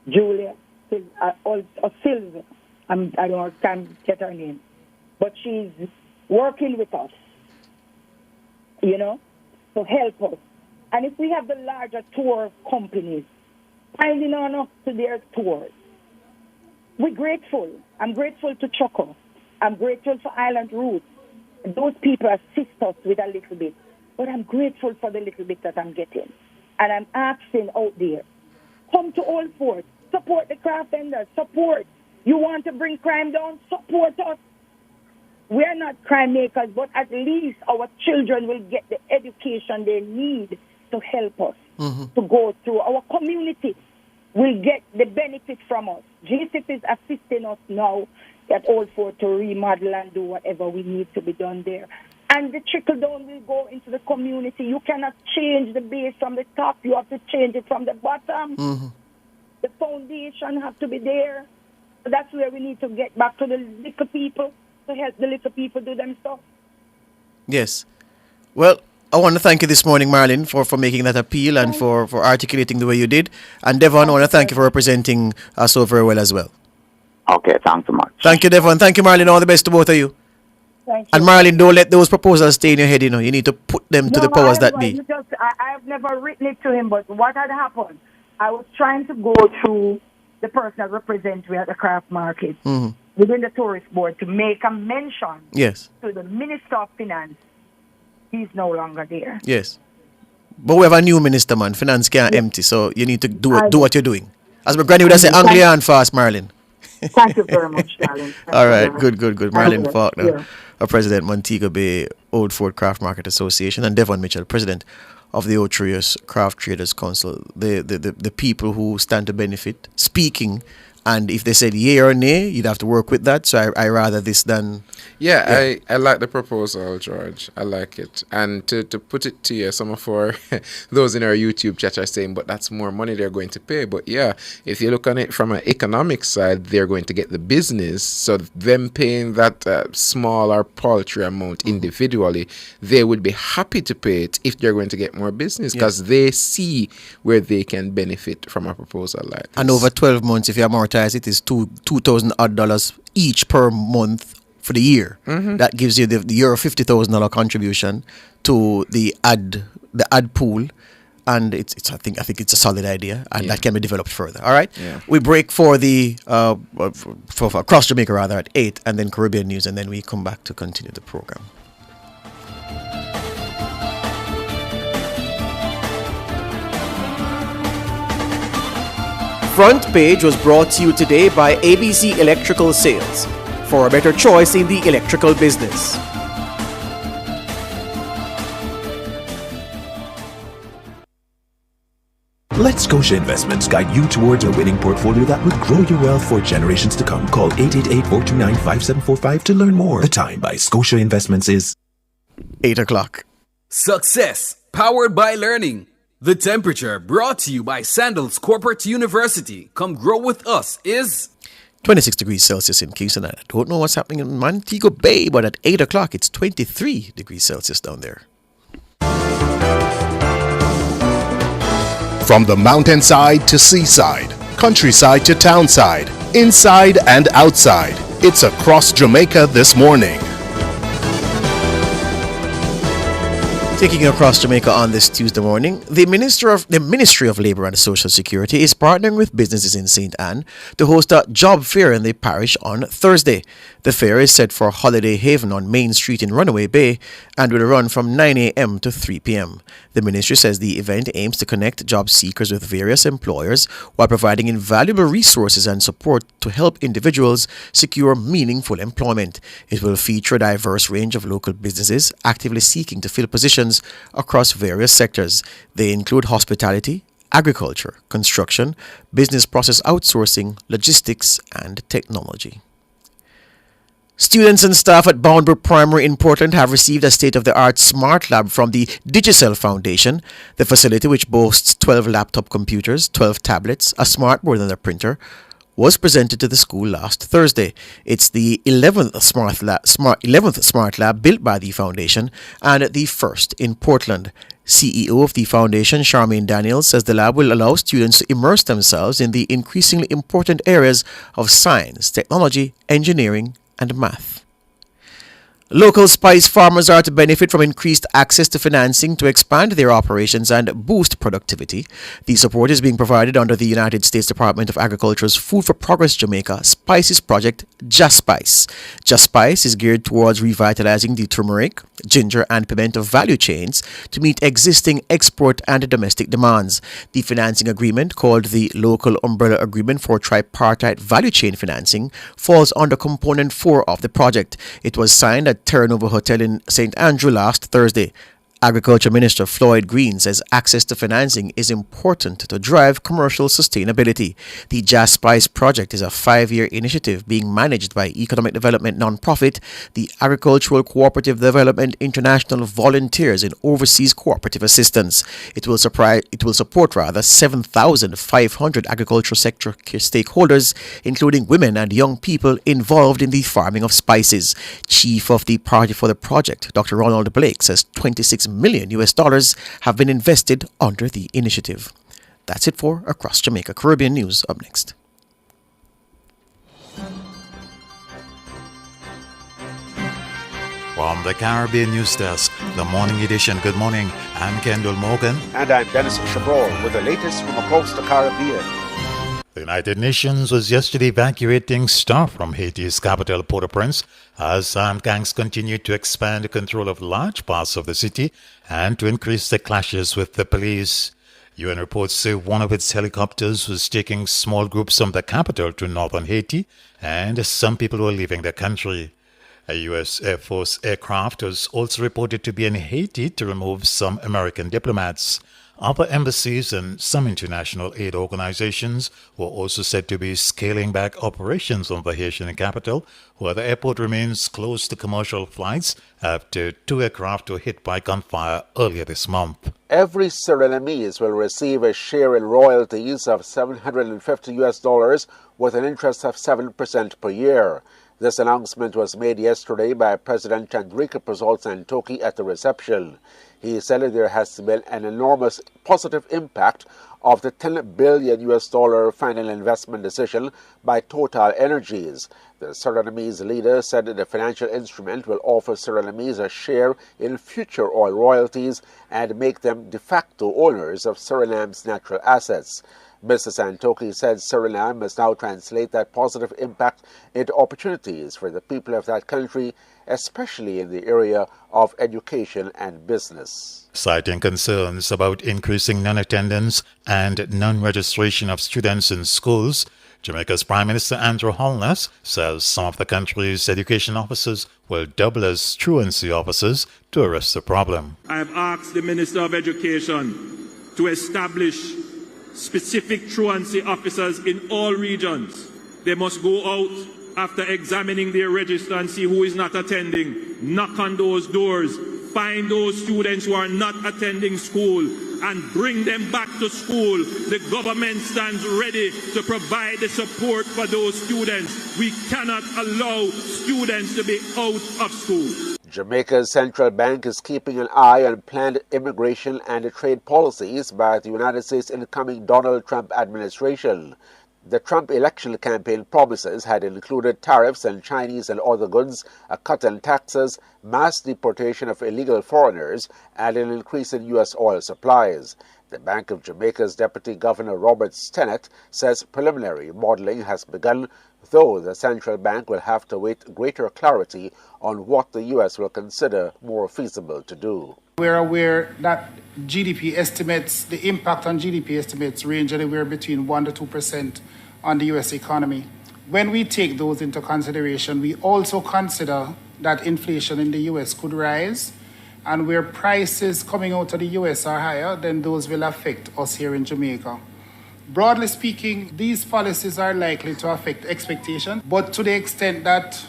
Julia Silva. I don't know, can't get her name. But she's working with us, to help us. And if we have the larger tour companies signing on us to their tours, we're grateful. I'm grateful to Choco. I'm grateful for Island Roots. Those people assist us with a little bit. But I'm grateful for the little bit that I'm getting. And I'm asking out there, come to Old Fort, support the craft vendors, support. You want to bring crime down, support us. We're not crime makers, but at least our children will get the education they need to help us to go through. Our community will get the benefit from us. GCF is assisting us now at Old Fort to remodel and do whatever we need to be done there. And the trickle down will go into the community. You cannot change the base from the top. You have to change it from the bottom. The foundation have to be there. So that's where we need to get back to the little people, to help the little people do them stuff. Yes. Well, I want to thank you this morning, Marlene, for making that appeal and for articulating the way you did. And Devon, I want to thank you for representing us so very well as well. Okay, thanks so much. Thank you, Devon. Thank you, Marlene. All the best to both of you. Thank you. And Marlene, don't let those proposals stay in your head, You need to put them to the powers that be. I've never written it to him, but what had happened, I was trying to go through the person that represents me at the craft market within the tourist board to make a mention to the Minister of Finance. He's no longer there. Yes. But we have a new minister, man. Finance can't empty, so you need to do what you're doing. As my granny would say, Anglia and fast, Marlene. Thank you very much, darling. All right, good. Marlene Faulkner, President, Montego Bay Old Fort Craft Market Association, and Devon Mitchell, President of the Old Trios Craft Traders Council, the people who stand to benefit, speaking. And if they said yay or nay, you'd have to work with that. So I rather this than... Yeah, I like the proposal, George. I like it. And to put it to you, some of our those in our YouTube chat are saying, but that's more money they're going to pay. But yeah, if you look on it from an economic side, they're going to get the business. So them paying that small or paltry amount individually, they would be happy to pay it if they're going to get more business because they see where they can benefit from a proposal like this. And over 12 months, if you amortize it, is $2,000 odd each per month for the year. That gives you the year $50,000 contribution to the ad pool, and it's I think it's a solid idea, and that can be developed further. All right, we break for the for Across Jamaica rather at 8, and then Caribbean news, and then we come back to continue the program. Front Page was brought to you today by ABC Electrical Sales, for a better choice in the electrical business. Let Scotia Investments guide you towards a winning portfolio that will grow your wealth for generations to come. Call 888-429-5745 to learn more. The time by Scotia Investments is 8 o'clock. Success, powered by learning. The Temperature, brought to you by Sandals Corporate University. Come grow with us is 26 degrees Celsius in Kingston. I don't know what's happening in Montego Bay, but at 8 o'clock it's 23 degrees Celsius down there. From the mountainside to seaside, countryside to townside, inside and outside, it's Across Jamaica this morning. Taking you across Jamaica on this Tuesday morning, the Ministry of Labour and Social Security is partnering with businesses in St. Anne to host a job fair in the parish on Thursday. The fair is set for Holiday Haven on Main Street in Runaway Bay and will run from 9 a.m. to 3 p.m. The ministry says the event aims to connect job seekers with various employers while providing invaluable resources and support to help individuals secure meaningful employment. It will feature a diverse range of local businesses actively seeking to fill positions across various sectors. They include hospitality, agriculture, construction, business process outsourcing, logistics, and technology. Students and staff at Boundbrook Primary in Portland have received a state-of-the-art smart lab from the Digicel Foundation. The facility, which boasts 12 laptop computers, 12 tablets, a smartboard and a printer, was presented to the school last Thursday. It's the 11th smart lab built by the foundation and the first in Portland. CEO of the foundation, Charmaine Daniels, says the lab will allow students to immerse themselves in the increasingly important areas of science, technology, engineering, and math. Local spice farmers are to benefit from increased access to financing to expand their operations and boost productivity. The support is being provided under the United States Department of Agriculture's Food for Progress Jamaica Spices Project, JASPICE. JASPICE is geared towards revitalizing the turmeric, ginger, and pimento value chains to meet existing export and domestic demands. The financing agreement, called the Local Umbrella Agreement for Tripartite Value Chain Financing, falls under Component 4 of the project. It was signed at Terranova Hotel in St. Andrew last Thursday. Agriculture Minister Floyd Green says access to financing is important to drive commercial sustainability. The JASPICE project is a 5-year initiative being managed by economic development nonprofit, the Agricultural Cooperative Development International Volunteers in Overseas Cooperative Assistance. It will support 7,500 agricultural sector stakeholders, including women and young people involved in the farming of spices. Chief of the party for the project, Dr. Ronald Blake, says $26 million have been invested under the initiative. That's it for Across Jamaica. Caribbean News up next. From the Caribbean News Desk, the morning edition. Good morning. I'm Kendall Morgan. And I'm Dennis Chabrol with the latest from across the Caribbean. The United Nations was yesterday evacuating staff from Haiti's capital, Port-au-Prince, as armed gangs continued to expand control of large parts of the city and to increase the clashes with the police. UN reports say one of its helicopters was taking small groups from the capital to northern Haiti, and some people were leaving the country. A U.S. Air Force aircraft was also reported to be in Haiti to remove some American diplomats. Other embassies and some international aid organizations were also said to be scaling back operations on the Haitian capital, where the airport remains closed to commercial flights after 2 aircraft were hit by gunfire earlier this month. Every Surinamese will receive a share in royalties of $750 with an interest of 7% per year. This announcement was made yesterday by President Chandrika Prasad Santokhi at the reception. He said that there has been an enormous positive impact of the $10 billion final investment decision by Total Energies. The Surinamese leader said that the financial instrument will offer Surinamese a share in future oil royalties and make them de facto owners of Suriname's natural assets. Mr. Santokhi said Suriname must now translate that positive impact into opportunities for the people of that country, especially in the area of education and business. Citing concerns about increasing non-attendance and non-registration of students in schools, Jamaica's Prime Minister Andrew Holness says some of the country's education officers will double as truancy officers to arrest the problem. I have asked the Minister of Education to establish specific truancy officers in all regions. They must go out after examining their register and see who is not attending, knock on those doors, find those students who are not attending school and bring them back to school. The government stands ready to provide the support for those students. We cannot allow students to be out of school. Jamaica's central bank is keeping an eye on planned immigration and trade policies by the United States incoming Donald Trump administration. The Trump election campaign promises had included tariffs on Chinese and other goods, a cut in taxes, mass deportation of illegal foreigners, and an increase in U.S. oil supplies. The Bank of Jamaica's Deputy Governor Robert Stennett says preliminary modeling has begun, though the central bank will have to await greater clarity on what the U.S. will consider more feasible to do. We're aware that GDP estimates, the impact on GDP estimates range anywhere between 1% to 2% on the U.S. economy. When we take those into consideration, we also consider that inflation in the U.S. could rise, and where prices coming out of the U.S. are higher, then those will affect us here in Jamaica. Broadly speaking, these policies are likely to affect expectation, but to the extent that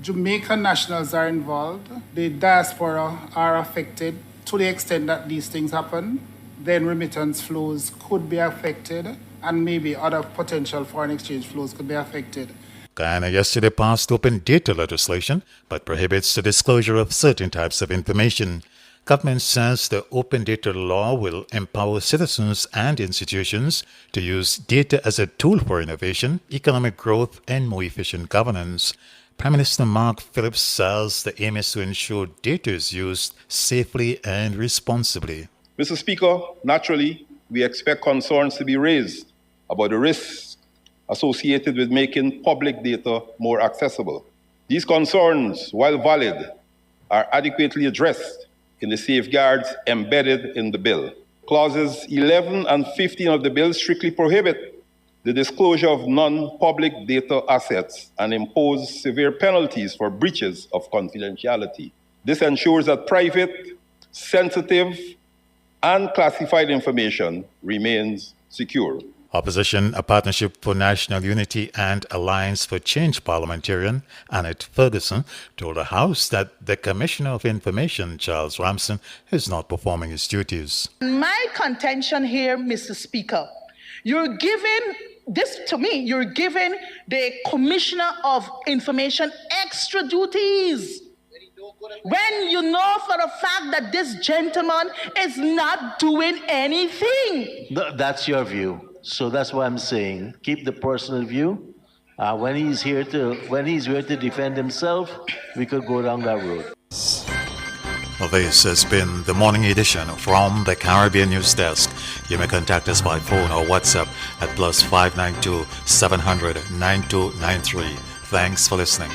Jamaican nationals are involved, the diaspora are affected. To the extent that these things happen, then remittance flows could be affected, and maybe other potential foreign exchange flows could be affected. Guyana yesterday passed open data legislation, but prohibits the disclosure of certain types of information. Government says the open data law will empower citizens and institutions to use data as a tool for innovation, economic growth, and more efficient governance. Prime Minister Mark Phillips says the aim is to ensure data is used safely and responsibly. Mr. Speaker, naturally, we expect concerns to be raised about the risks associated with making public data more accessible. These concerns, while valid, are adequately addressed in the safeguards embedded in the bill. Clauses 11 and 15 of the bill strictly prohibit the disclosure of non-public data assets and impose severe penalties for breaches of confidentiality. This ensures that private, sensitive, and classified information remains secure. Opposition, a Partnership for National Unity and Alliance for Change parliamentarian Annette Ferguson told the House that the Commissioner of Information, Charles Ramson, is not performing his duties. My contention here, Mr. Speaker, you're giving the Commissioner of Information extra duties. When you know for a fact that this gentleman is not doing anything. That's your view. So that's why I'm saying keep the personal view. When he's here to defend himself, we could go down that road. Well, this has been the morning edition from the Caribbean News Desk. You may contact us by phone or WhatsApp at +592 700 9293. Thanks for listening.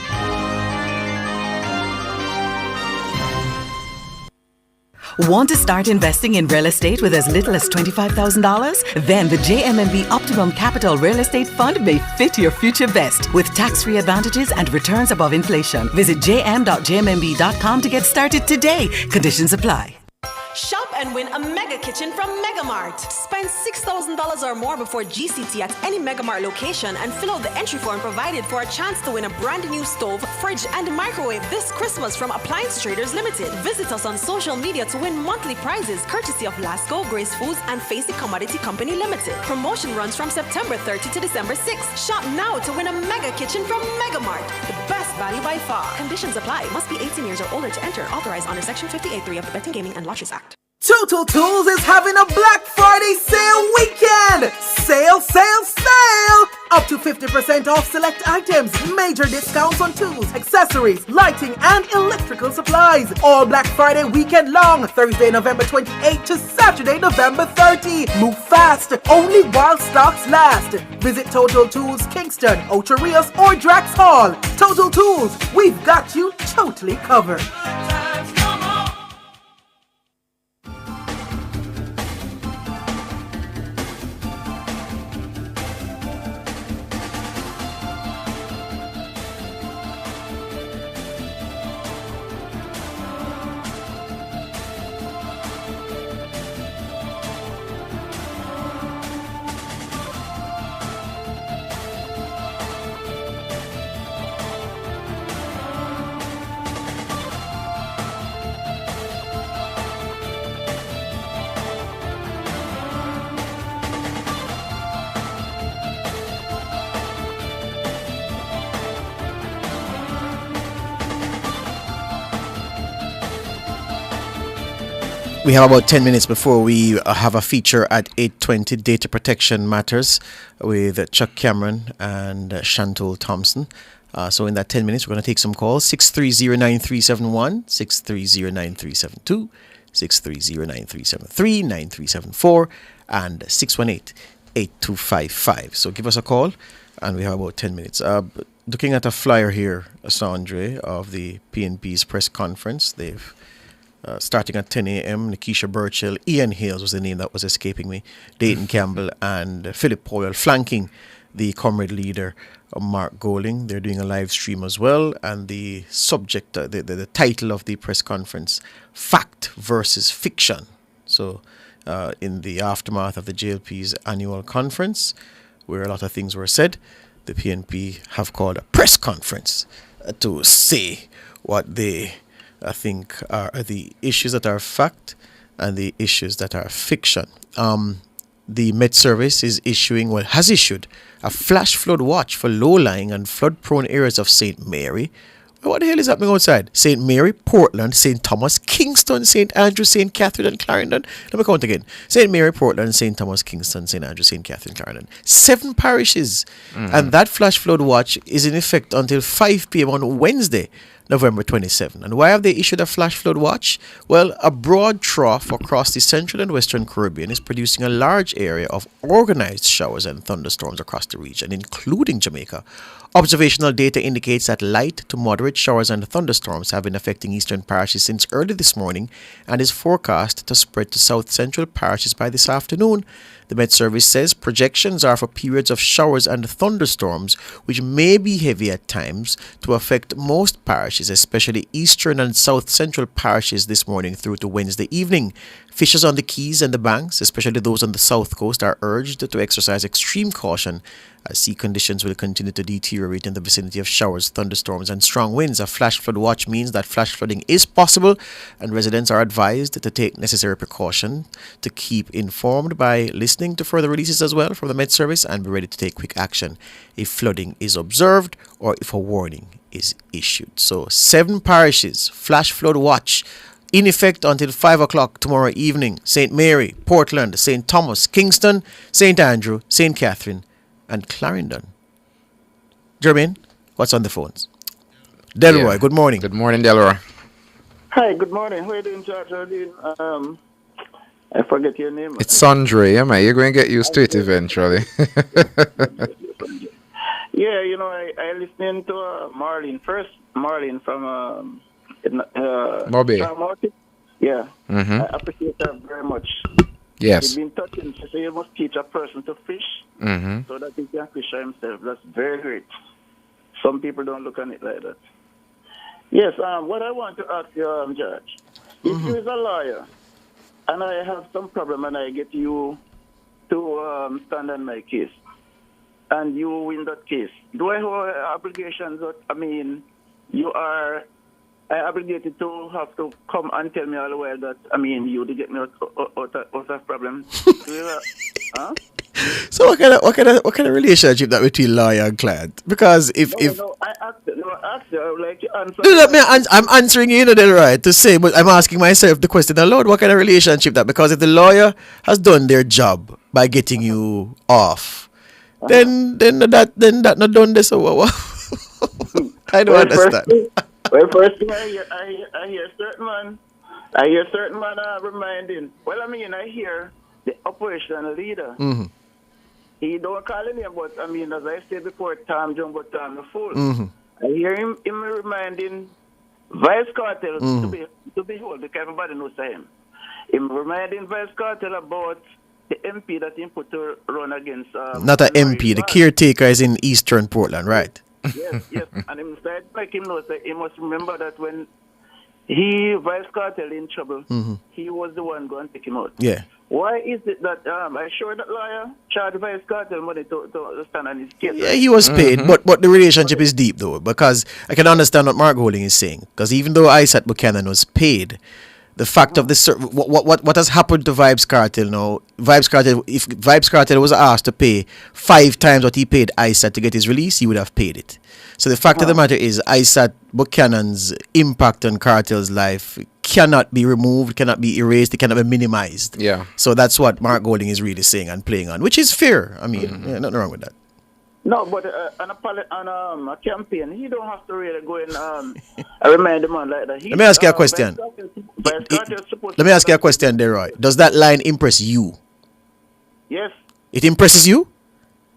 Want to start investing in real estate with as little as $25,000? Then the JMMB Optimum Capital Real Estate Fund may fit your future best with tax-free advantages and returns above inflation. Visit jm.jmmb.com to get started today. Conditions apply. Shop and win a mega kitchen from Megamart. Spend $6,000 or more before GCT at any Megamart location and fill out the entry form provided for a chance to win a brand new stove, fridge, and microwave this Christmas from Appliance Traders Limited. Visit us on social media to win monthly prizes courtesy of Lasco, Grace Foods, and Facey Commodity Company Limited. Promotion runs from September 30 to December 6. Shop now to win a mega kitchen from Megamart. The best value by far. Conditions apply. Must be 18 years or older to enter. Authorized under Section 58.3 of the Betting, Gaming, and Lotteries Act. Total Tools is having a Black Friday sale weekend! Sale, sale, sale! Up to 50% off select items, major discounts on tools, accessories, lighting, and electrical supplies. All Black Friday weekend long, Thursday, November 28 to Saturday, November 30. Move fast, only while stocks last. Visit Total Tools Kingston, Ocho Rios, or Drax Hall. Total Tools, we've got you totally covered. We have about 10 minutes before we have a feature at 8:20, Data Protection Matters, with Chuck Cameron and Chantal Thompson. So in that 10 minutes, we're going to take some calls. 630-9371, 630-9372, 630-9373, 9374, and 618-8255. So give us a call, and we have about 10 minutes. Looking at a flyer here, Sandre, of the PNP's press conference. They've starting at 10 a.m., Nikisha Burchell, Ian Hales was the name that was escaping me, Dayton Campbell, and Philip Powell flanking the comrade leader, Mark Goling. They're doing a live stream as well, and the subject, the title of the press conference, Fact versus Fiction. So in the aftermath of the JLP's annual conference, where a lot of things were said, the PNP have called a press conference to say what they I think are the issues that are fact and the issues that are fiction. The Met Service has issued a flash flood watch for low-lying and flood-prone areas of St. Mary. What the hell is happening outside? St. Mary, Portland, St. Thomas, Kingston, St. Andrew, St. Catherine, and Clarendon. Let me count again. St. Mary, Portland, St. Thomas, Kingston, St. Andrew, St. Catherine, Clarendon. 7 parishes. And that flash flood watch is in effect until 5 p.m. on Wednesday, November 27. And why have they issued a flash flood watch? Well, a broad trough across the central and western Caribbean is producing a large area of organized showers and thunderstorms across the region, including Jamaica. Observational data indicates that light to moderate showers and thunderstorms have been affecting eastern parishes since early this morning and is forecast to spread to south central parishes by this afternoon. The Met Service says projections are for periods of showers and thunderstorms, which may be heavy at times, to affect most parishes, especially eastern and south central parishes this morning through to Wednesday evening. Fishers on the Keys and the banks, especially those on the south coast, are urged to exercise extreme caution as sea conditions will continue to deteriorate in the vicinity of showers, thunderstorms, and strong winds. A flash flood watch means that flash flooding is possible, and residents are advised to take necessary precaution to keep informed by listening to further releases as well from the Met Service and be ready to take quick action if flooding is observed or if a warning is issued. So 7 parishes, flash flood watch, in effect until 5 o'clock tomorrow evening. St. Mary, Portland, St. Thomas, Kingston, St. Andrew, St. Catherine, and Clarendon. Jermaine, what's on the phones? Delroy, good morning. Good morning, Delroy. Hi, good morning. How are you doing, George? How are you doing? I forget your name. It's Sandre, yeah, man. You're going to get used to it eventually. Yeah, you know, I listened to Marlene from Bobby. Yeah, Mm-hmm. I appreciate her very much. Yes. It's been touching. She said you must teach a person to fish so that he can fish himself. That's very great. Some people don't look at it like that. Yes, what I want to ask you, Judge, if you is a lawyer and I have some problem and I get you to stand on my case and you win that case, do I have obligations? You are obligated to have to come and tell me all the way that, you to get me out of problem. Huh? So what kind of relationship that between lawyer and client? Because if I asked you, I would like to answer. I'm answering you, Delroy, to say, but I'm asking myself the question, Lord, what kind of relationship that? Because if the lawyer has done their job by getting you off, then that not done this. So I don't understand. Well, first thing I hear certain man reminding. Well, I hear the opposition leader. Mm-hmm. He don't call him, but as I said before, Tom Jumbo, Tom the Fool. Mm-hmm. I hear him reminding Vice Cartel to be hold, because everybody knows him. Him reminding Vice Cartel about the MP that he put to run against. Not an MP, the caretaker is in Eastern Portland, right? Yes. And him said, like him knows, he must remember that when Vice Cartel in trouble, he was the one going to take him out. Yeah. Why is it that I sure that lawyer charged Vice Cartel money to stand on his case? Yeah, he was paid, but the relationship is deep though, because I can understand what Mark Golding is saying. Because even though Isaac Buchanan was paid, the fact of this, what has happened to Vibes Cartel now? If Vibes Cartel was asked to pay 5 times what he paid Isaac to get his release, he would have paid it. So the fact of the matter is, Isaac Buchanan's impact on Cartel's life cannot be removed, cannot be erased, it cannot be minimized. Yeah. So that's what Mark Golding is really saying and playing on, which is fair. I mean, nothing wrong with that. No, but on a campaign, he don't have to really go in remind the man like that. Let me ask you a question. Let me ask you a question, Deroy. Does that line impress you? Yes. It impresses you?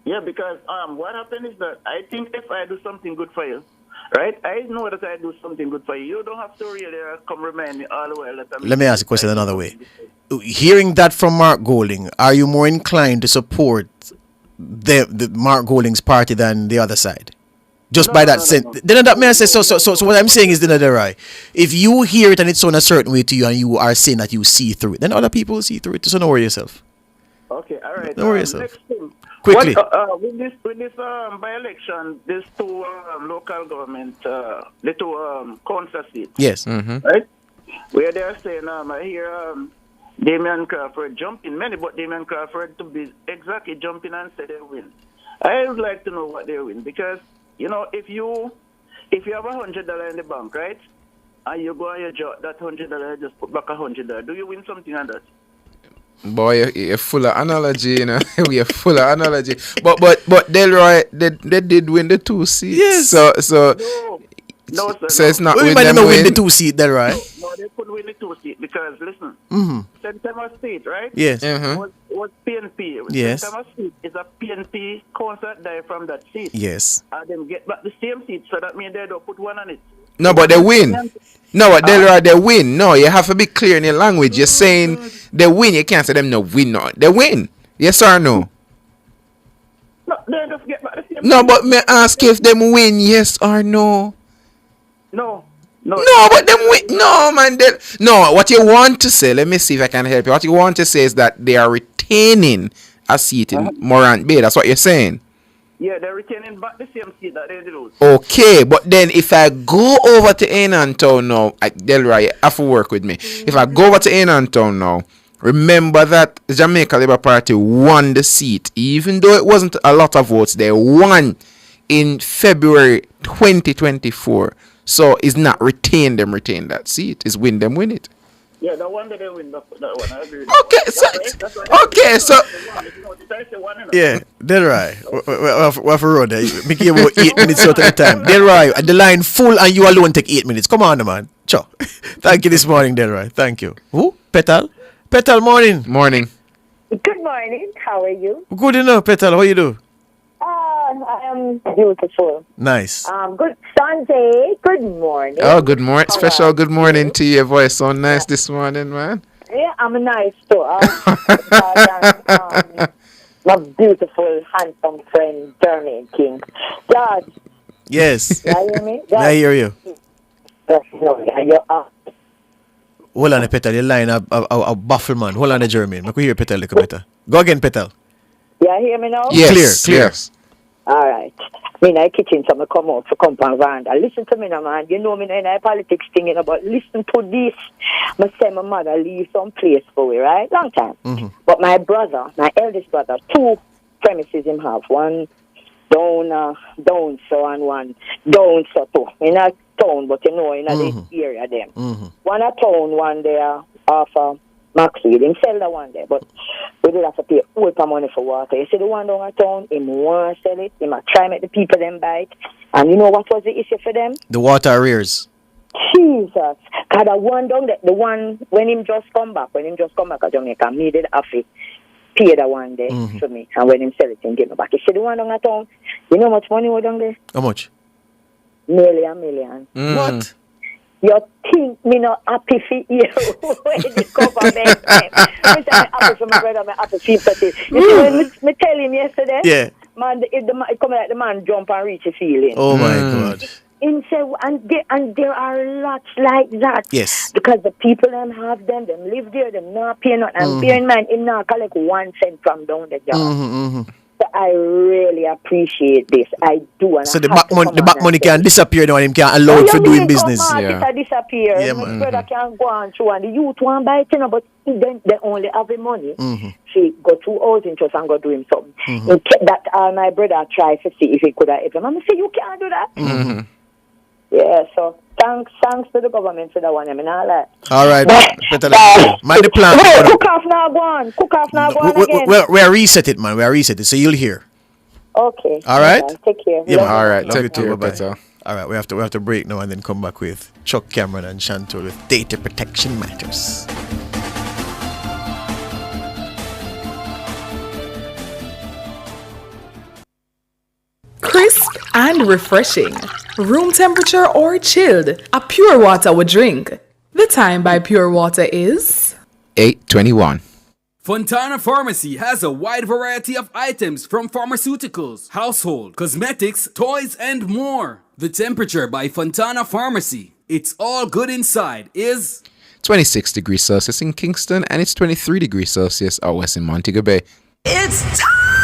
Yeah, because what happened is that I think if I do something good for you, right? I know that I do something good for you. You don't have to really come remind me all the while that I'm. Let me ask the question another way. Hearing that from Mark Golding, are you more inclined to support the Mark Golding's party than the other side? Just by that sense. Then that may I say so what I'm saying is right. If you hear it and it's on a certain way to you and you are saying that you see through it, then other people will see through it. So don't worry yourself. Okay, all right. Don't worry yourself. Next thing. Quickly. With this by-election, these two local government, the two council seats. Yes. Right? Where they are saying, I hear Damian Crawford jumping, but Damian Crawford to be exactly jumping and say they win. I would like to know what they win because, if you have $100 in the bank, right, and you go and you jot that $100, just put back $100, do you win something on that? Boy, you're full of analogy, we are full of analogy. But Delroy, they did win the 2 seats. Yes. So it's not win them win the 2 seat, Delroy. No, they couldn't win the 2 seats because listen, St. Thomas State, right? Yes. Was PNP. Yes. St. Thomas State is a PNP concert die from that seat. Yes. And them get back the same seat, so that means they don't put one on it. No, but they win. No, but Delroy, they win. No, you have to be clear in your language. You're saying they win. You can't say them no win. No, they win. Yes or no? No, they just get back the same. No, but me ask if them win. Yes or no? No, but them win. No, man. No, what you want to say? Let me see if I can help you. What you want to say is that they are retaining a seat in Morant Bay. That's what you're saying. Yeah, they're retaining back the same seat that they lose. Okay, but then if I go over to Ainantown now, Delroy, you have to work with me. If I go over to Ainantown now, remember that the Jamaica Labour Party won the seat. Even though it wasn't a lot of votes, they won in February 2024. So it's not retain that seat. It's win it. Yeah, the one that they win, that one. I agree. Okay, so. Yeah, Delroy. What for road there? Make you about 8 minutes out of the time. Delroy, the line full and you alone take 8 minutes. Come on, man. Sure. Thank you this morning, Delroy. Thank you. Who? Petal? Petal, morning. Morning. Good morning. How are you? Good enough, Petal. How you do? I am beautiful. Nice. Good Sunday. Good morning. Oh, good morning. Special good morning to you. Your voice so nice this morning, man. Yeah, I'm nice too. My beautiful, handsome friend, Jermaine King. George. Yes. Can you hear me? I hear you. You're Hold on, Petal. Your line a baffle, man. Hold on, Jermaine. I could hear Petal a little better. Go again, Petal. You hear me now? Yes. Clear. Yes. All right. Me in the kitchen, so I come out for compound veranda. Listen to me now, man. You know me in the politics thing, but listen to this. I say my mother leave some place for me, right? Long time. But my brother, my eldest brother, 2 premises him have. One down so and one down so too. In a town, but in the area them. One a town, one there off Maxfield. Him sell the one there, but we did have to pay all the money for water. You see the one down a town, him want to sell it. He might try make the people them buy it. And you know what was the issue for them? The water arrears. Jesus. Because the one down there, the one when him just come back to Jamaica, me did have to pay the one there for me. And when him sell it, him give me back. You see the one down a town, you know how much money was down there? How much? Million. What? You think me not happy for you when the government I say I'm happy for my brother, I'm happy for sympathy. You see when me tell him yesterday? Yeah. Man, it come like the man jump and reach a feeling. Oh my God. And there are lots like that. Yes. Because the people them have them live there, them not pay nothing. And bear in mind, him not collect 1 cent from down the job. So I really appreciate this. I do. And so the back money can disappear now and him can't allow it for doing business. It disappear. Yeah, My brother can go on through and the youth want buy it, but then they only have the money. She go to housing trust and go do him something. That my brother try to see if he could have ever. Mama say you can't do that. Yeah, so thanks to the government for that one. I mean, all that. All right. Better mind the plan. Cook off now, go on. Cook off now, go on again. We are reset it, man. We are reset it, so you'll hear. Okay. All right. Take care. Yeah, man. All right. Love you Take care, too. Bye-bye. better. All right. We have to break now and then come back with Chuck Cameron and Chantal with Data Protection Matters. Crisp and refreshing. Room temperature or chilled. A Pure Water would drink. The time by Pure Water is 8:21. Fontana Pharmacy has a wide variety of items from pharmaceuticals, household, cosmetics, toys, and more. The temperature by Fontana Pharmacy, it's all good inside, is 26 degrees Celsius in Kingston, and it's 23 degrees Celsius out west in Montego Bay. It's time!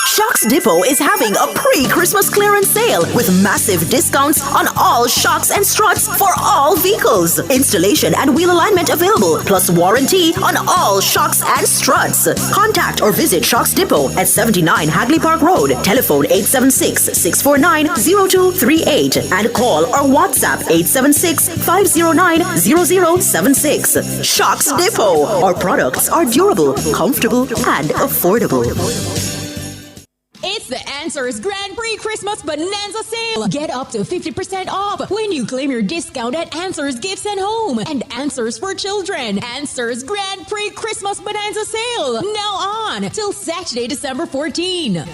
Shocks Depot is having a pre-Christmas clearance sale with massive discounts on all shocks and struts for all vehicles. Installation and wheel alignment available, plus warranty on all shocks and struts. Contact or visit Shocks Depot at 79 Hagley Park Road. Telephone 876-649-0238 and call or WhatsApp 876-509-0076. Shocks Depot. Our products are durable, comfortable, and affordable. It's the Answers Grand Prix Christmas Bonanza Sale. Get up to 50% off when you claim your discount at Answers Gifts and Home and Answers for Children. Answers Grand Prix Christmas Bonanza Sale. Now on till Saturday, December 14.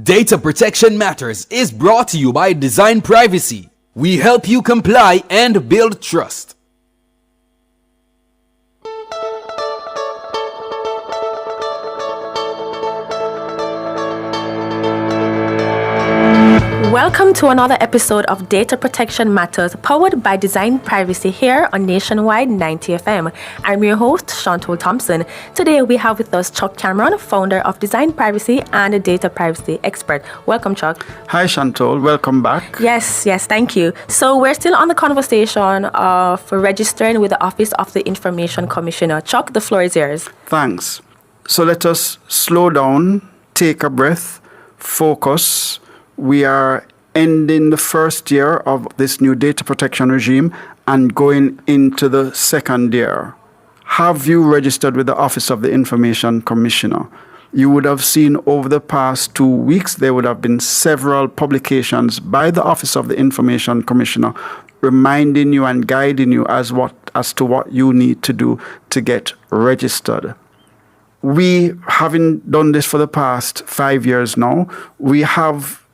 Data Protection Matters is brought to you by Design Privacy. We help you comply and build trust. Welcome to another episode of Data Protection Matters, powered by Design Privacy here on Nationwide 90 FM. I'm your host, Chantal Thompson. Today we have with us Chuck Cameron, founder of Design Privacy and a data privacy expert. Welcome, Chuck. Hi, Chantal. Welcome back. Yes, thank you. So we're still on the conversation of registering with the Office of the Information Commissioner. Chuck, the floor is yours. Thanks. So let us slow down, take a breath, focus. We are ending the first year of this new data protection regime and going into the second year. Have you registered with the Office of the Information Commissioner? You would have seen over the past 2 weeks, there would have been several publications by the Office of the Information Commissioner reminding you and guiding you as to what you need to do to get registered. We, having done this for the past 5 years now, we have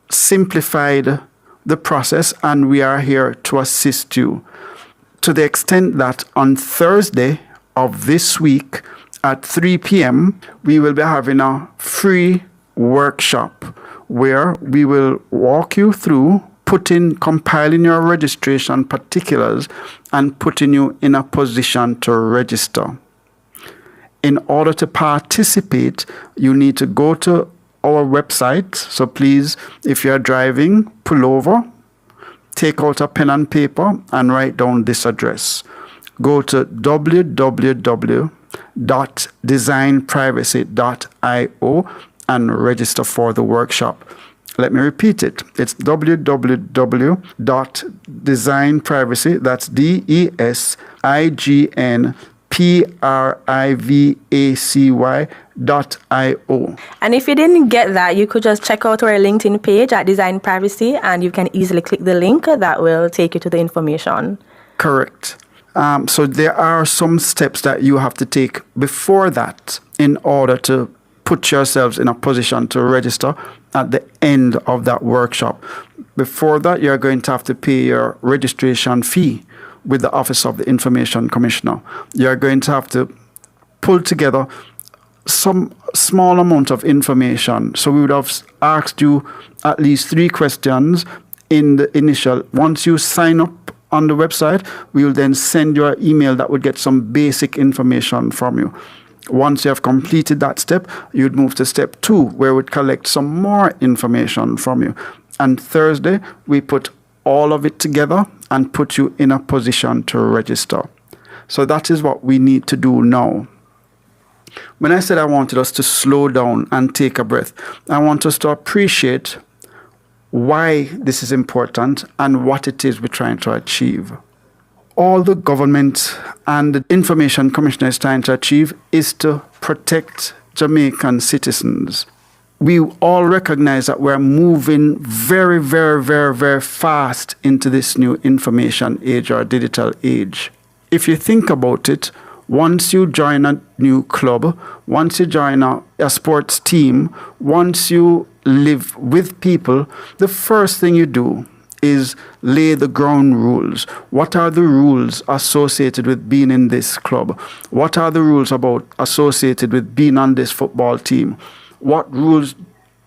simplified the process and we are here to assist you to the extent that on Thursday of this week at 3 p.m. we will be having a free workshop where we will walk you through compiling your registration particulars and putting you in a position to register. In order to participate, you need to go to our website. So please, if you're driving, pull over, take out a pen and paper and write down this address. Go to www.designprivacy.io and register for the workshop. Let me repeat it. It's www.designprivacy, that's DESIGNPRIVACY.io. And if you didn't get that, you could just check out our LinkedIn page at Design Privacy and you can easily click the link that will take you to the information. Correct. So there are some steps that you have to take before that in order to put yourselves in a position to register at the end of that workshop. Before that, you're going to have to pay your registration fee with the Office of the Information Commissioner. You're going to have to pull together some small amount of information. So we would have asked you at least 3 questions in the initial. Once you sign up on the website, we will then send you an email that would get some basic information from you. Once you have completed that step, you'd move to step 2, where we'd collect some more information from you. And Thursday, we put all of it together and put you in a position to register. So that is what we need to do now. When I said I wanted us to slow down and take a breath, I want us to appreciate why this is important and what it is we're trying to achieve. All the government and the Information Commissioner is trying to achieve is to protect Jamaican citizens. We all recognize that we're moving very, very, very, very fast into this new information age or digital age. If you think about it, once you join a new club, once you join a sports team, once you live with people, the first thing you do is lay the ground rules. What are the rules associated with being in this club? What are the rules associated with being on this football team? What rules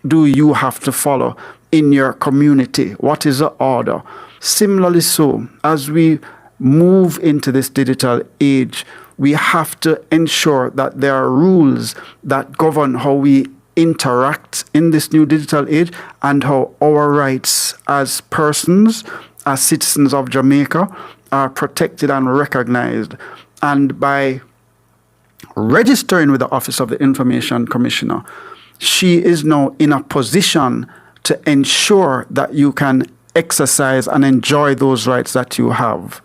do you have to follow in your community? What is the order? Similarly so, as we move into this digital age, we have to ensure that there are rules that govern how we interact in this new digital age and how our rights as persons, as citizens of Jamaica, are protected and recognized. And by registering with the Office of the Information Commissioner, she is now in a position to ensure that you can exercise and enjoy those rights that you have.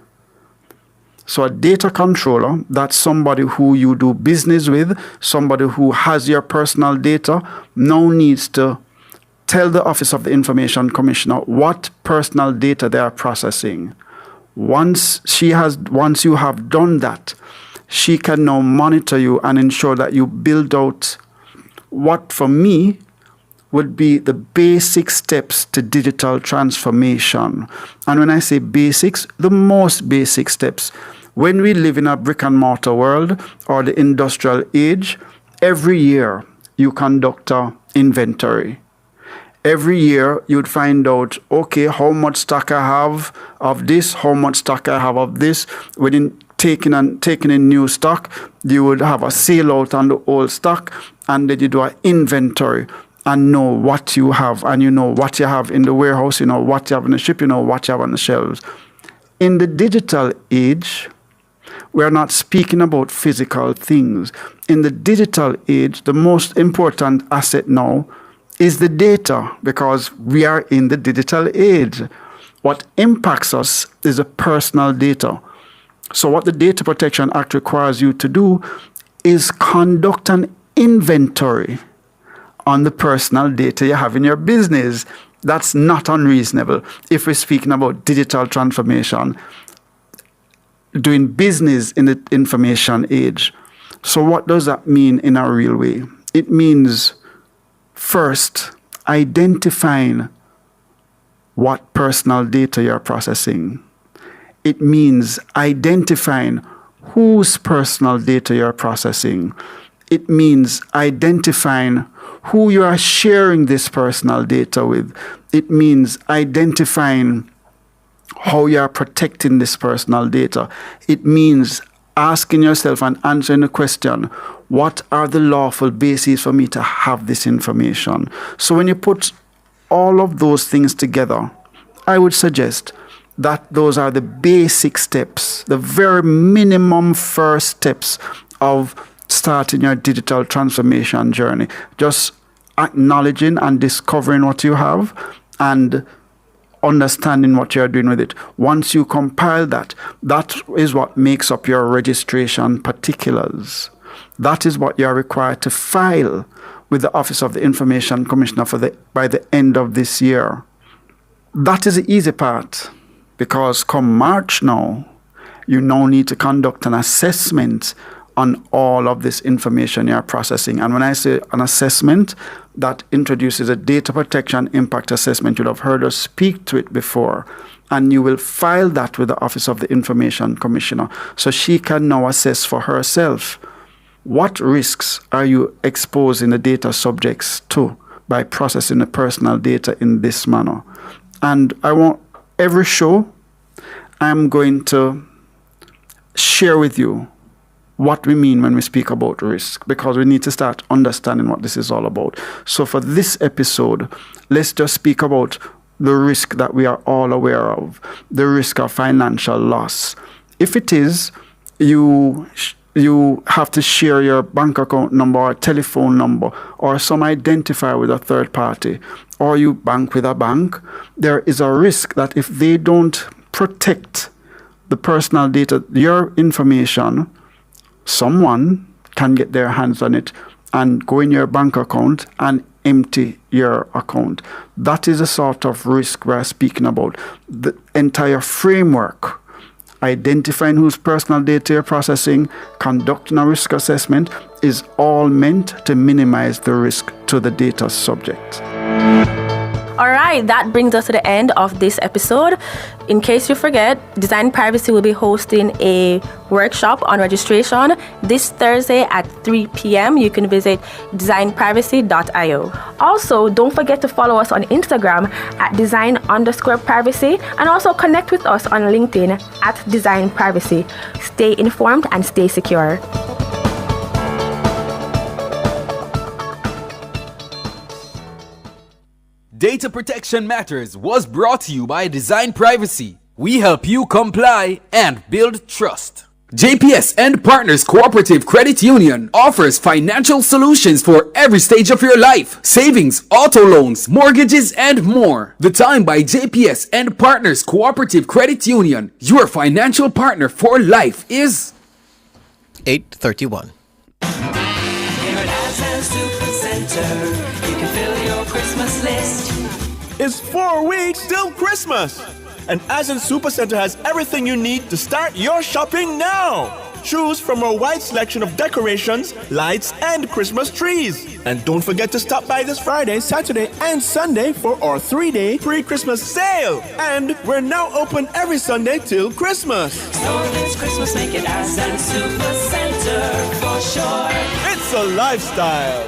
So a data controller, that's somebody who you do business with, somebody who has your personal data, now needs to tell the Office of the Information Commissioner what personal data they are processing. Once you have done that, she can now monitor you and ensure that you build out what for me would be the basic steps to digital transformation. And when I say basics, the most basic steps. When we live in a brick and mortar world or the industrial age, every year you conduct an inventory. Every year you'd find out, okay, how much stock I have of this, how much stock I have of this. When taking in new stock, you would have a sale out on the old stock, and then you do an inventory and know what you have, and you know what you have in the warehouse, you know what you have in the ship, you know what you have on the shelves. In the digital age, we're not speaking about physical things. In the digital age, the most important asset now is the data, because we are in the digital age. What impacts us is the personal data. So what the Data Protection Act requires you to do is conduct an inventory on the personal data you have in your business. That's not unreasonable if we're speaking about digital transformation, doing business in the information age. So what does that mean in a real way? It means, first, identifying what personal data you're processing. It means identifying whose personal data you're processing. It means identifying who you are sharing this personal data with. It means identifying how you are protecting this personal data. It means asking yourself and answering the question, what are the lawful bases for me to have this information? So when you put all of those things together, I would suggest that those are the basic steps, the very minimum first steps of starting your digital transformation journey. Just acknowledging and discovering what you have and understanding what you're doing with it. Once you compile that, that is what makes up your registration particulars. That is what you're required to file with the Office of the Information Commissioner by the end of this year. That is the easy part, because come March now, you now need to conduct an assessment on all of this information you're processing. And when I say an assessment, that introduces a data protection impact assessment. You'll have heard us speak to it before. And you will file that with the Office of the Information Commissioner. So she can now assess for herself, what risks are you exposing the data subjects to by processing the personal data in this manner? And every show, I'm going to share with you what we mean when we speak about risk, because we need to start understanding what this is all about. So for this episode, let's just speak about the risk that we are all aware of, the risk of financial loss. If it is, you you have to share your bank account number or telephone number or some identifier with a third party, or you bank with a bank, there is a risk that if they don't protect the personal data, your information, someone can get their hands on it and go in your bank account and empty your account. That is a sort of risk we're speaking about. The entire framework, identifying whose personal data you're processing, conducting a risk assessment, is all meant to minimize the risk to the data subject. All right, that brings us to the end of this episode. In case you forget, Design Privacy will be hosting a workshop on registration this Thursday at 3 p.m. You can visit designprivacy.io. Also, don't forget to follow us on Instagram at design_privacy and also connect with us on LinkedIn at Design Privacy. Stay informed and stay secure. Data Protection Matters was brought to you by Design Privacy. We help you comply and build trust. JPS and Partners Cooperative Credit Union offers financial solutions for every stage of your life. Savings, auto loans, mortgages, and more. The Time by JPS and Partners Cooperative Credit Union, your financial partner for life, is 8:31. You can fill your Christmas list. It's 4 weeks till Christmas, and Ascent Supercenter has everything you need to start your shopping now. Choose from a wide selection of decorations, lights, and Christmas trees. And don't forget to stop by this Friday, Saturday, and Sunday for our 3-day pre-Christmas sale. And we're now open every Sunday till Christmas. So this Christmas, make it Ascent Supercenter for sure. It's a lifestyle.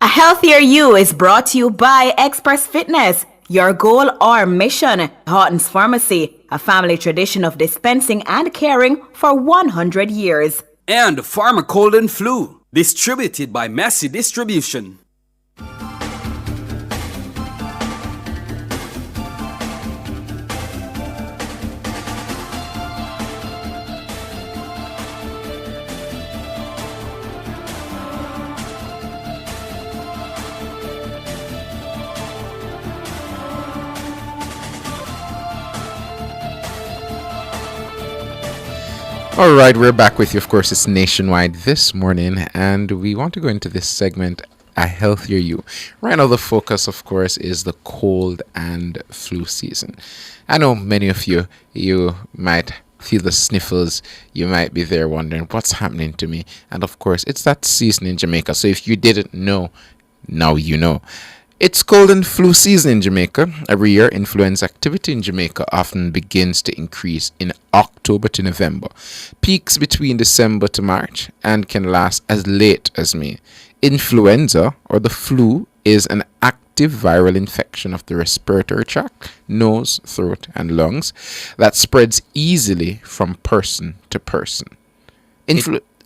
A Healthier You is brought to you by Express Fitness. Your goal or mission, Horton's Pharmacy, a family tradition of dispensing and caring for 100 years. And Pharma Cold and Flu, distributed by Massey Distribution. All right, we're back with you. Of course, it's Nationwide this morning, and we want to go into this segment, A Healthier You. Right now, the focus, of course, is the cold and flu season. I know many of you might feel the sniffles. You might be there wondering, what's happening to me? And of course, it's that season in Jamaica. So if you didn't know, now you know. It's cold and flu season in Jamaica. Every year, influenza activity in Jamaica often begins to increase in October to November, peaks between December to March, and can last as late as May. Influenza, or the flu, is an active viral infection of the respiratory tract, nose, throat, and lungs that spreads easily from person to person.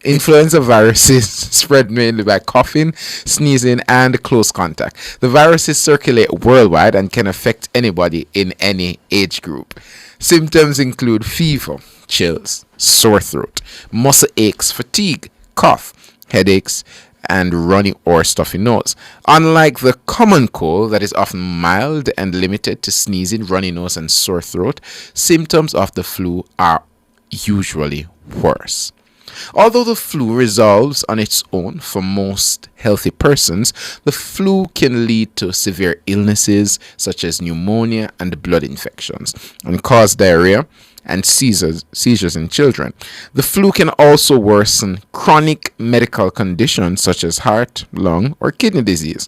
Influenza viruses spread mainly by coughing, sneezing, and close contact. The viruses circulate worldwide and can affect anybody in any age group. Symptoms include fever, chills, sore throat, muscle aches, fatigue, cough, headaches, and runny or stuffy nose. Unlike the common cold that is often mild and limited to sneezing, runny nose, and sore throat, symptoms of the flu are usually worse. Although the flu resolves on its own for most healthy persons, the flu can lead to severe illnesses such as pneumonia and blood infections and cause diarrhea and seizures in children. The flu can also worsen chronic medical conditions such as heart, lung, or kidney disease.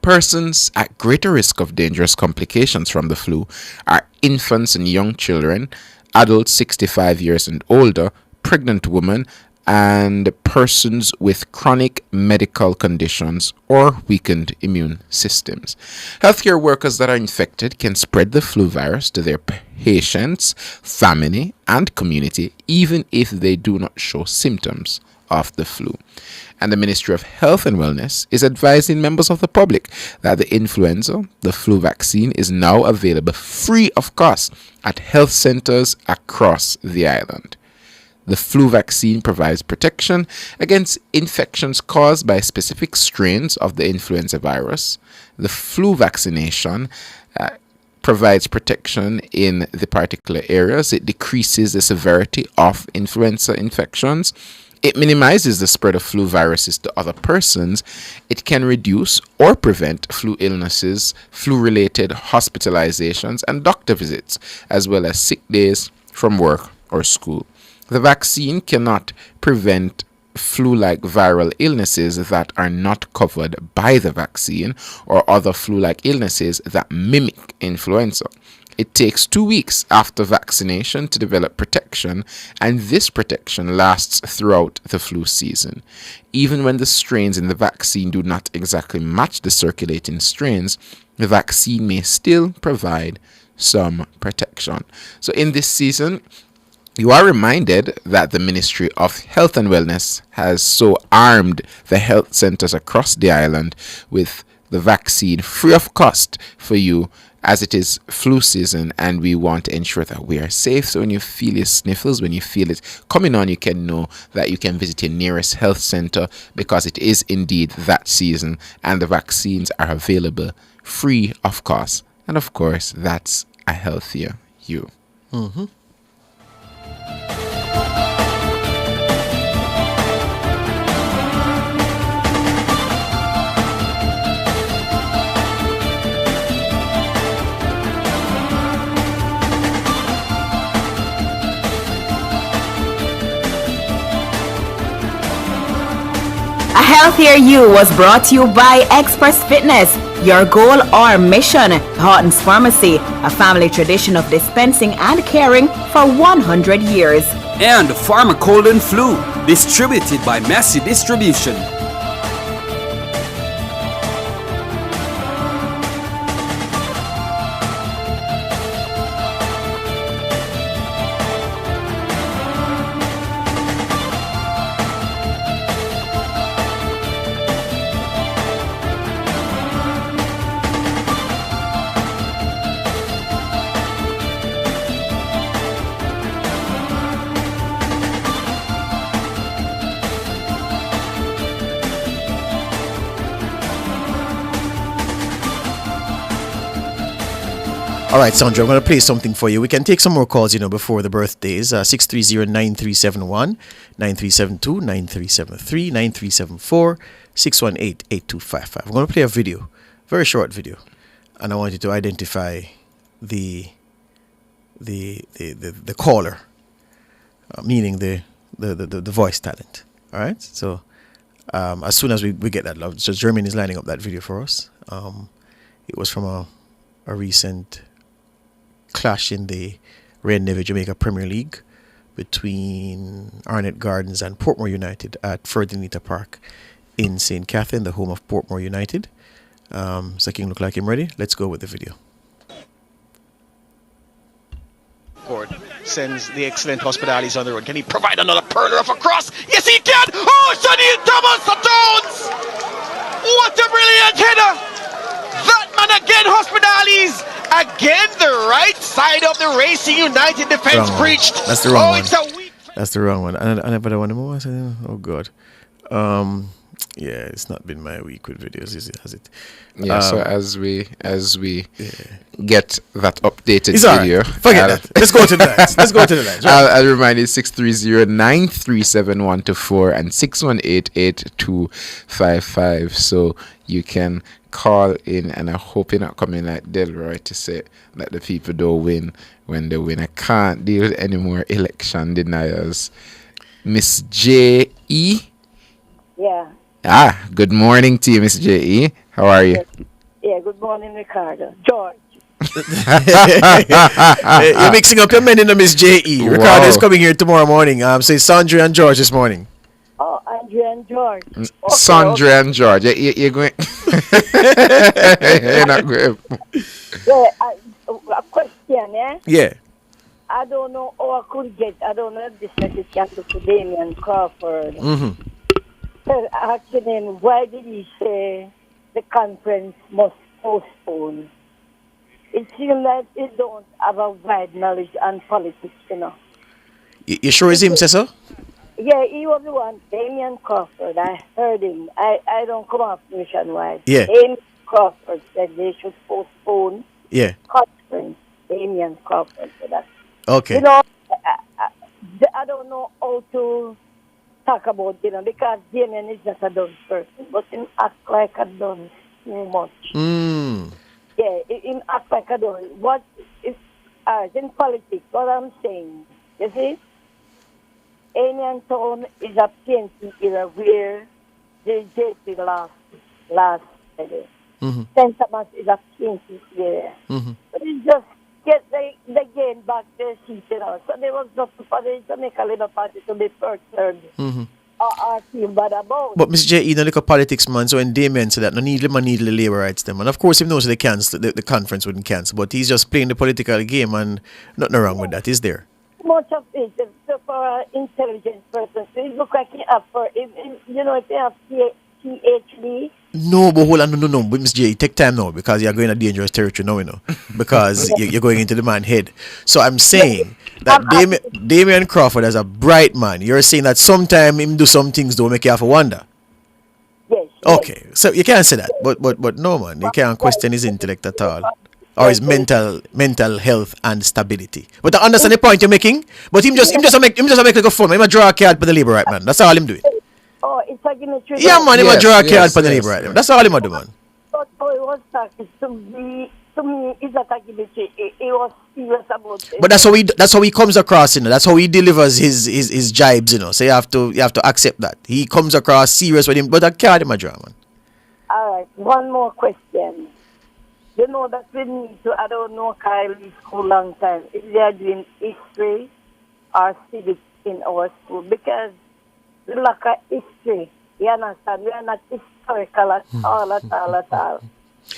Persons at greater risk of dangerous complications from the flu are infants and young children, adults 65 years and older, pregnant women, and persons with chronic medical conditions or weakened immune systems. Healthcare workers that are infected can spread the flu virus to their patients, family, and community, even if they do not show symptoms of the flu. And the Ministry of Health and Wellness is advising members of the public that the influenza, the flu vaccine, is now available free of cost at health centers across the island. The flu vaccine provides protection against infections caused by specific strains of the influenza virus. The flu vaccination provides protection in the particular areas. It decreases the severity of influenza infections. It minimizes the spread of flu viruses to other persons. It can reduce or prevent flu illnesses, flu-related hospitalizations, and doctor visits, as well as sick days from work or school. The vaccine cannot prevent flu-like viral illnesses that are not covered by the vaccine or other flu-like illnesses that mimic influenza. It takes 2 weeks after vaccination to develop protection, and this protection lasts throughout the flu season. Even when the strains in the vaccine do not exactly match the circulating strains, the vaccine may still provide some protection. So in this season, you are reminded that the Ministry of Health and Wellness has so armed the health centers across the island with the vaccine free of cost for you, as it is flu season and we want to ensure that we are safe. So when you feel your sniffles, when you feel it coming on, you can know that you can visit your nearest health center, because it is indeed that season and the vaccines are available free of cost. And of course, that's a healthier you. Mm-hmm. A Healthier You was brought to you by Express Fitness. Your goal or mission. Horton's Pharmacy, a family tradition of dispensing and caring for 100 years. And Pharma Cold and Flu, distributed by Massey Distribution. All right, Sandra, I'm going to play something for you. We can take some more calls, before the birthdays. 630-9371, 9372, 9373, 9374, 618-8255. I'm going to play a video, very short video, and I want you to identify the caller, meaning the voice talent. All right, so as soon as we get that, love, so Jermaine is lining up that video for us. It was from a recent clash in the Red Navy Jamaica Premier League between Arnett Gardens and Portmore United at Ferdinand Park in St. Catherine, the home of Portmore United. Saking look like him ready. Let's go with the video. Sends the excellent Hospitalities on the road. Can he provide another perler of a cross? Yes, he can! Oh, Shani Thomas Jones! What a brilliant header! That man again, Hospitalities! Again, the right side of the Racing United defense breached. That's the wrong one. It's a weak. That's the wrong one. And I never want more. Oh God. Yeah, it's not been my week with videos, has it? Yeah. So as we get that updated it's video, right. Forget that. Let's go to the lines. Let's go to the lines. Right. I'll remind you: 630-937-124 and 618-8255. So you can call in, and I hope you're not coming like Delroy to say that the people don't win when they win. I can't deal with any more election deniers. Miss J.E. Yeah. Good morning to you, Miss J.E. How are you? Yeah, good morning, Ricardo. George. You're mixing up your men in the Miss J.E. Wow. Ricardo is coming here tomorrow morning. Say Sandra and George this morning. Oh, Andrea and George. Okay, Sandra and George. You're going. You're not going. Yeah, a question, yeah? Yeah. I don't know how I could get. I don't know if this message can go to Damian Crawford. Mm-hmm. So asking him, why did he say the conference must postpone? It seems like he don't have a wide knowledge on politics, You sure it's him, sir? Yeah, he was the one, Damian Crawford. I heard him. I don't come off nationwide. Yeah. Damian Crawford said they should postpone Yeah. conference. Damian Crawford said that. Okay. You know, I don't know how to talk about, because Damien is just a dumb person, but him act like a dumb too much. Yeah, him act like a dumb. What is in politics, what I'm saying, you see, Alien Town is a PNC era where the JP last Friday. St. Thomas is a PNC area. But it's just they gain back their seats, So there was nothing for the Jamaica Labour Party to be perturbed or feel bad about. But Mr. J, look at politics, man. So when Damien said that, no need the labor rights, them. And of course, he knows they cancel, the conference wouldn't cancel. But he's just playing the political game, and nothing wrong with that, is there? Much of it, so for an intelligent person, so it look like you have if you have PhD. No, but hold on, no. But Mr. J, take time now, because you're going to dangerous territory now, because you're going into the man's head. So I'm saying that Damian Crawford is a bright man. You're saying that sometimes him do some things don't make you have to wonder. Yes. Okay, so you can't say that, but no, man, you can't question his intellect at all, or his mental health and stability. But I understand the point you're making. But him just make like a fun. Him a draw a card for the labor right, man. That's all him doing. Oh, it's like in the truth. Yeah, man, him a draw a card for the labor right. That's all him a do, man. But it was talking to me, it's not like it was serious about it. But that's how he comes across, That's how he delivers his jibes, So you have to accept that. He comes across serious with him, but I can't him a draw, man. All right, one more question. You know that we need to, I don't know Kyle in school long time, if they are doing history or civics in our school, because we lack of history. You understand? We are not historical at all.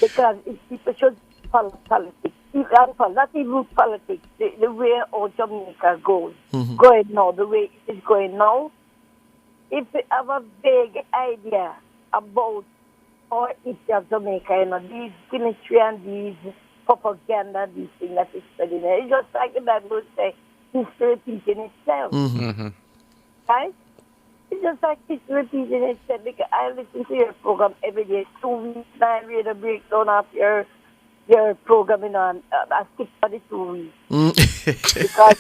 Because if people should follow politics, not even politics, the way how Jamaica goes, going now, the way it is going now, if we have a vague idea about or if you have Jamaica, these chemistry and these propaganda, these things that is spreading. It's just like the Bible say, history repeating itself. Right? It's just like history repeating itself, because I listen to your program every day. 2 weeks now, I read a breakdown of your program, and I skip for the 2 weeks. Because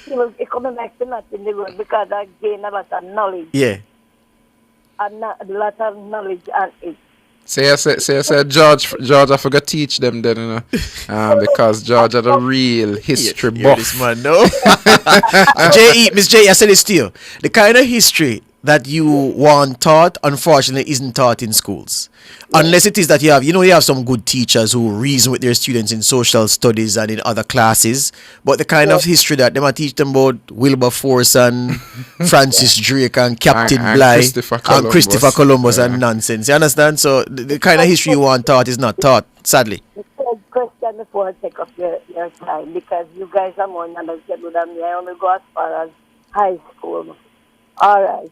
still, it coming back to nothing in the world, because I gain a lot of knowledge. Yeah. And a lot of knowledge and it. Say, George, I forgot to teach them then, because George had a real history buff. This man, no? Miss J, I said this to you. The kind of history that you want taught, unfortunately, isn't taught in schools. Unless it is that you have some good teachers who reason with their students in social studies and in other classes. But the kind of history that they might teach them about Wilberforce and Francis Drake and Captain Bligh and Christopher Columbus and nonsense. You understand? So the kind of history you want taught is not taught, sadly. Question before I take up your time, because you guys are more knowledgeable than me. I only go as far as high school. All right.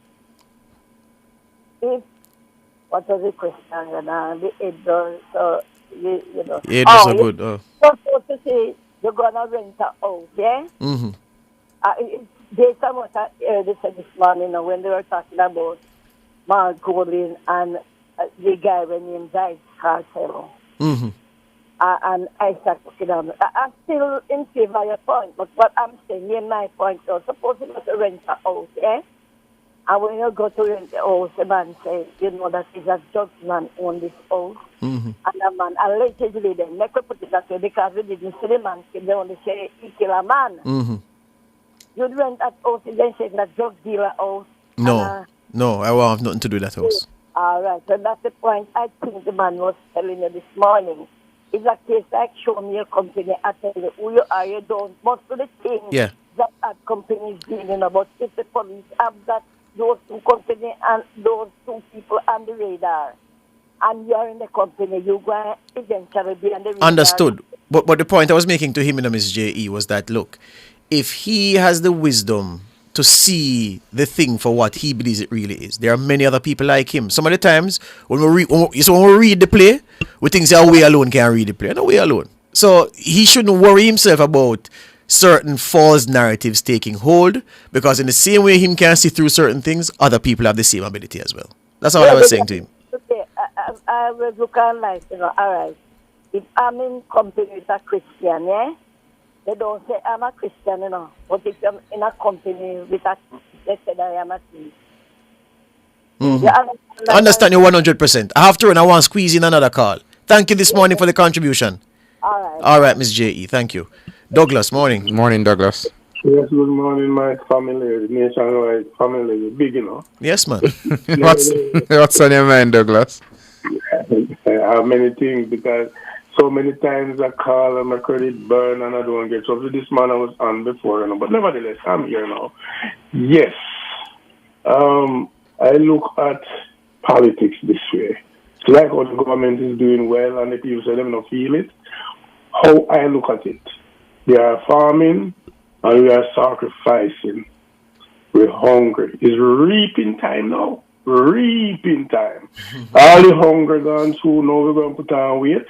What was the question? The Edgar, so you know. Yeah, that's so good. So to say you're gonna rent a house, yeah? Based on what I heard they said this morning, when they were talking about Mark Golden and the guy named Dice Cartel. And Isaac Kidam. I'm still in favor of your point, but what I'm saying, my point, suppose you go to rent a house, yeah? And when you go to rent the house, the man says, that is a judgment on this house. And the man, allegedly, then, make we put it that way, because we didn't see the man, they only say he kill a man. You'd rent that house, then say that drug dealer house. No, I won't have nothing to do with that house. All right, so that's the point I think the man was telling you this morning. It's a case like show me your company, I tell you who you are, you don't. Most of the things that company is dealing about, if the police have that, those two companies and those two people on the radar, and you're in the company, you go eventually be on the radar. Understood. But the point I was making to him, Ms. J.E., was that, look, if he has the wisdom to see the thing for what he believes it really is, there are many other people like him. Some of the times, when we read the play, we think, we alone can read the play. No, we alone. So he shouldn't worry himself about certain false narratives taking hold, because in the same way him can see through certain things, other people have the same ability as well. That's all I was saying to him. Okay, I was looking like, all right, if I'm in company with a Christian, yeah, they don't say I'm a Christian, but if I'm in a company with a, they say that I am a Christian. I understand you 100%. I have to run. I want to squeeze in another call. Thank you this morning for the contribution. All right, Ms. J.E. Thank you. Douglas, morning. Morning, Douglas. Yes, good morning, my family, nationwide family, big, Yes, man. What's on your mind, Douglas? I have many things because so many times I call and my credit burn and I don't get so. This man I was on before, but nevertheless, I'm here now. Yes. I look at politics this way. It's like how the government is doing well and the people say them don't feel it. How I look at it. We are farming and we are sacrificing. We're hungry. It's reaping time now. Reaping time. All the hunger gone through, now we're going to put on weight.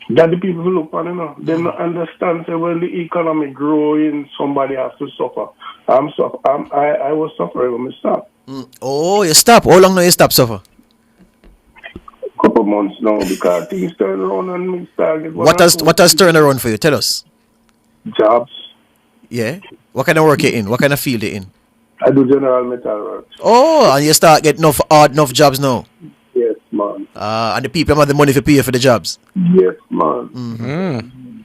That the people look on, They don't understand that when the economy growing, somebody has to suffer. I was suffering when I stopped. Oh, you stop. How long now you stop suffer? Couple months now because things turn around and we start get What has turned around for you? Tell us. Jobs. Yeah. What kind of work you in? What kind of field you in? I do general metal work. Oh, and you start getting enough jobs now. Yes, man. And the people have the money to pay for the jobs. Yes, man.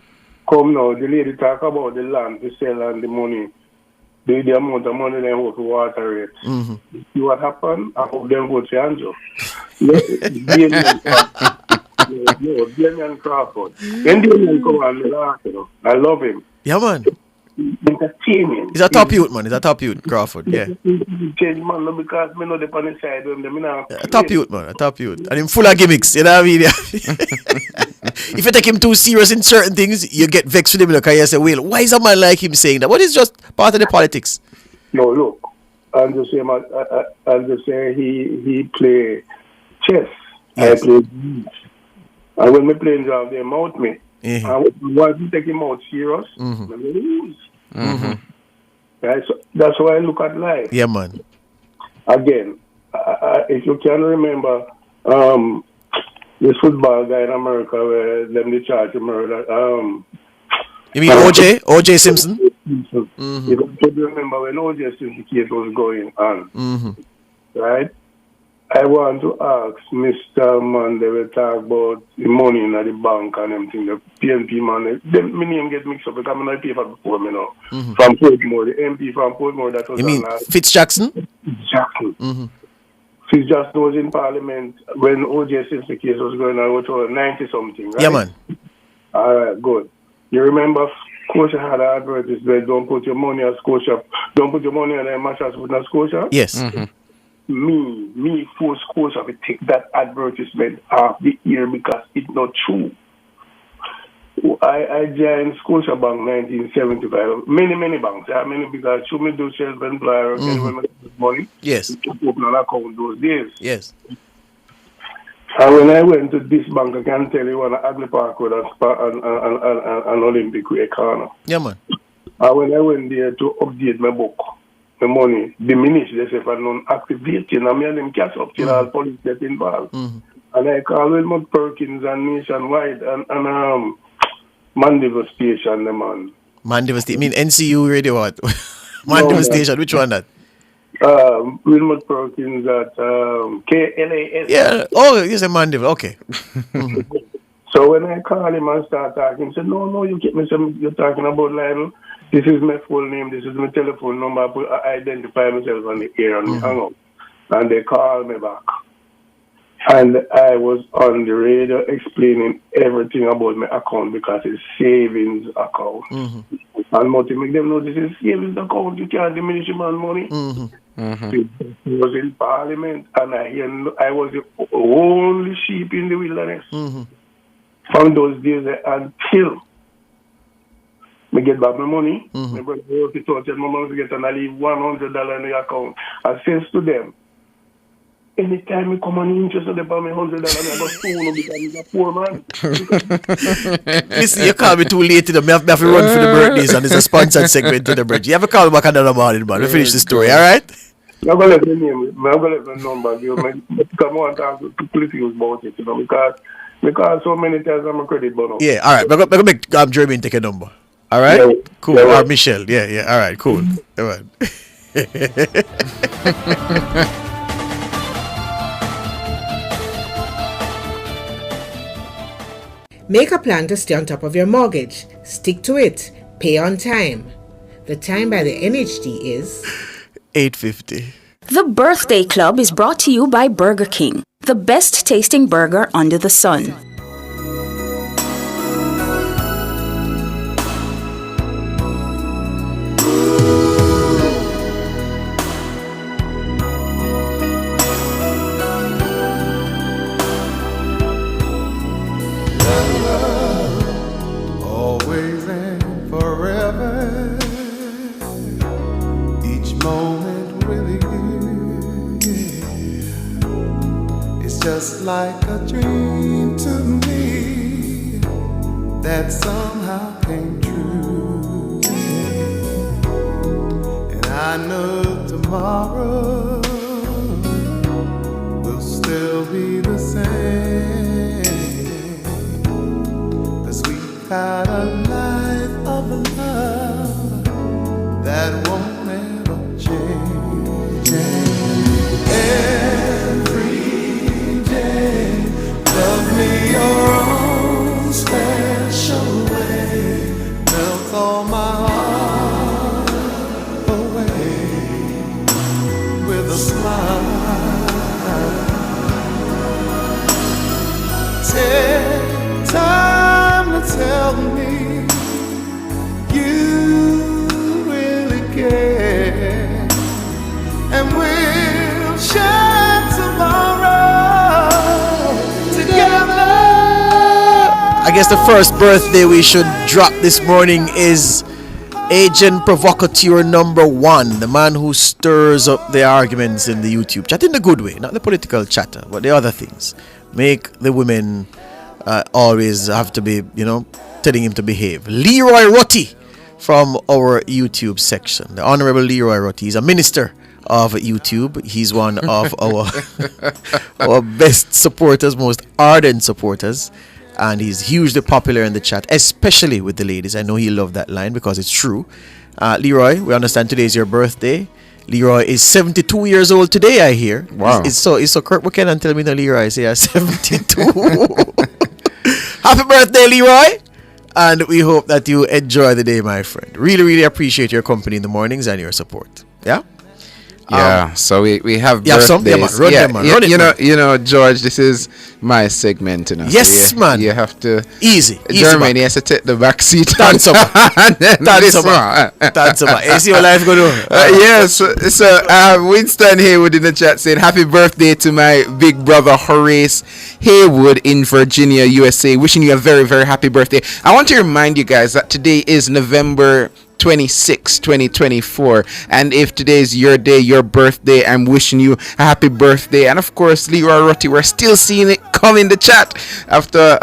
Come now, the lady talk about the land, the sell and the money. The amount of money they have to water it. See what happened? I hope them go to Angel. Damian Crawford. When Damian come and laugh, I love him. Yeah, man. Entertaining. He's a top youth, man. He's a top youth, Crawford. Yeah. Change man because me know the on the side of them. A top youth, man. A top youth. And him full of gimmicks. You know what I mean? If you take him too serious in certain things, you get vexed with him because you say, well, why is a man like him saying that? But it's just part of the politics. No, look. I'm just saying he play chess. Yes. I play bridge. And when me playing job, they mount me. And once you take him out serious, then we lose. Right? So that's why I look at life. Yeah, man. Again, if you can remember, this football guy in America where them they charge him murder. You mean OJ? OJ Simpson? If you could remember when OJ Simpson case was going on, right? I want to ask Mr. Man, they will talk about the money in the bank and everything. The PNP man, my name get mixed up because I'm not paper before me now. From Portmore, the MP from Portmore that was. You mean Fitzjackson? Fitzjackson. Fitzjackson was in Parliament when OJ Simpson case was going on, which was 90 something, right? Yeah, man. All right, good. You remember Scotia had an advertisement, don't put your money at Scotia, don't put your money on a mattress with a Scotia? Yes. Me force Scotia to take that advertisement off the air because it's not true. I joined Scotia Bank 1975. Many banks. I mean, because should me do self-employer when I get money. Yes. To open an account those days. Yes. And when I went to this bank, I can tell you one Agley Park Road and Olympic Way corner. Yeah, man. And when I went there to update my book, the money diminished. They say for non-activating, I mean them catch up till all police get involved. And I call Wilmot Perkins and Nationwide and Mandeville Station, the man. Mandeville Station, you mean NCU Radio what? Mandeville Station, which one that? Wilmot Perkins at KLAS. Yeah, oh, you say Mandeville, okay. So when I call him and start talking, he said, no, you keep me saying you're talking about Lionel. This is my full name, this is my telephone number. I identify myself on the air and hang up. And they call me back. And I was on the radio explaining everything about my account because it's savings account. And more to make them know this is savings account, you can't diminish your man money. He was in Parliament and I was the only sheep in the wilderness. From those days until I get back my money. My brother worked it out, my mom to get and I leave $100 in the account. I says to them, anytime you come and interested about me $100, I go soon because he's a poor man. Listen, you call me too late to the me have to run for the birthdays and it's a sponsored segment to the bridge. You have a call back another morning, man. We finish the story, alright? I'm going to let the name, I'm going to let the number, come on, talk to politics about it, because so many times I'm a credit bonus. Yeah, alright. We're going to make Jermaine take a number. Alright? Yeah. Cool. Yeah. Or Michelle. Yeah. Alright, cool. Alright. Make a plan to stay on top of your mortgage. Stick to it. Pay on time. The time by the NHD is 8:50. The Birthday Club is brought to you by Burger King, the best tasting burger under the sun. Always and forever, each moment with you, it's just like a dream to me that somehow came true. And I know tomorrow will still be the same, 'cause we got a life of love that won't ever change. Every day, love me your own special way, melt all my heart away with a smile. Take time to tell me you really care, and we'll share tomorrow together. I guess the first birthday we should drop this morning is Agent Provocateur number 1, the man who stirs up the arguments in the YouTube chat in the good way, not the political chatter, but the other things. Make the women always have to be, telling him to behave. Leroy Rutty from our YouTube section. The Honorable Leroy Rutty is a minister of YouTube. He's one of our best supporters, most ardent supporters. And he's hugely popular in the chat, especially with the ladies. I know he loved that line because it's true. Leroy, we understand today is your birthday. Leroy is 72 years old today, I hear. Wow. It's so Kurt Buchanan tell me that Leroy is 72. Happy birthday, Leroy. And we hope that you enjoy the day, my friend. Really, really appreciate your company in the mornings and your support. Yeah? Yeah, so we have you have some? Yeah, man. birthdays. Run them, man. Run it, man. You know, George, this is my segment, Yes, so man. You have to easy. Germany has to take the back seat. Dance over. Dance over. You see what life going on? Yes. So Winston Haywood in the chat saying happy birthday to my big brother Horace Haywood in Virginia, USA. Wishing you a very, very happy birthday. I want to remind you guys that today is November 26, 2024, and if today is your day, your birthday, I'm wishing you a happy birthday. And of course, Leroy Rutty, we're still seeing it come in the chat after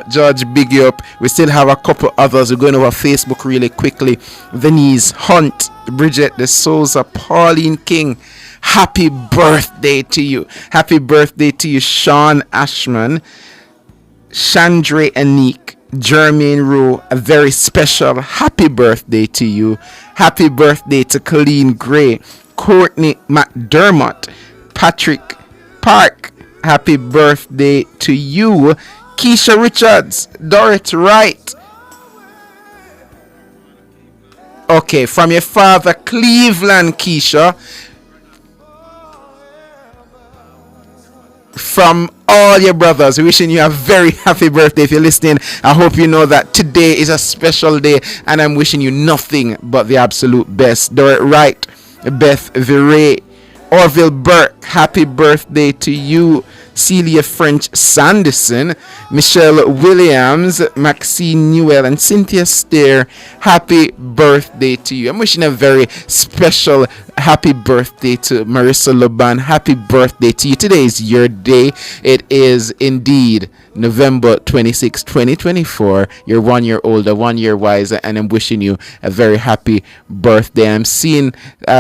George big you up. We still have a couple others. We're going over Facebook really quickly. Denise Hunt, Bridget De Souza, Pauline King, happy birthday to you. Happy birthday to you, Sean Ashman, Chandra Anik, Jermaine Rowe, a very special happy birthday to you. Happy birthday to Colleen Gray, Courtney McDermott, Patrick Park. Happy birthday to you. Keisha Richards, Dorrit Wright. Okay, from your father, Cleveland, Keisha. From all your brothers, wishing you a very happy birthday. If you're listening, I hope you know that today is a special day and I'm wishing you nothing but the absolute best. Dorrit Wright, Beth Viray, Orville Burke, happy birthday to you. Celia French Sanderson, Michelle Williams, Maxine Newell, and Cynthia Stair. Happy birthday to you. I'm wishing a very special happy birthday to Marissa Laban. Happy birthday to you. Today is your day. It is indeed November 26, 2024. You're 1 year older, 1 year wiser, and I'm wishing you a very happy birthday. I'm seeing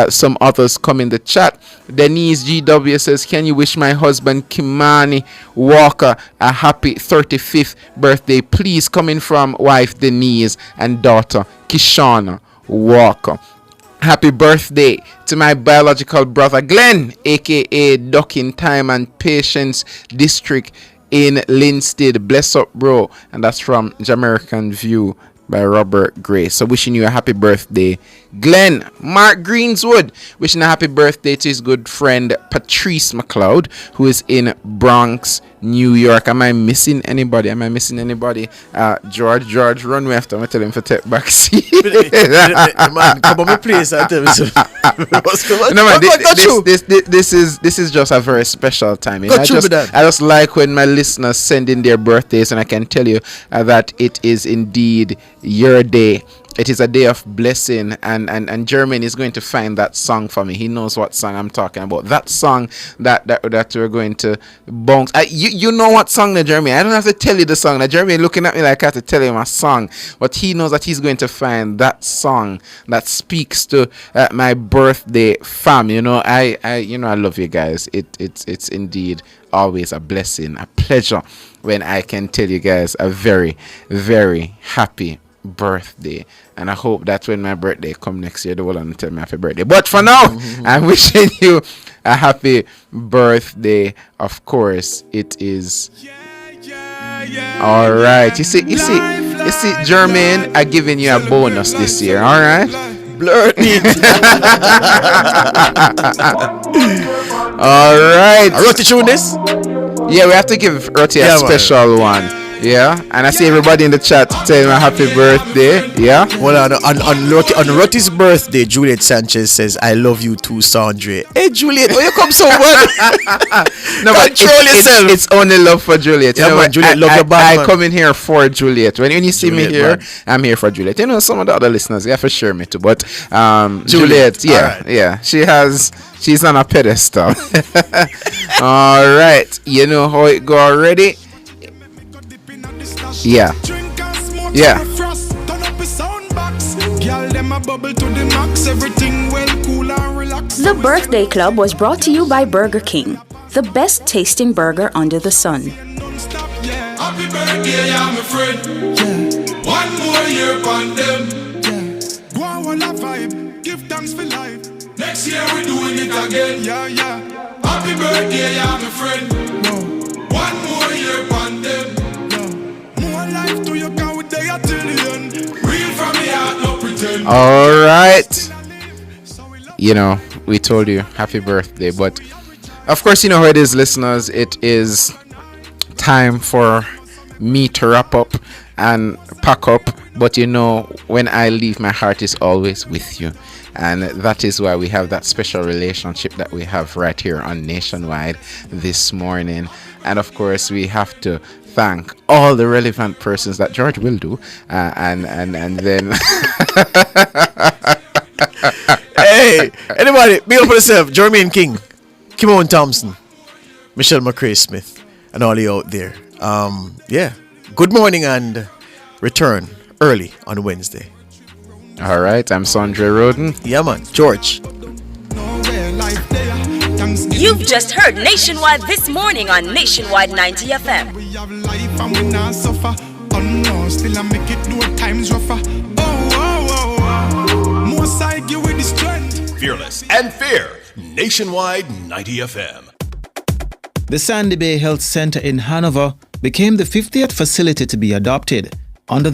some others come in the chat. Denise GW says, can you wish my husband Kimani Walker a happy 35th birthday, please, coming from wife Denise and daughter Kishana Walker. Happy birthday to my biological brother Glenn, aka Ducking Time and Patience District in Linstead. Bless up, bro. And that's from Jamaican View by Robert Gray. So wishing you a happy birthday, Glenn. Mark Greenswood wishing a happy birthday to his good friend Patrice McLeod, who is in Bronx, New York. Am I missing anybody? George, run me after. I'm tell him to take back seat. Man, come on, me please. I tell you. No, man, this is just a very special time. I just like when my listeners send in their birthdays, and I can tell you that it is indeed your day. It is a day of blessing, and Jermaine is going to find that song for me. He knows what song I'm talking about. That song that we're going to bounce. You know what song, Jermaine? I don't have to tell you the song. Jermaine looking at me like I have to tell him a song, but he knows that he's going to find that song that speaks to my birthday fam. I love you guys. It's indeed always a blessing, a pleasure when I can tell you guys a very, very happy birthday. And I hope that when my birthday come next year, they will tell me happy birthday. But for now, I'm wishing you a happy birthday. Of course, it is. All right. You see, Jermaine, I'm giving you a bonus this year. All right. Blur it. All right. I wrote to tune this. Yeah, we have to give Roti a special one. Yeah, and I see everybody in the chat saying a happy birthday. Yeah. Well, on Roti's birthday, Juliet Sanchez says, "I love you too, Sandre." Hey, Juliet, why you come so well? No, but control yourself. It's only love for Juliet. Yeah, man, Juliet, love your band, I come in here for Juliet. When you see Juliet, me here, man, I'm here for Juliet. Some of the other listeners, yeah, for sure, me too. But Juliet, yeah, right. Yeah, she's on a pedestal. All right, you know how it go already. Yeah. The Birthday Club was brought to you by Burger King, the best tasting burger under the sun. Happy birthday, yeah, my friend. Yeah. 1 more year on them. Yeah. Go on, one vibe. Give thanks for life. Next year we're doing it again. Yeah. Happy birthday, yeah, my friend. No. 1 more year on them. Life to your count, they are tillion. Real from the heart, no pretend. All right. We told you happy birthday, but of course, you know how it is, listeners. It is time for me to wrap up and pack up. But when I leave, my heart is always with you. And that is why we have that special relationship that we have right here on Nationwide this morning. And of course, we have to thank all the relevant persons that George will do, and then hey, anybody, big up for yourself. Jermaine King, Kimon Thompson, Michelle McCrae Smith, and all you out there. Yeah, good morning and return early on Wednesday. All right, I'm Sandre Roden. Yeah, man, George. You've just heard Nationwide this morning on Nationwide 90 FM. We have life and we not suffer. Oh no, still I make it do times rougher. More side give with the strength. Fearless and fair. Nationwide 90 FM. The Sandy Bay Health Center in Hanover became the 50th facility to be adopted under